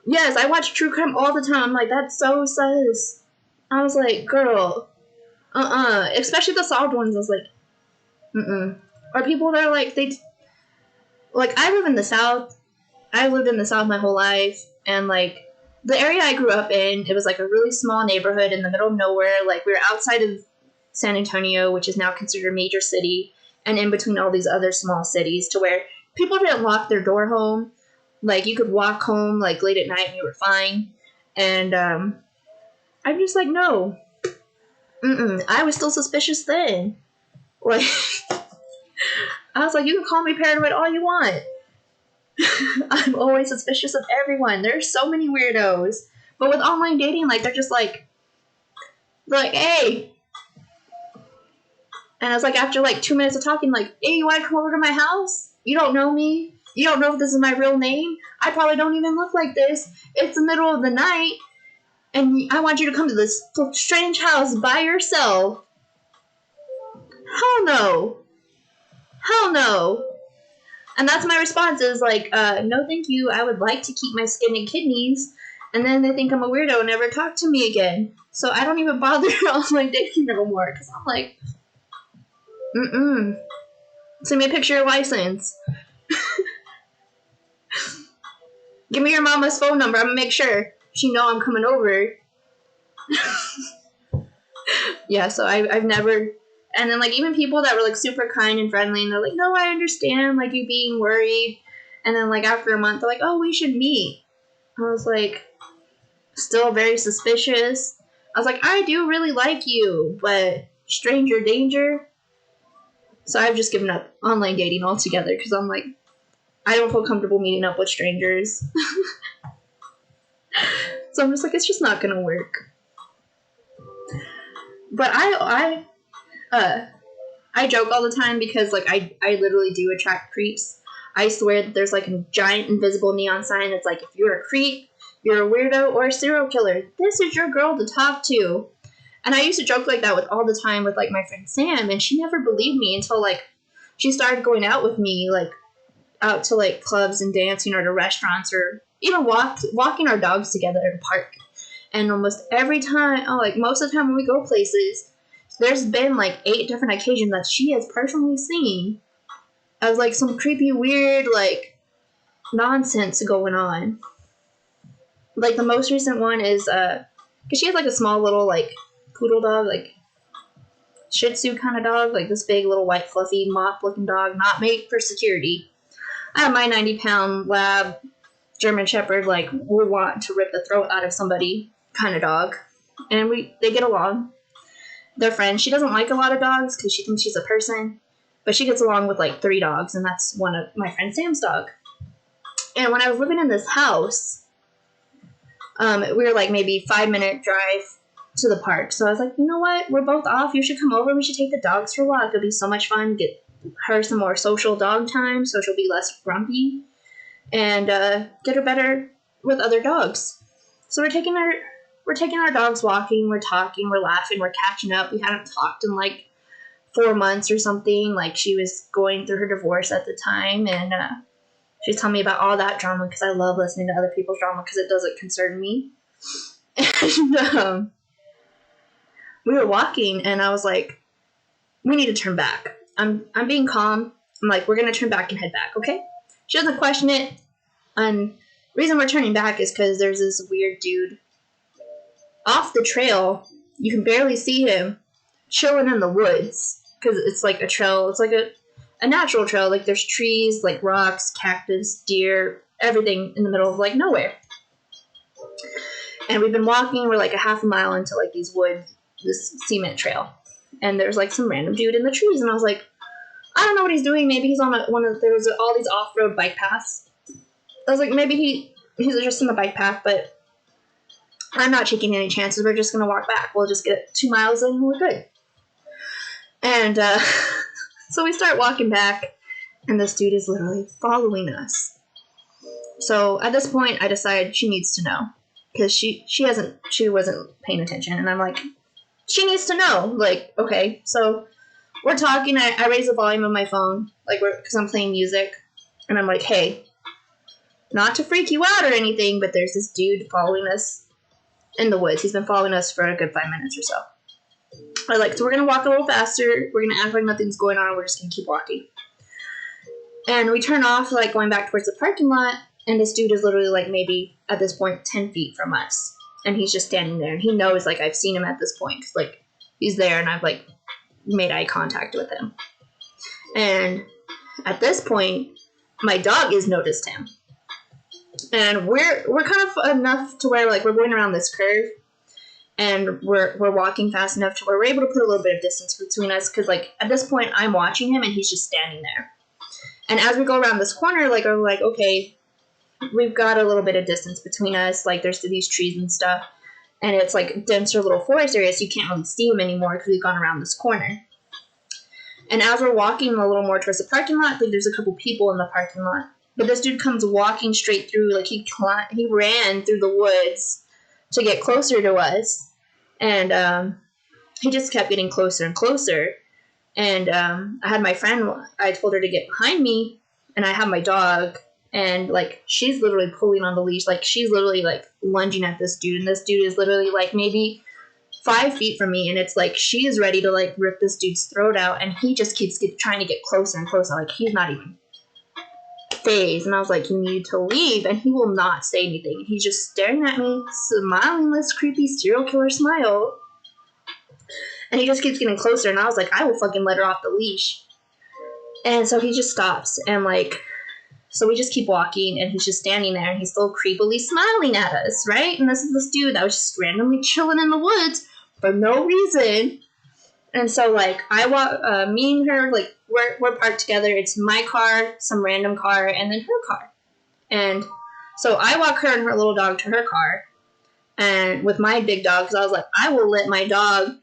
yes, I watch true crime all the time. I'm like, that's so sus. I was like, girl, especially the solved ones. I was like, or people that are like, like, I live in the South. I lived in the South my whole life, and like the area I grew up in, it was like a really small neighborhood in the middle of nowhere. Like, we were outside of San Antonio, which is now considered a major city, and in between all these other small cities, to where people didn't lock their door home. Like, you could walk home like late at night and you were fine. And I'm just like, no. I was still suspicious then. Like, I was like, you can call me paranoid all you want. I'm always suspicious of everyone. There's so many weirdos. But with online dating, like, they're just like, hey. And I was like, after like 2 minutes of talking, like, hey, you want to come over to my house? You don't know me. You don't know if this is my real name. I probably don't even look like this. It's the middle of the night, and I want you to come to this strange house by yourself. Hell no. Hell no. And that's my response is like, no thank you. I would like to keep my skin and kidneys. And then they think I'm a weirdo and never talk to me again. So I don't even bother online dating no more. Because I'm like, send me a picture of your license. Give me your mama's phone number. I'm going to make sure she know I'm coming over. Yeah, so I've never... And then, like, even people that were, like, super kind and friendly, and they're like, no, I understand, like, you being worried. And then, like, after a month, they're like, oh, we should meet. I was like, still very suspicious. I was like, I do really like you, but stranger danger. So I've just given up online dating altogether, because I'm like, I don't feel comfortable meeting up with strangers. So I'm just like, it's just not gonna work. But I joke all the time because, like, I literally do attract creeps. I swear that there's, like, a giant invisible neon sign that's like, if you're a creep, you're a weirdo, or a serial killer, this is your girl to talk to. And I used to joke like that with all the time with, like, my friend Sam, and she never believed me until, like, she started going out with me, like, out to, like, clubs and dancing or to restaurants or even walking our dogs together at a park. And almost every time, like, most of the time when we go places, there's been, like, 8 different occasions that she has personally seen as, like, some creepy, weird, like, nonsense going on. Like, the most recent one is, because she has, like, a small little, like, poodle dog, like, Shih Tzu kind of dog, like, this big little white fluffy mop-looking dog, not made for security. I have my 90-pound lab German Shepherd, like, will want to rip the throat out of somebody kind of dog. And they get along. They're friends. She doesn't like a lot of dogs because she thinks she's a person. But she gets along with, like, 3 dogs, and that's one of my friend Sam's dog. And when I was living in this house, we were, like, maybe 5-minute drive to the park. So I was like, you know what? We're both off. You should come over. We should take the dogs for a walk. It'll be so much fun. Get her some more social dog time so she'll be less grumpy. And get her better with other dogs. So we're taking our dogs walking, we're talking, we're laughing, we're catching up. We hadn't talked in like 4 months or something. Like, she was going through her divorce at the time, and she was telling me about all that drama, because I love listening to other people's drama because it doesn't concern me. And we were walking, and I was like, we need to turn back. I'm being calm. I'm like, we're going to turn back and head back, okay? She doesn't question it. And the reason we're turning back is because there's this weird dude off the trail. You can barely see him chilling in the woods, because it's like a trail. It's like a natural trail. Like, there's trees, like rocks, cactus, deer, everything in the middle of like nowhere. And we've been walking. We're like a half a mile into like these woods, this cement trail. And there's like some random dude in the trees. And I was like, I don't know what he's doing. Maybe he's on there was all these off-road bike paths. I was like, maybe he's just in the bike path, but I'm not taking any chances. We're just going to walk back. We'll just get 2 miles in and we're good. And so we start walking back, and this dude is literally following us. So at this point, I decided she needs to know, because she wasn't paying attention. And I'm like, she needs to know. Like, okay. So we're talking. I raise the volume of my phone, like, because I'm playing music. And I'm like, hey, not to freak you out or anything, but there's this dude following us in the woods. He's been following us for a good 5 minutes or so. I was like, so we're going to walk a little faster. We're going to act like nothing's going on. We're just going to keep walking. And we turn off, like, going back towards the parking lot. And this dude is literally, like, maybe at this point 10 feet from us. And he's just standing there. And he knows, like, I've seen him at this point. 'Cause, like, he's there, and I've, like, made eye contact with him. And at this point, my dog has noticed him. And we're kind of enough to where, like, we're going around this curve. And we're walking fast enough to where we're able to put a little bit of distance between us. Because, like, at this point, I'm watching him, and he's just standing there. And as we go around this corner, like, I'm like, okay, we've got a little bit of distance between us. Like, there's these trees and stuff. And it's, like, denser little forest area, so you can't really see him anymore because we've gone around this corner. And as we're walking a little more towards the parking lot, like, there's a couple people in the parking lot. But this dude comes walking straight through. Like, he ran through the woods to get closer to us. And he just kept getting closer and closer. And I had my friend, I told her to get behind me, and I have my dog, and, like, she's literally pulling on the leash. Like, she's literally, like, lunging at this dude, and this dude is literally, like, maybe 5 feet from me, and it's like she is ready to, like, rip this dude's throat out, and he just keeps trying to get closer and closer. Like, he's not even phased. And I was like, you need to leave, and he will not say anything. He's just staring at me, smiling this creepy serial killer smile. And he just keeps getting closer, and I was like, I will fucking let her off the leash. And so he just stops, and, like, so we just keep walking, and he's just standing there, and he's still creepily smiling at us, right? And this is this dude that was just randomly chilling in the woods for no reason. And so, like, I walk, me and her, like, we're parked together. It's my car, some random car, and then her car. And so I walk her and her little dog to her car, and with my big dog, because I was like, I will let my dog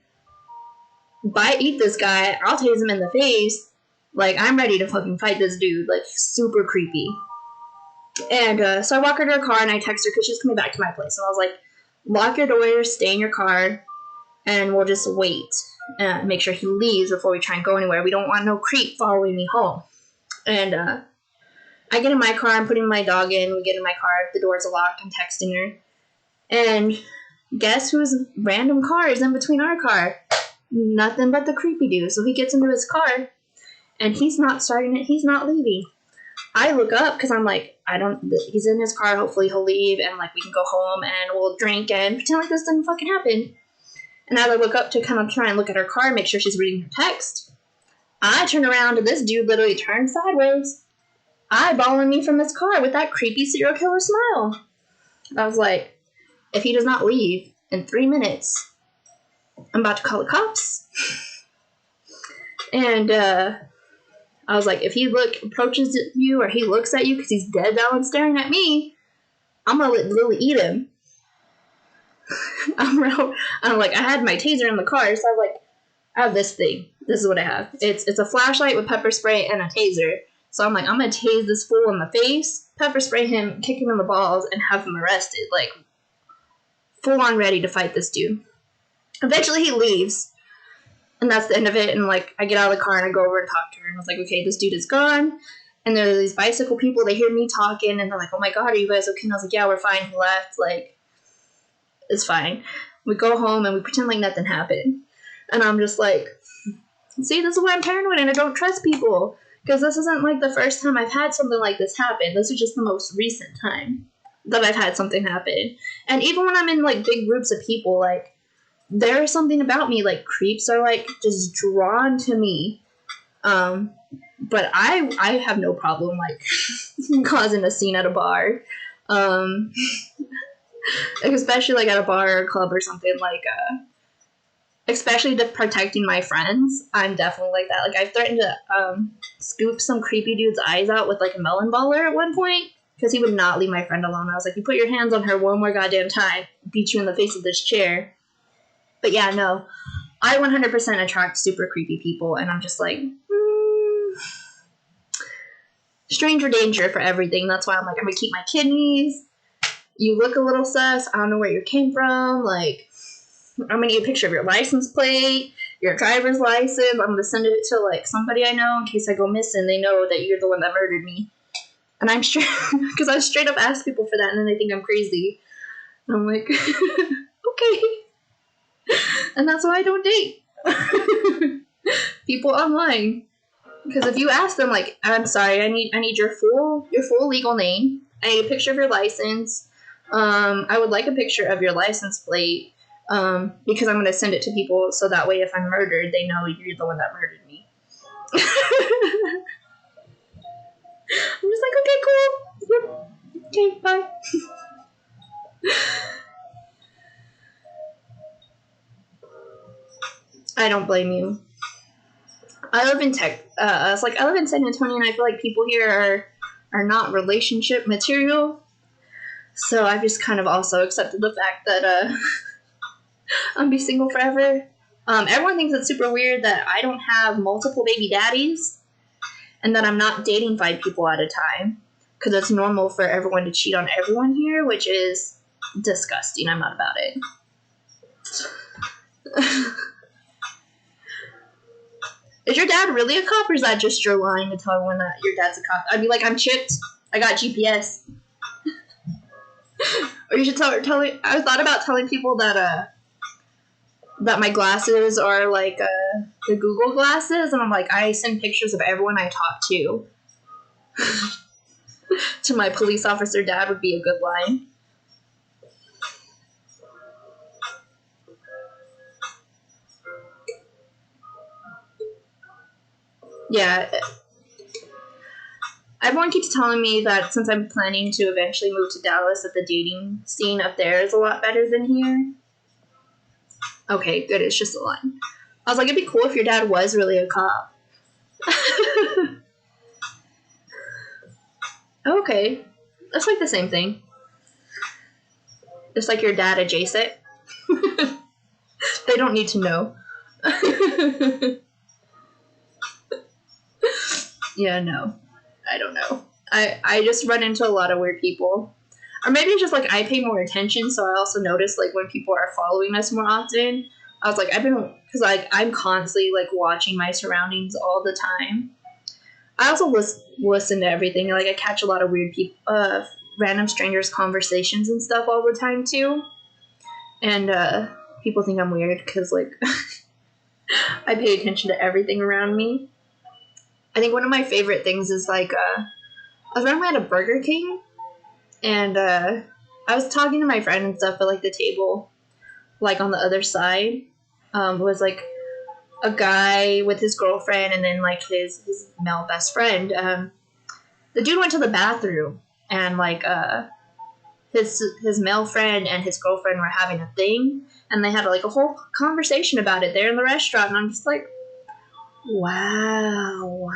eat this guy. I'll tase him in the face. Like, I'm ready to fucking fight this dude. Like, super creepy. And so I walk her to her car, and I text her because she's coming back to my place. And I was like, lock your doors, stay in your car, and we'll just wait. Make sure he leaves before we try and go anywhere. We don't want no creep following me home. And I get in my car. I'm putting my dog in. We get in my car. The doors are locked. I'm texting her. And guess whose random car is in between our car? Nothing but the creepy dude. So he gets into his car, and he's not starting it. He's not leaving. I look up because I'm like, he's in his car. Hopefully he'll leave, and, like, we can go home and we'll drink and pretend like this didn't fucking happen. And as I look up to kind of try and look at her car and make sure she's reading her text, I turn around, and this dude literally turned sideways, eyeballing me from his car with that creepy serial killer smile. I was like, if he does not leave in 3 minutes, I'm about to call the cops. And I was like, if he approaches you, or he looks at you because he's dead down staring at me, I'm gonna let Lily eat him. I'm like, I had my taser in the car, so I was like, I have this thing. This is what I have. It's a flashlight with pepper spray and a taser. So I'm like, I'm gonna tase this fool in the face, pepper spray him, kick him in the balls, and have him arrested. Like, full on ready to fight this dude. Eventually he leaves, and that's the end of it. And like, I get out of the car and I go over and talk to her, and I was like, okay, this dude is gone. And there are these bicycle people, they hear me talking, and they're like, oh my god, are you guys okay? And I was like, yeah, we're fine. He left. Like, it's fine. We go home and we pretend like nothing happened. And I'm just like, see, this is why I'm paranoid and I don't trust people. Because this isn't like the first time I've had something like this happen. This is just the most recent time that I've had something happen. And even when I'm in like big groups of people, like, there is something about me, like, creeps are like just drawn to me. But I have no problem like causing a scene at a bar. Like, especially like at a bar or a club or something, like especially to protecting my friends. I'm definitely like that. Like, I threatened to scoop some creepy dude's eyes out with like a melon baller at one point because he would not leave my friend alone. I was like, you put your hands on her one more goddamn time, beat you in the face with this chair. But yeah, no, I 100% attract super creepy people, and I'm just like, stranger danger for everything. That's why I'm like, I'm gonna keep my kidneys. You look a little sus. I don't know where you came from. Like, I'm gonna need a picture of your license plate, your driver's license. I'm gonna send it to like somebody I know in case I go missing. They know that you're the one that murdered me. And I'm straight, because I straight up ask people for that, and then they think I'm crazy. And I'm like, okay. And that's why I don't date people online. Because if you ask them, like, I'm sorry, I need your full legal name. I need a picture of your license. I would like a picture of your license plate. Because I'm gonna send it to people so that way if I'm murdered, they know you're the one that murdered me. I'm just like, okay, cool. Yep. Okay, bye. I don't blame you. I live in I live in San Antonio, and I feel like people here are not relationship material. So I've just kind of also accepted the fact that I'm be single forever. Everyone thinks it's super weird that I don't have multiple baby daddies, and that I'm not dating 5 people at a time, because it's normal for everyone to cheat on everyone here, which is disgusting. I'm not about it. Is your dad really a cop, or is that just your line to tell everyone that your dad's a cop? I'd be like, I'm chipped. I got GPS. Or you should tell me. I thought about telling people that my glasses are like the Google glasses, and I'm like, I send pictures of everyone I talk to. To my police officer dad would be a good line. Yeah. Everyone keeps telling me that since I'm planning to eventually move to Dallas, that the dating scene up there is a lot better than here. Okay, good. It's just a line. I was like, it'd be cool if your dad was really a cop. Okay. That's like the same thing. It's like your dad adjacent. They don't need to know. Yeah, no. I don't know. I just run into a lot of weird people. Or maybe it's just like I pay more attention, so I also notice like when people are following us more often. I was like, because like I'm constantly like watching my surroundings all the time. I also listen to everything. Like, I catch a lot of weird people, random strangers' conversations and stuff all the time too. And people think I'm weird because like I pay attention to everything around me. I think one of my favorite things is like I was running at a Burger King, and I was talking to my friend and stuff, but like the table, like on the other side, was like a guy with his girlfriend, and then like his male best friend. The dude went to the bathroom, and like his male friend and his girlfriend were having a thing, and they had like a whole conversation about it there in the restaurant, and I'm just like, wow,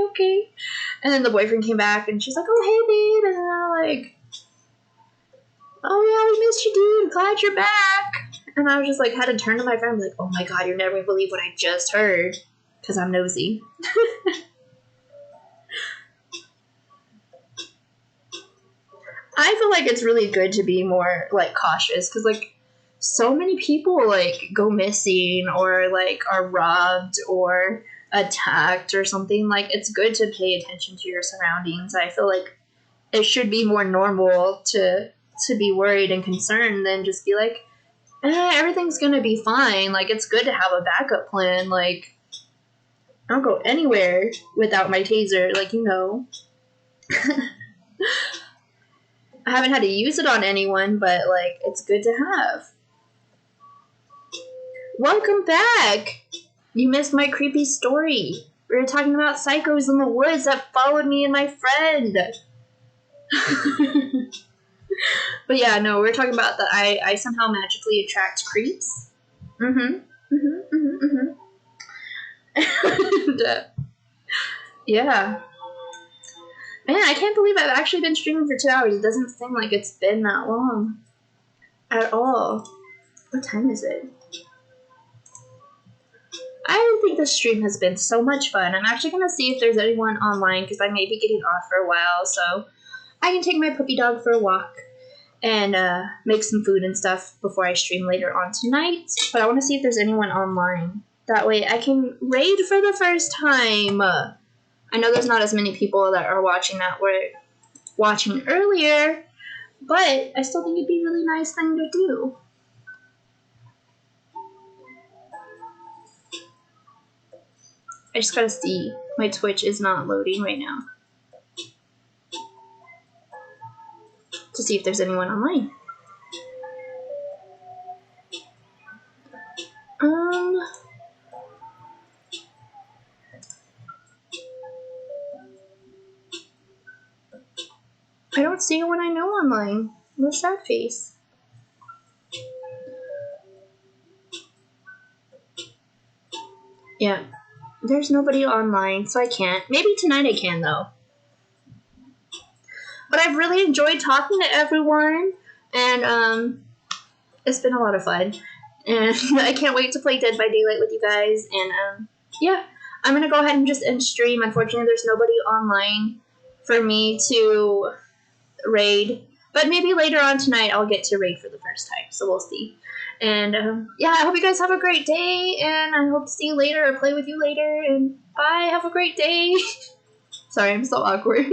okay. And then the boyfriend came back, and she's like, oh, hey, babe, and I'm like, oh yeah, we missed you, dude, glad you're back. And I was just like, had to turn to my friend, like, oh my god, you're never gonna believe what I just heard, because I'm nosy. I feel like it's really good to be more like cautious because like so many people like go missing or like are robbed or attacked or something. Like it's good to pay attention to your surroundings. I feel like it should be more normal to be worried and concerned than just be like, everything's gonna be fine. Like it's good to have a backup plan. Like I don't go anywhere without my taser. Like I haven't had to use it on anyone, but like it's good to have. Welcome back! You missed my creepy story. We were talking about psychos in the woods that followed me and my friend. But yeah, no, we're talking about that I somehow magically attract creeps. And, yeah. Man, I can't believe I've actually been streaming for 2 hours. It doesn't seem like it's been that long. At all. What time is it? I think this stream has been so much fun. I'm actually going to see if there's anyone online because I may be getting off for a while, so I can take my puppy dog for a walk and make some food and stuff before I stream later on tonight. But I want to see if there's anyone online. That way I can raid for the first time. I know there's not as many people that are watching that were watching earlier, but I still think it'd be a really nice thing to do. I just gotta see. My Twitch is not loading right now. To see if there's anyone online. I don't see anyone I know online. What's that face? Yeah. There's nobody online, so I can't. Maybe tonight I can, though. But I've really enjoyed talking to everyone, and it's been a lot of fun. And I can't wait to play Dead by Daylight with you guys. And yeah, I'm gonna go ahead and just end stream. Unfortunately, there's nobody online for me to raid. But maybe later on tonight I'll get to raid for the first time, so we'll see. And yeah, I hope you guys have a great day, and I hope to see you later or play with you later. And bye, have a great day. Sorry, I'm so awkward.